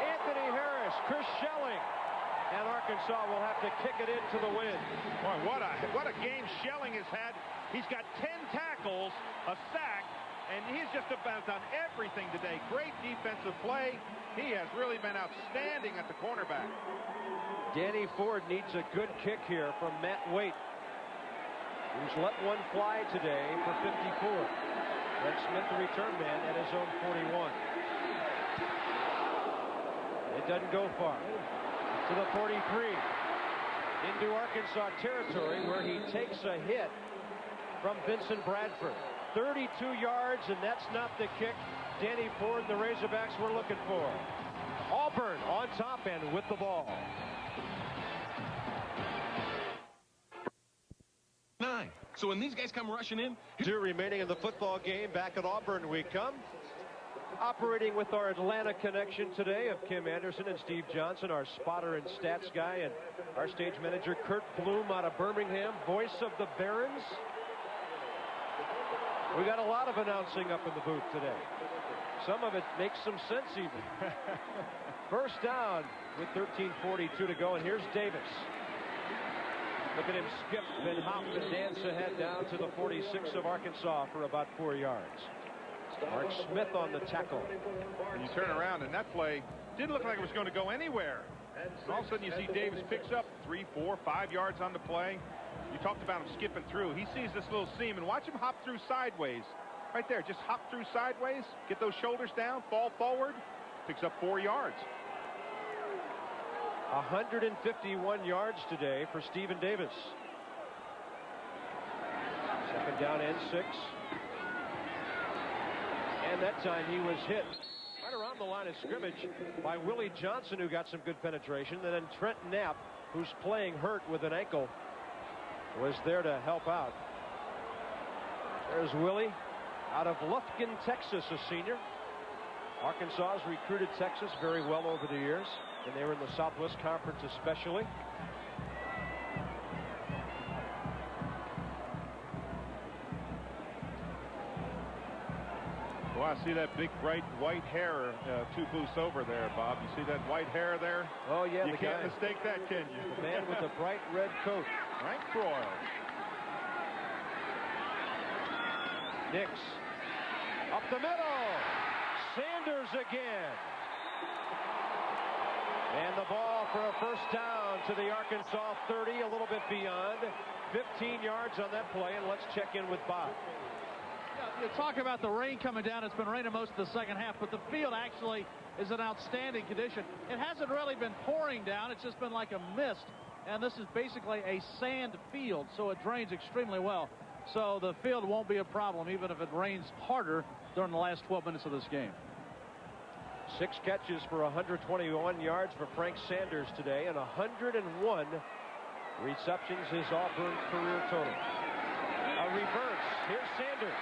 Anthony Harris, Chris Schelling. And Arkansas will have to kick it into the wind. Boy, what a game Schelling has had. He's got 10 tackles, a sack, and he's just about done everything today. Great defensive play. He has really been outstanding at the cornerback. Danny Ford needs a good kick here from Matt Waite, who's let one fly today for 54. Brent Smith, the return man, at his own 41. It doesn't go far. To the 43. Into Arkansas territory, where he takes a hit from Vincent Bradford. 32 yards, and that's not the kick Danny Ford and the Razorbacks were looking for. Auburn on top and with the ball. 9. So when these guys come rushing in, 2 remaining in the football game. Back at Auburn we come. Operating with our Atlanta connection today of Kim Anderson and Steve Johnson, our spotter and stats guy, and our stage manager Kurt Bloom out of Birmingham, voice of the Barons. We got a lot of announcing up in the booth today. Some of it makes some sense even. First down with 13:42 to go, and here's Davis. Look at him skip and hop and dance ahead down to the 46 of Arkansas for about 4 yards. Mark Smith on the tackle. And you turn around, and that play didn't look like it was going to go anywhere. And all of a sudden you see Davis picks up 3, 4, 5 yards on the play. You talked about him skipping through. He sees this little seam, and watch him hop through sideways. Right there, just hop through sideways, get those shoulders down, fall forward, picks up 4 yards. 151 yards today for Stephen Davis. Second down and 6. And that time he was hit right around the line of scrimmage by Willie Johnson, who got some good penetration. And then Trent Knapp, who's playing hurt with an ankle, was there to help out. There's Willie out of Lufkin, Texas, a senior. Arkansas has recruited Texas very well over the years, and they were in the Southwest Conference especially. Well, I see that big, bright white hair 2 booths over there, Bob. You see that white hair there? Oh, yeah. You can't mistake that, can you? The man with the bright red coat. Frank Broyle. Nix. Up the middle. Sanders again. And the ball for a first down to the Arkansas 30, a little bit beyond. 15 yards on that play, and let's check in with Bob. You talk about the rain coming down. It's been raining most of the second half, but the field actually is in outstanding condition. It hasn't really been pouring down. It's just been like a mist, and this is basically a sand field, so it drains extremely well. So the field won't be a problem, even if it rains harder during the last 12 minutes of this game. 6 catches for 121 yards for Frank Sanders today, and 101 receptions, his Auburn career total. A reverse. Here's Sanders.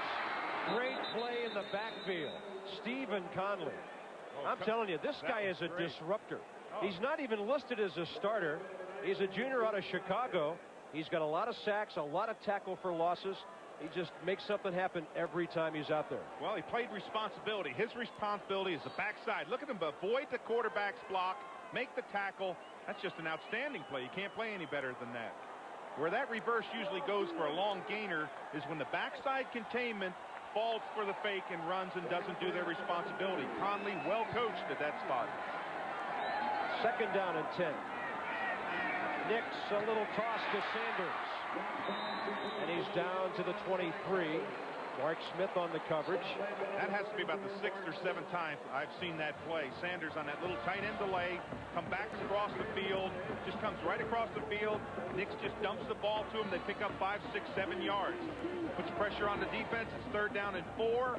Great play in the backfield. Stephen Conley. I'm telling you, this guy is a disruptor. He's not even listed as a starter. He's a junior out of Chicago. He's got a lot of sacks, a lot of tackle for losses. He just makes something happen every time he's out there. Well, he played responsibility. His responsibility is the backside. Look at him avoid the quarterback's block, make the tackle. That's just an outstanding play. You can't play any better than that. Where that reverse usually goes for a long gainer is when the backside containment falls for the fake and runs and doesn't do their responsibility. Conley well coached at that spot. Second down and 10. Nix, a little toss to Sanders. And he's down to the 23. Mark Smith on the coverage. That has to be about the 6th or 7th time I've seen that play. Sanders on that little tight end delay, come back across the field, just comes right across the field. Nix just dumps the ball to him. They pick up 5, 6, 7 yards. Puts pressure on the defense. It's 3rd down and 4.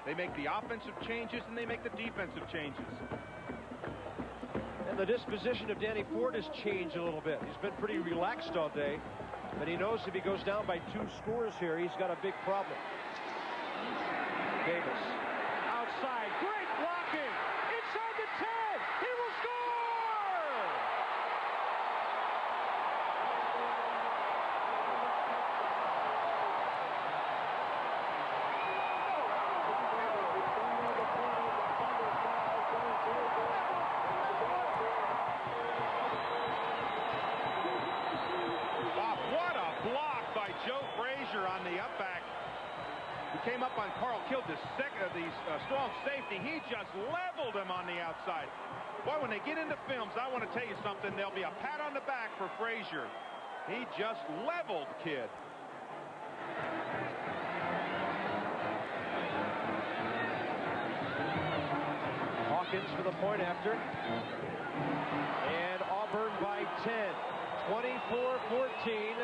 They make the offensive changes and they make the defensive changes. And the disposition of Danny Ford has changed a little bit. He's been pretty relaxed all day, but he knows if he goes down by 2 scores here, he's got a big problem. Davis outside, great blocking, inside the 10, he will score! came up on Carl, killed the strong safety. He just leveled him on the outside. Boy, when they get into films, I want to tell you something. There'll be a pat on the back for Frazier. He just leveled Kidd. Hawkins for the point after. And Auburn by 10. 24-14.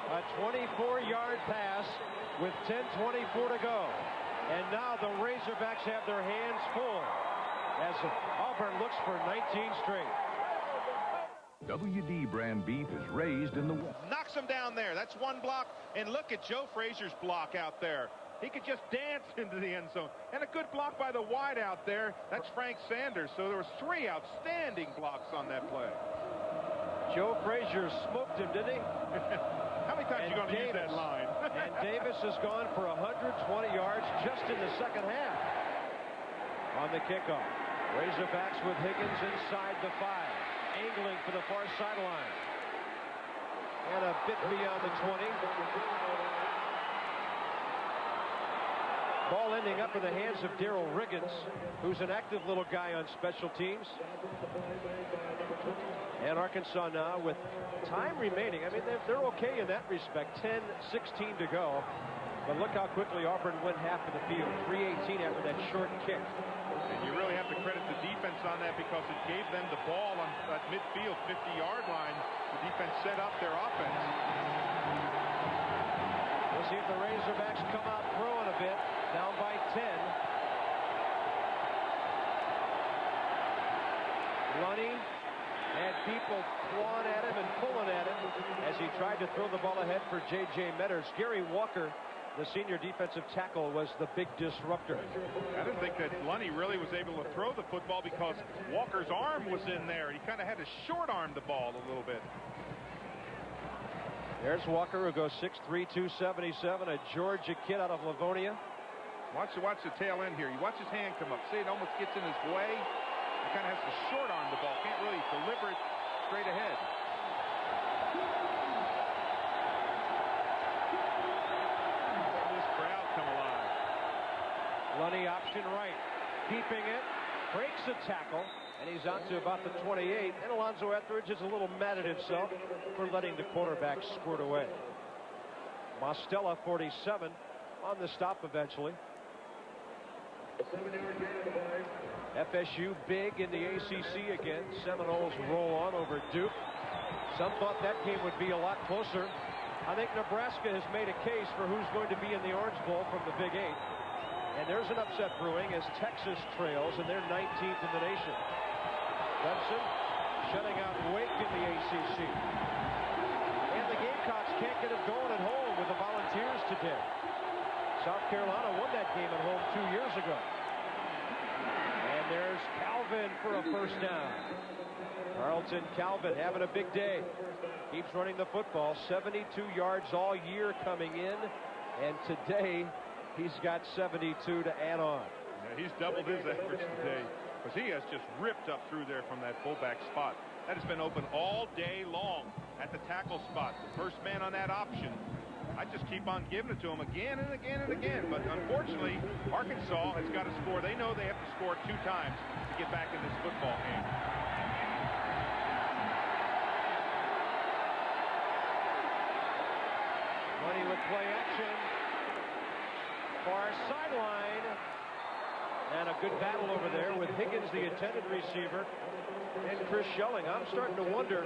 A 24-yard pass with 10:24 to go. And now the Razorbacks have their hands full as Auburn looks for 19 straight. WD brand beef is raised in the West. Knocks him down there. That's one block. And look at Joe Frazier's block out there. He could just dance into the end zone. And a good block by the wide out there. That's Frank Sanders. So there was 3 outstanding blocks on that play. Joe Frazier smoked him, didn't he? How many times are you going to use that line? And Davis has gone for 120 yards just in the second half. On the kickoff. Razorbacks with Higgins inside the 5. Angling for the far sideline. And a bit beyond the 20. Ball ending up in the hands of Darrell Riggins, who's an active little guy on special teams. And Arkansas now with time remaining. I mean, they're okay in that respect. 10:16 to go. But look how quickly Auburn went half of the field. 3:18 after that short kick. And you really have to credit the defense on that because it gave them the ball on that midfield 50-yard line. The defense set up their offense. We'll see if the Razorbacks come out throwing a bit. Down by 10. Lunny had people clawing at him and pulling at him as he tried to throw the ball ahead for J.J. Metters. Gary Walker, the senior defensive tackle, was the big disruptor. I didn't think that Lunny really was able to throw the football because Walker's arm was in there. He kind of had to short arm the ball a little bit. There's Walker, who goes 6'3", 277, a Georgia kid out of Livonia. Watch the tail end here. You watch his hand come up. See, it almost gets in his way. He kind of has to short arm the ball. Can't really deliver it straight ahead. This crowd come alive. Lunny option right. Keeping it. Breaks a tackle. And he's out to about the 28. And Alonzo Etheridge is a little mad at himself for letting the quarterback squirt away. Mostella, 47, on the stop eventually. FSU big in the ACC again. Seminoles roll on over Duke. Some thought that game would be a lot closer. I think Nebraska has made a case for who's going to be in the Orange Bowl from the Big 8. And there's an upset brewing as Texas trails, and they're 19th in the nation. Clemson shutting out Wake in the ACC. And the Gamecocks can't get it going at home with the Volunteers today. South Carolina won that game at home 2 years ago. And there's Calvin for a first down. Carlton Calvin having a big day. Keeps running the football. 72 yards all year coming in. And today, he's got 72 to add on. Yeah, he's doubled his average today because he has just ripped up through there from that fullback spot. That has been open all day long at the tackle spot. The first man on that option. I just keep on giving it to them again and again and again. But unfortunately, Arkansas has got to score. They know they have to score 2 times to get back in this football game. Money with play action. Far sideline. And a good battle over there with Higgins, the intended receiver, and Chris Schelling. I'm starting to wonder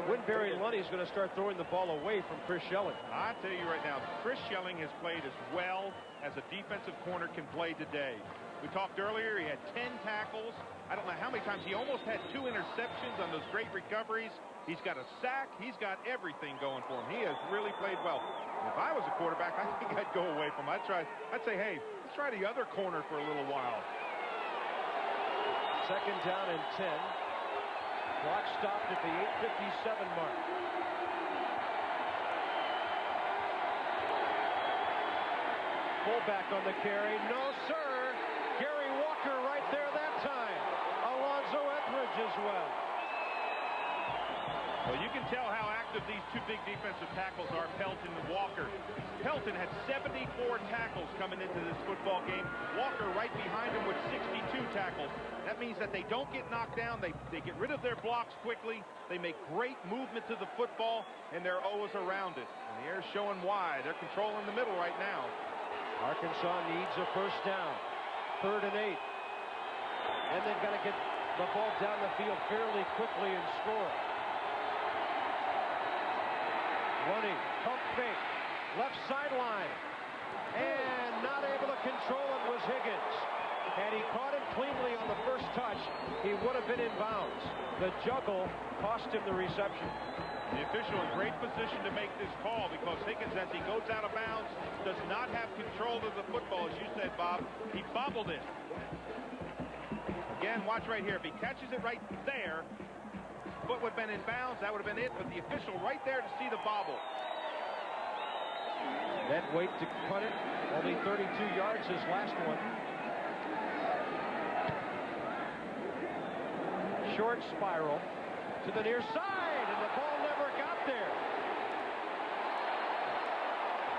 when Barry Lunny's going to start throwing the ball away from Chris Schelling. I tell you right now, Chris Schelling has played as well as a defensive corner can play today. We talked earlier, he had 10 tackles. I don't know how many times. He almost had 2 interceptions on those great recoveries. He's got a sack. He's got everything going for him. He has really played well. If I was a quarterback, I think I'd go away from him. I'd say, hey, let's try the other corner for a little while. Second down and 10. Clock stopped at the 8:57 mark. Fullback on the carry. No, sir. Gary Walker right there that time. Alonzo Etheridge as well. Well, you can tell how active of these two big defensive tackles are Pelton and Walker. Pelton had 74 tackles coming into this football game. Walker right behind him with 62 tackles. That means that they don't get knocked down. They get rid of their blocks quickly. They make great movement to the football, and they're always around it. And the air's showing why. They're controlling the middle right now. Arkansas needs a first down. 3rd and 8. And they've got to get the ball down the field fairly quickly and score. Running, pump fake, left sideline, and not able to control it was Higgins. Had he caught him cleanly on the first touch, he would have been in bounds. The juggle cost him the reception. The official in great position to make this call because Higgins, as he goes out of bounds, does not have control of the football, as you said, Bob. He bobbled it. Again, watch right here. If he catches it right there, foot would have been in bounds, that would have been it, but the official right there to see the bobble. That weight to cut it, only 32 yards his last one. Short spiral to the near side, and the ball never got there.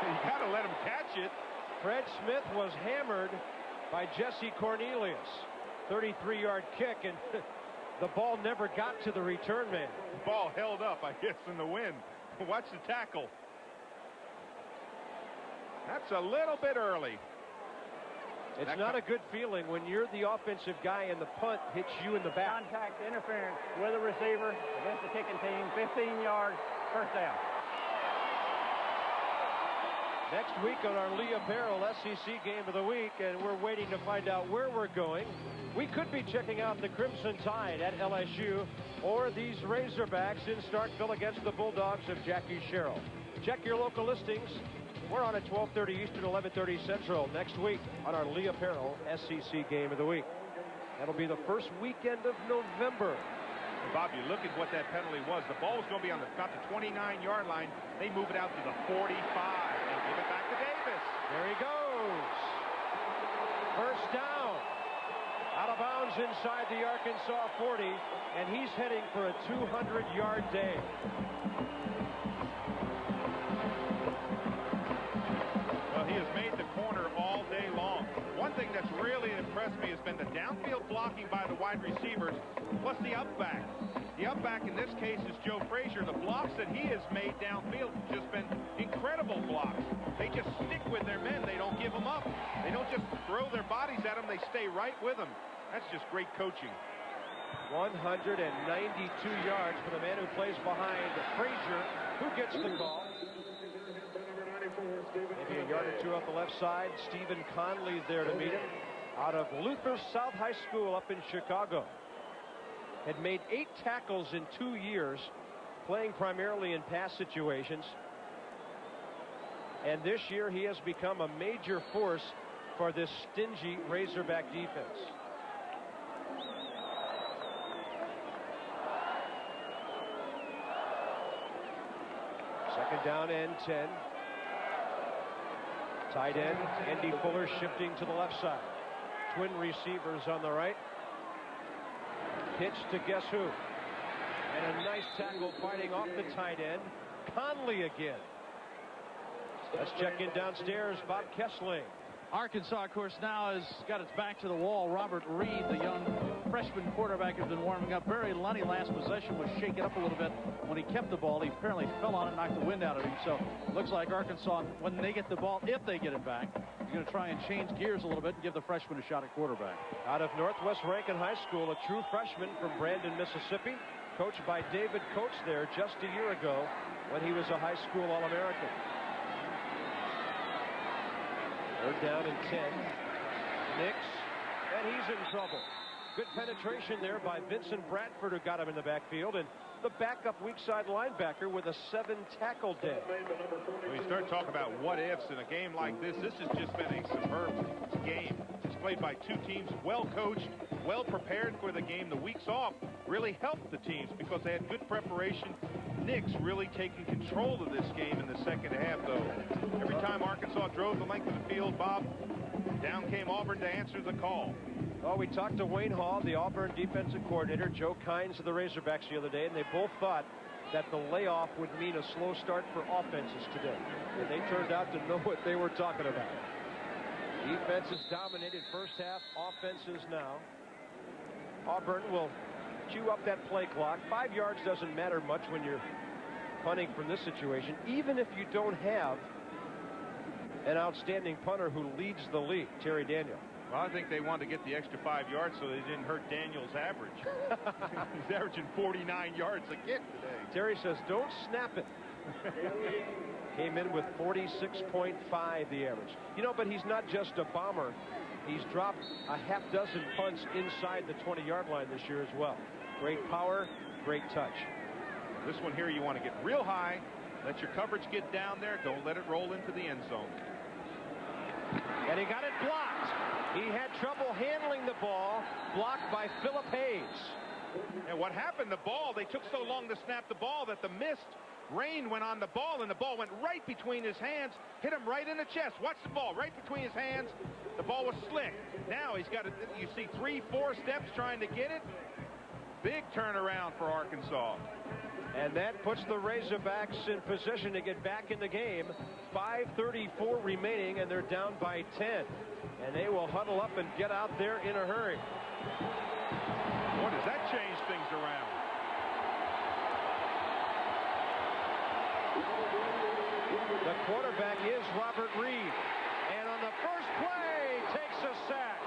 You got to let him catch it. Fred Smith was hammered by Jesse Cornelius. 33-yard kick, and the ball never got to the return man. The ball held up, I guess, in the wind. Watch the tackle. That's a little bit early. It's not a good feeling when you're the offensive guy and the punt hits you in the back. Contact interference with a receiver against the kicking team. 15 yards, first down. Next week on our Lee Apparel SEC Game of the Week, and we're waiting to find out where we're going. We could be checking out the Crimson Tide at LSU or these Razorbacks in Starkville against the Bulldogs of Jackie Sherrill. Check your local listings. We're on at 12:30 Eastern, 11:30 Central next week on our Lee Apparel SEC Game of the Week. That'll be the first weekend of November. And Bob, you look at what that penalty was. The ball was going to be on about the 29-yard line. They move it out to the 45 and give it back to Davis. There he goes. First down. Out of bounds inside the Arkansas 40, and he's heading for a 200-yard day. Well, he has made the corner all day long. One thing that's really impressed me has been the downfield blocking by the wide receivers, plus the upback. The upback in this case is Joe Frazier. The blocks that he has made downfield have just been incredible blocks. They just stick with their men. They don't give them up. They don't just throw their bodies at them. They stay right with them. That's just great coaching. 192 yards for the man who plays behind Frazier, who gets the call. Maybe a yard or two off the left side. Stephen Conley there to meet him. Out of Luther South High School up in Chicago. Had made 8 tackles in 2 years, playing primarily in pass situations. And this year he has become a major force for this stingy Razorback defense. Second down and 10. Tight end, Andy Fuller shifting to the left side. Twin receivers on the right. Pitch to guess who? And a nice tackle fighting off the tight end. Conley again. Let's check in downstairs. Bob Kessling. Arkansas, of course, now has got its back to the wall. Robert Reed, the young freshman quarterback, has been warming up. Barry Lunny last possession was shaken up a little bit when he kept the ball. He apparently fell on it and knocked the wind out of him. So it looks like Arkansas, when they get the ball, if they get it back, is going to try and change gears a little bit and give the freshman a shot at quarterback. Out of Northwest Rankin High School, a true freshman from Brandon, Mississippi, coached by David Coates there just a year ago when he was a high school All-American. Third down and 10. Nix, and he's in trouble. Good penetration there by Vincent Bradford, who got him in the backfield, and the backup weak side linebacker with a 7-tackle day. When you start talking about what ifs in a game like this, this has just been a superb game. It's played by two teams, well coached, well prepared for the game. The weeks off really helped the teams because they had good preparation. Nix really taking control of this game in the second half, though. Every time Arkansas drove the length of the field, Bob, down came Auburn to answer the call. Well, we talked to Wayne Hall, the Auburn defensive coordinator, Joe Kynes of the Razorbacks the other day, and they both thought that the layoff would mean a slow start for offenses today. And they turned out to know what they were talking about. Defenses dominated first half, offenses now. Auburn will chew up that play clock. 5 yards doesn't matter much when you're punting from this situation, even if you don't have an outstanding punter who leads the league, Terry Daniel. Well, I think they wanted to get the extra 5 yards so they didn't hurt Daniel's average. He's averaging 49 yards a kick today. Terry says, don't snap it. Came in with 46.5 the average. You know, but he's not just a bomber. He's dropped a half dozen punts inside the 20-yard line this year as well. Great power, great touch. This one here, you want to get real high. Let your coverage get down there. Don't let it roll into the end zone. And he got it blocked. He had trouble handling the ball, blocked by Philip Hayes. And what happened, the ball, they took so long to snap the ball that the mist rain went on the ball, and the ball went right between his hands, hit him right in the chest. Watch the ball, right between his hands. The ball was slick. Now he's got, you see 3-4 steps trying to get it. Big turnaround for Arkansas. And that puts the Razorbacks in position to get back in the game. 5:34 remaining, and they're down by 10. And they will huddle up and get out there in a hurry. Boy, does that change things around. The quarterback is Robert Reed. And on the first play, takes a sack.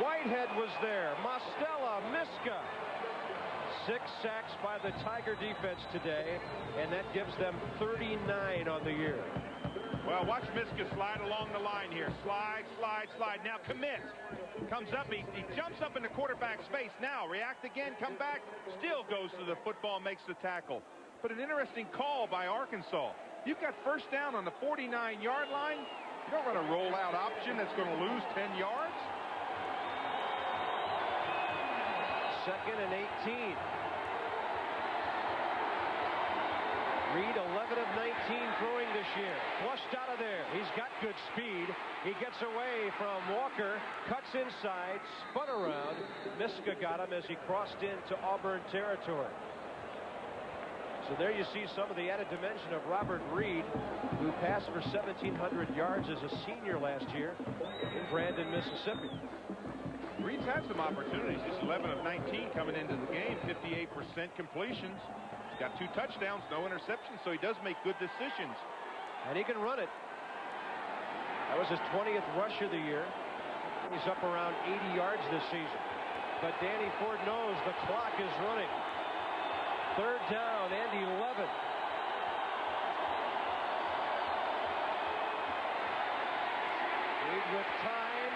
Whitehead was there. Mostella, Miska. 6 sacks by the Tiger defense today, and that gives them 39 on the year. Well, watch Miska slide along the line here. Slide, slide, slide. Now commit. Comes up, he jumps up in the quarterback's face. Now react again, come back, still goes to the football, makes the tackle. But an interesting call by Arkansas. You've got first down on the 49-yard line. You don't run a rollout option that's going to lose 10 yards. 2nd and 18. Reed 11 of 19 throwing this year. Flushed out of there. He's got good speed. He gets away from Walker, cuts inside, spun around. Miska got him as he crossed into Auburn territory. So there you see some of the added dimension of Robert Reed, who passed for 1,700 yards as a senior last year in Brandon, Mississippi. Reed's had some opportunities. He's 11 of 19 coming into the game, 58% completions. He's got 2 touchdowns, no interceptions, so he does make good decisions. And he can run it. That was his 20th rush of the year. He's up around 80 yards this season. But Danny Ford knows the clock is running. 3rd down and 11. Reed with time.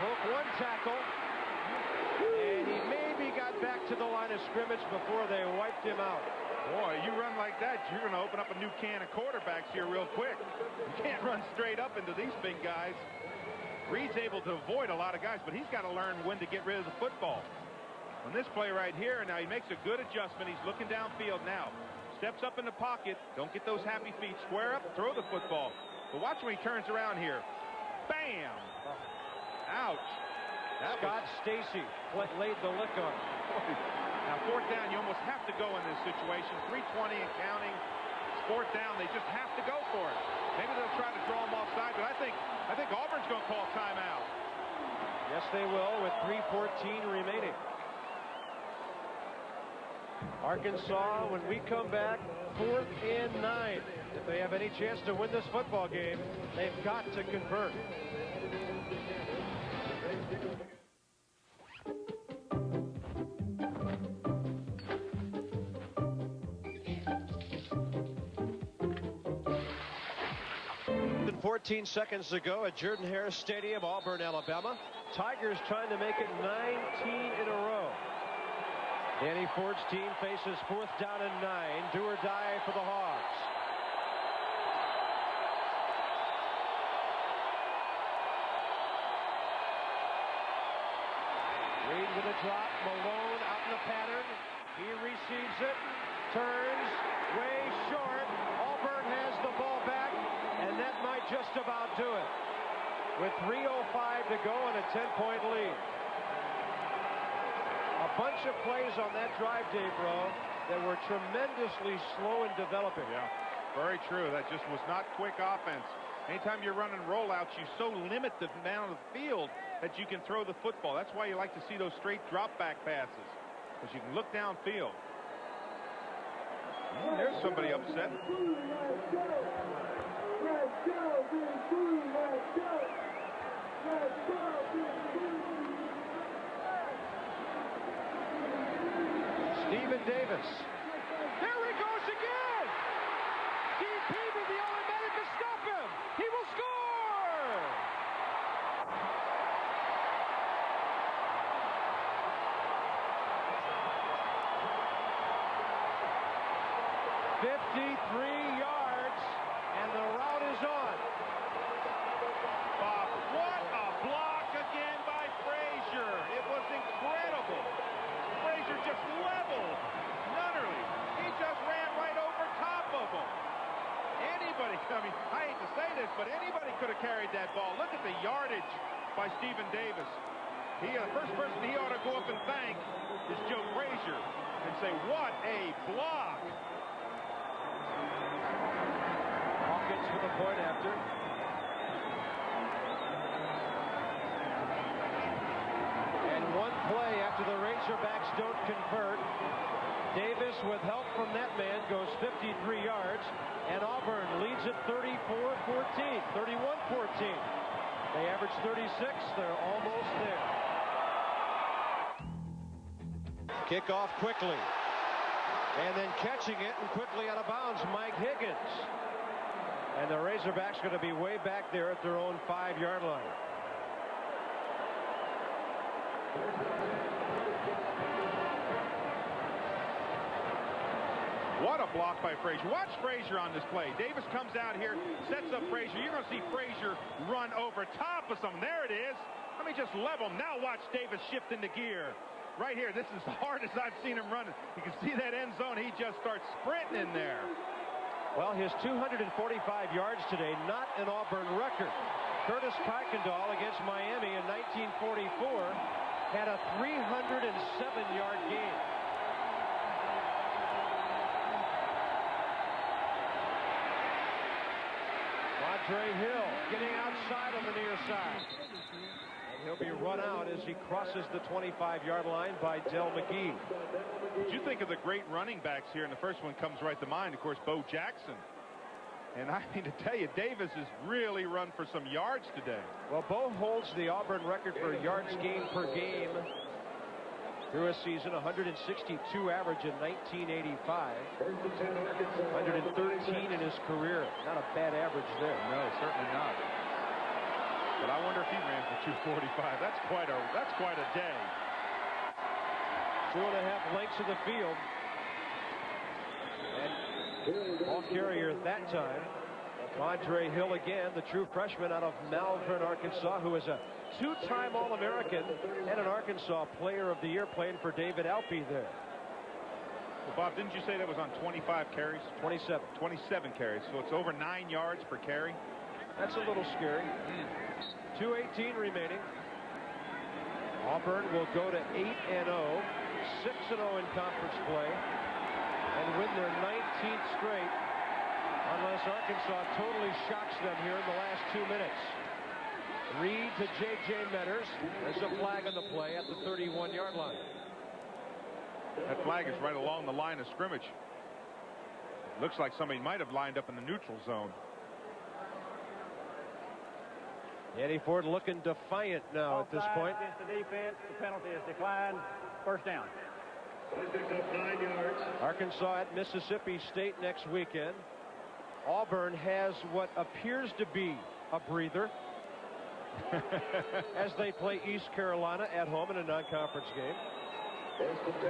Broke 1 tackle. And he maybe got back to the line of scrimmage before they wiped him out. Boy, you run like that, you're going to open up a new can of quarterbacks here real quick. You can't run straight up into these big guys. Reed's able to avoid a lot of guys, but he's got to learn when to get rid of the football. On this play right here, now he makes a good adjustment. He's looking downfield now. Steps up in the pocket. Don't get those happy feet. Square up, throw the football. But watch when he turns around here. Bam! Ouch. Scott Stacy laid the lick on him. Now 4th down, you almost have to go in this situation. 3:20 and counting. It's 4th down, they just have to go for it. Maybe they'll try to draw him offside, but I think Auburn's going to call timeout. Yes, they will, with 3:14 remaining. Arkansas, when we come back, 4th and 9. If they have any chance to win this football game, they've got to convert. And 14 seconds to go at Jordan-Hare Stadium, Auburn, Alabama. Tigers trying to make it 19 in a row. Danny Ford's team faces 4th down and 9. Do or die for the Hogs. Reed with a drop. Malone out in the pattern. He receives it. Turns. Way short. Auburn has the ball back. And that might just about do it. With 3:05 to go and a 10-point lead. A bunch of plays on that drive, Dave Rowe, that were tremendously slow in developing. Yeah, very true. That just was not quick offense. Anytime you're running rollouts, you so limit the amount of the field that you can throw the football. That's why you like to see those straight drop back passes, because you can look downfield. There's somebody upset. Stephen Davis. There he goes again. Dean Peavy, the only man who can stop him. He will score. "53 yards, and the route is on." Bob, what a block again by Frazier. It was incredible. Frazier just leveled Nunnerly. He just ran right over top of him. Anybody, I mean, I hate to say this, but anybody could have carried that ball. Look at the yardage by Stephen Davis. The first person he ought to go up and thank is Joe Frazier and say, what a block. Hawkins for the point after. And one play after the Razorbacks don't convert. Davis, with help from that man, goes 53 yards, and Auburn leads it 34-14, 31-14. They average 36. They're almost there. Kickoff quickly. And then catching it and quickly out of bounds, Mike Higgins. And the Razorbacks going to be way back there at their own 5-yard line. What a block by Frazier. Watch Frazier on this play. Davis comes out here, sets up Frazier. You're going to see Frazier run over top of someone. There it is. Let me just level him. Now watch Davis shift into gear. Right here. This is the hardest I've seen him running. You can see that end zone. He just starts sprinting in there. Well, his 245 yards today, not an Auburn record. Curtis Kuykendall against Miami in 1944 had a 307-yard game. Andre Hill getting outside on the near side. And he'll be run out as he crosses the 25-yard line by Del McGee. What you think of the great running backs here? And the first one comes right to mind, of course, Bo Jackson. And I mean to tell you, Davis has really run for some yards today. Well, Bo holds the Auburn record for yards gained per game through a season, 162 average in 1985. 113 in his career. Not a bad average there. No, certainly not. But I wonder if he ran for 245. That's quite a day. 2.5 lengths of the field. And ball carrier that time, Andre Hill again, the true freshman out of Malvern, Arkansas, who is a two-time All-American and an Arkansas Player of the Year, playing for David Alpe there. Well, Bob, didn't you say that was on 25 carries? 27. 27 carries, so it's over 9 yards per carry. That's a little scary. 2:18 remaining. Auburn will go to 8-0, 6-0 in conference play, and win their 19th straight, unless Arkansas totally shocks them here in the last 2 minutes. Reed to J.J. Metters. There's a flag on the play at the 31-yard line. That flag is right along the line of scrimmage. Looks like somebody might have lined up in the neutral zone. Eddie Ford looking defiant now at this point. Against the defense, the penalty is declined. First down. Arkansas at Mississippi State next weekend. Auburn has what appears to be a breather as they play East Carolina at home in a non-conference game.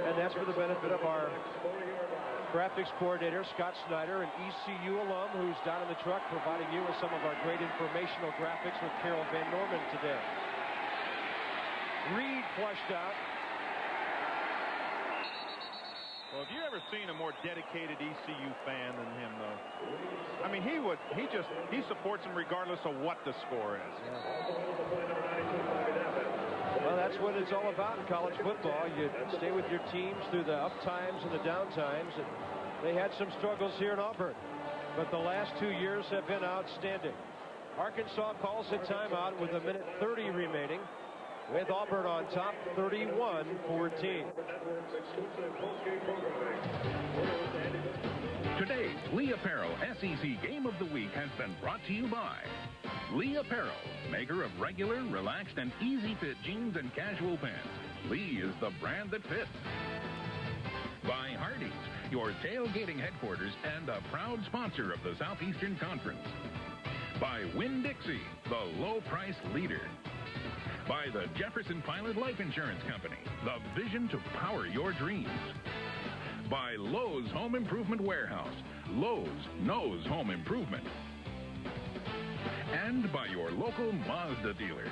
And that's for the benefit of our graphics coordinator, Scott Snyder, an ECU alum who's down in the truck providing you with some of our great informational graphics with Carol Van Norman today. Reed flushed out. Well, have you ever seen a more dedicated ECU fan than him, though? I mean, he supports him regardless of what the score is. Yeah. Well, that's That's what it's all about in college football. You stay with your teams through the up times and the down times. And they had some struggles here in Auburn, but the last 2 years have been outstanding. Arkansas calls a timeout with 1:30 remaining, with Auburn on top 31-14. Today's Lee Apparel SEC Game of the Week has been brought to you by Lee Apparel, maker of regular, relaxed, and easy-fit jeans and casual pants. Lee is the brand that fits. By Hardee's, your tailgating headquarters and a proud sponsor of the Southeastern Conference. By Winn-Dixie, the low-price leader. By the Jefferson Pilot Life Insurance Company, the vision to power your dreams. By Lowe's Home Improvement Warehouse. Lowe's knows home improvement. And by your local Mazda dealers.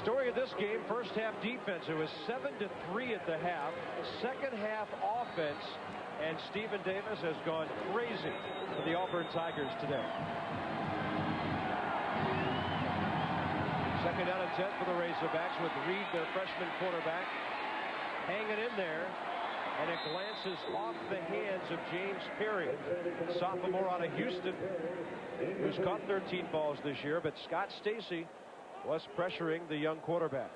Story of this game, first half defense. It was 7-3 at the half. Second half offense, and Stephen Davis has gone crazy for the Auburn Tigers today. Second down and 10 for the Razorbacks with Reed, their freshman quarterback, hanging in there. And it glances off the hands of James Perry, sophomore out of Houston, who's caught 13 balls this year. But Scott Stacy was pressuring the young quarterback.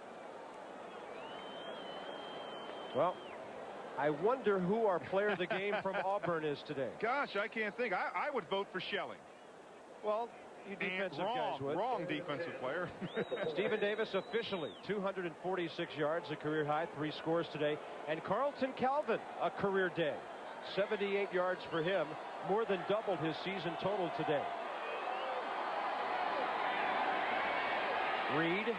Well, I wonder who our player of the game from Auburn is today. Gosh, I can't think. I would vote for Schelling. Well, you defensive guys would. Wrong defensive player. Stephen Davis officially 246 yards, a career high, 3 scores today. And Carlton Calvin, a career day, 78 yards for him, more than doubled his season total today. Reed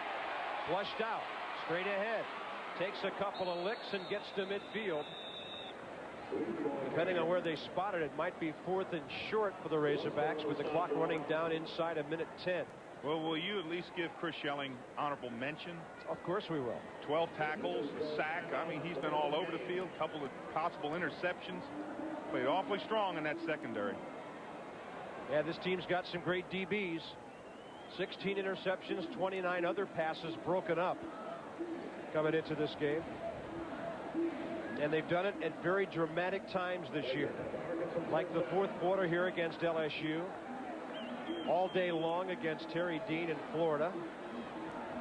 flushed out, straight ahead, takes a couple of licks and gets to midfield. Depending on where they spot it, it might be 4th and short for the Razorbacks with the clock running down inside 1:10. Well, will you at least give Chris Schelling honorable mention? Of course we will. 12 tackles, a sack. I mean, he's been all over the field. A couple of possible interceptions. Played awfully strong in that secondary. Yeah, this team's got some great DBs. 16 interceptions, 29 other passes broken up coming into this game. And they've done it at very dramatic times this year. Like the 4th quarter here against LSU. All day long against Terry Dean in Florida.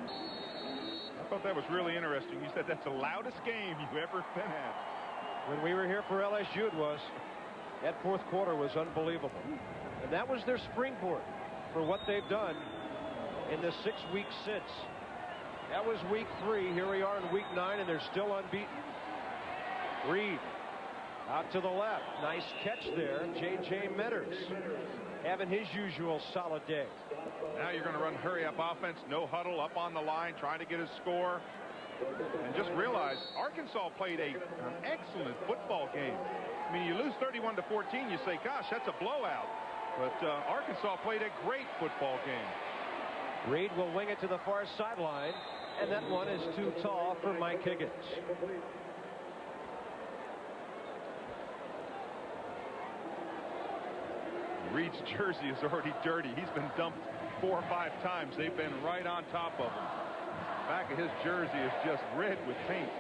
I thought that was really interesting. You said that's the loudest game you've ever been at. When we were here for LSU, it was. That 4th quarter was unbelievable. And that was their springboard for what they've done in the 6 weeks since. That was week 3. Here we are in week 9, and they're still unbeaten. Reed out to the left. Nice catch there. J.J. Metters having his usual solid day. Now you're going to run hurry-up offense, no huddle, up on the line, trying to get a score. And just realize Arkansas played an excellent football game. I mean, you lose 31-14, you say, gosh, that's a blowout. But Arkansas played a great football game. Reed will wing it to the far sideline, and that one is too tall for Mike Higgins. Reed's jersey is already dirty. He's been dumped 4 or 5 times. They've been right on top of him. Back of his jersey is just red with paint.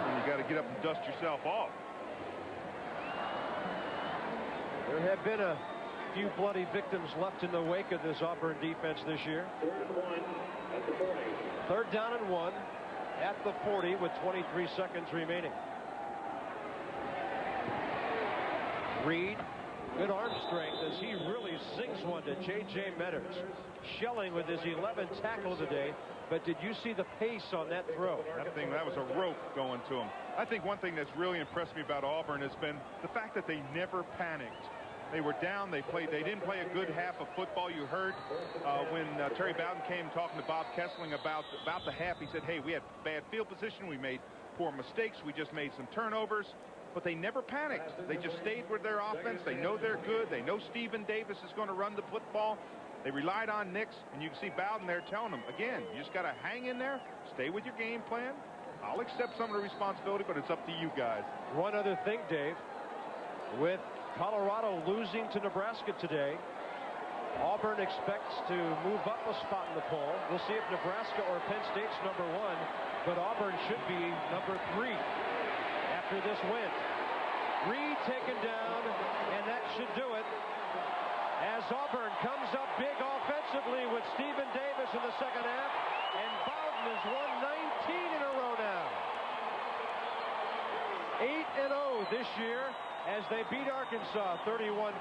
And you got to get up and dust yourself off. There have been a few bloody victims left in the wake of this Auburn defense this year. 3rd down and 1 at the 40 with 23 seconds remaining. Reed, good arm strength as he really sings one to J.J. Metters. Schelling with his 11th tackle today, but did you see the pace on that throw? That was a rope going to him. I think one thing that's really impressed me about Auburn has been the fact that they never panicked. They were down. They didn't play a good half of football. You heard when Terry Bowden came talking to Bob Kessling about the half. He said, hey, we had bad field position. We made poor mistakes. We just made some turnovers. But they never panicked. They just stayed with their offense. They know they're good. They know Stephen Davis is going to run the football. They relied on Nix, and you can see Bowden there telling them, again, you just got to hang in there, stay with your game plan. I'll accept some of the responsibility, but it's up to you guys. One other thing, Dave. With Colorado losing to Nebraska today. Auburn expects to move up a spot in the poll. We'll see if Nebraska or Penn State's number 1, but Auburn should be number 3 after this win. Reed taken down, and that should do it. As Auburn comes up big offensively with Stephen Davis in the second half, and Bowden has won 19 in a row now. 8-0 this year as they beat Arkansas 31-14.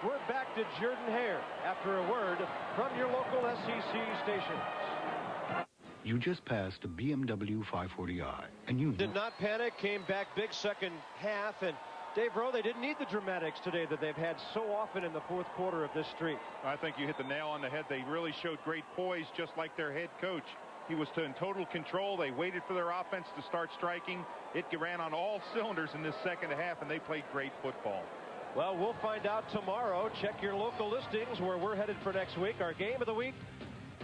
We're back to Jordan Hare after a word from your local SEC stations. You just passed a BMW 540i, and you did not panic, came back big second half, and Dave Rowe, they didn't need the dramatics today that they've had so often in the fourth quarter of this streak. I think you hit the nail on the head. They really showed great poise, just like their head coach. He was in total control. They waited for their offense to start striking. It ran on all cylinders in this second half, and they played great football. Well, we'll find out tomorrow. Check your local listings where we're headed for next week. Our game of the week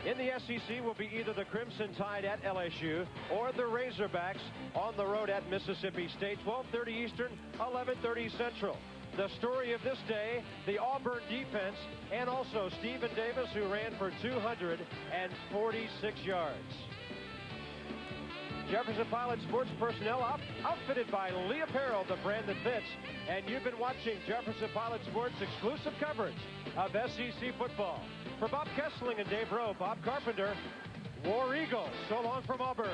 in the SEC will be either the Crimson Tide at LSU or the Razorbacks on the road at Mississippi State. 12:30 Eastern, 11:30 Central. The story of this day, the Auburn defense, and also Stephen Davis, who ran for 246 yards. Jefferson Pilot Sports personnel outfitted by Lee Apparel, the brand that fits. And you've been watching Jefferson Pilot Sports exclusive coverage of SEC football. For Bob Kessling and Dave Rowe, Bob Carpenter, War Eagle. So long from Auburn.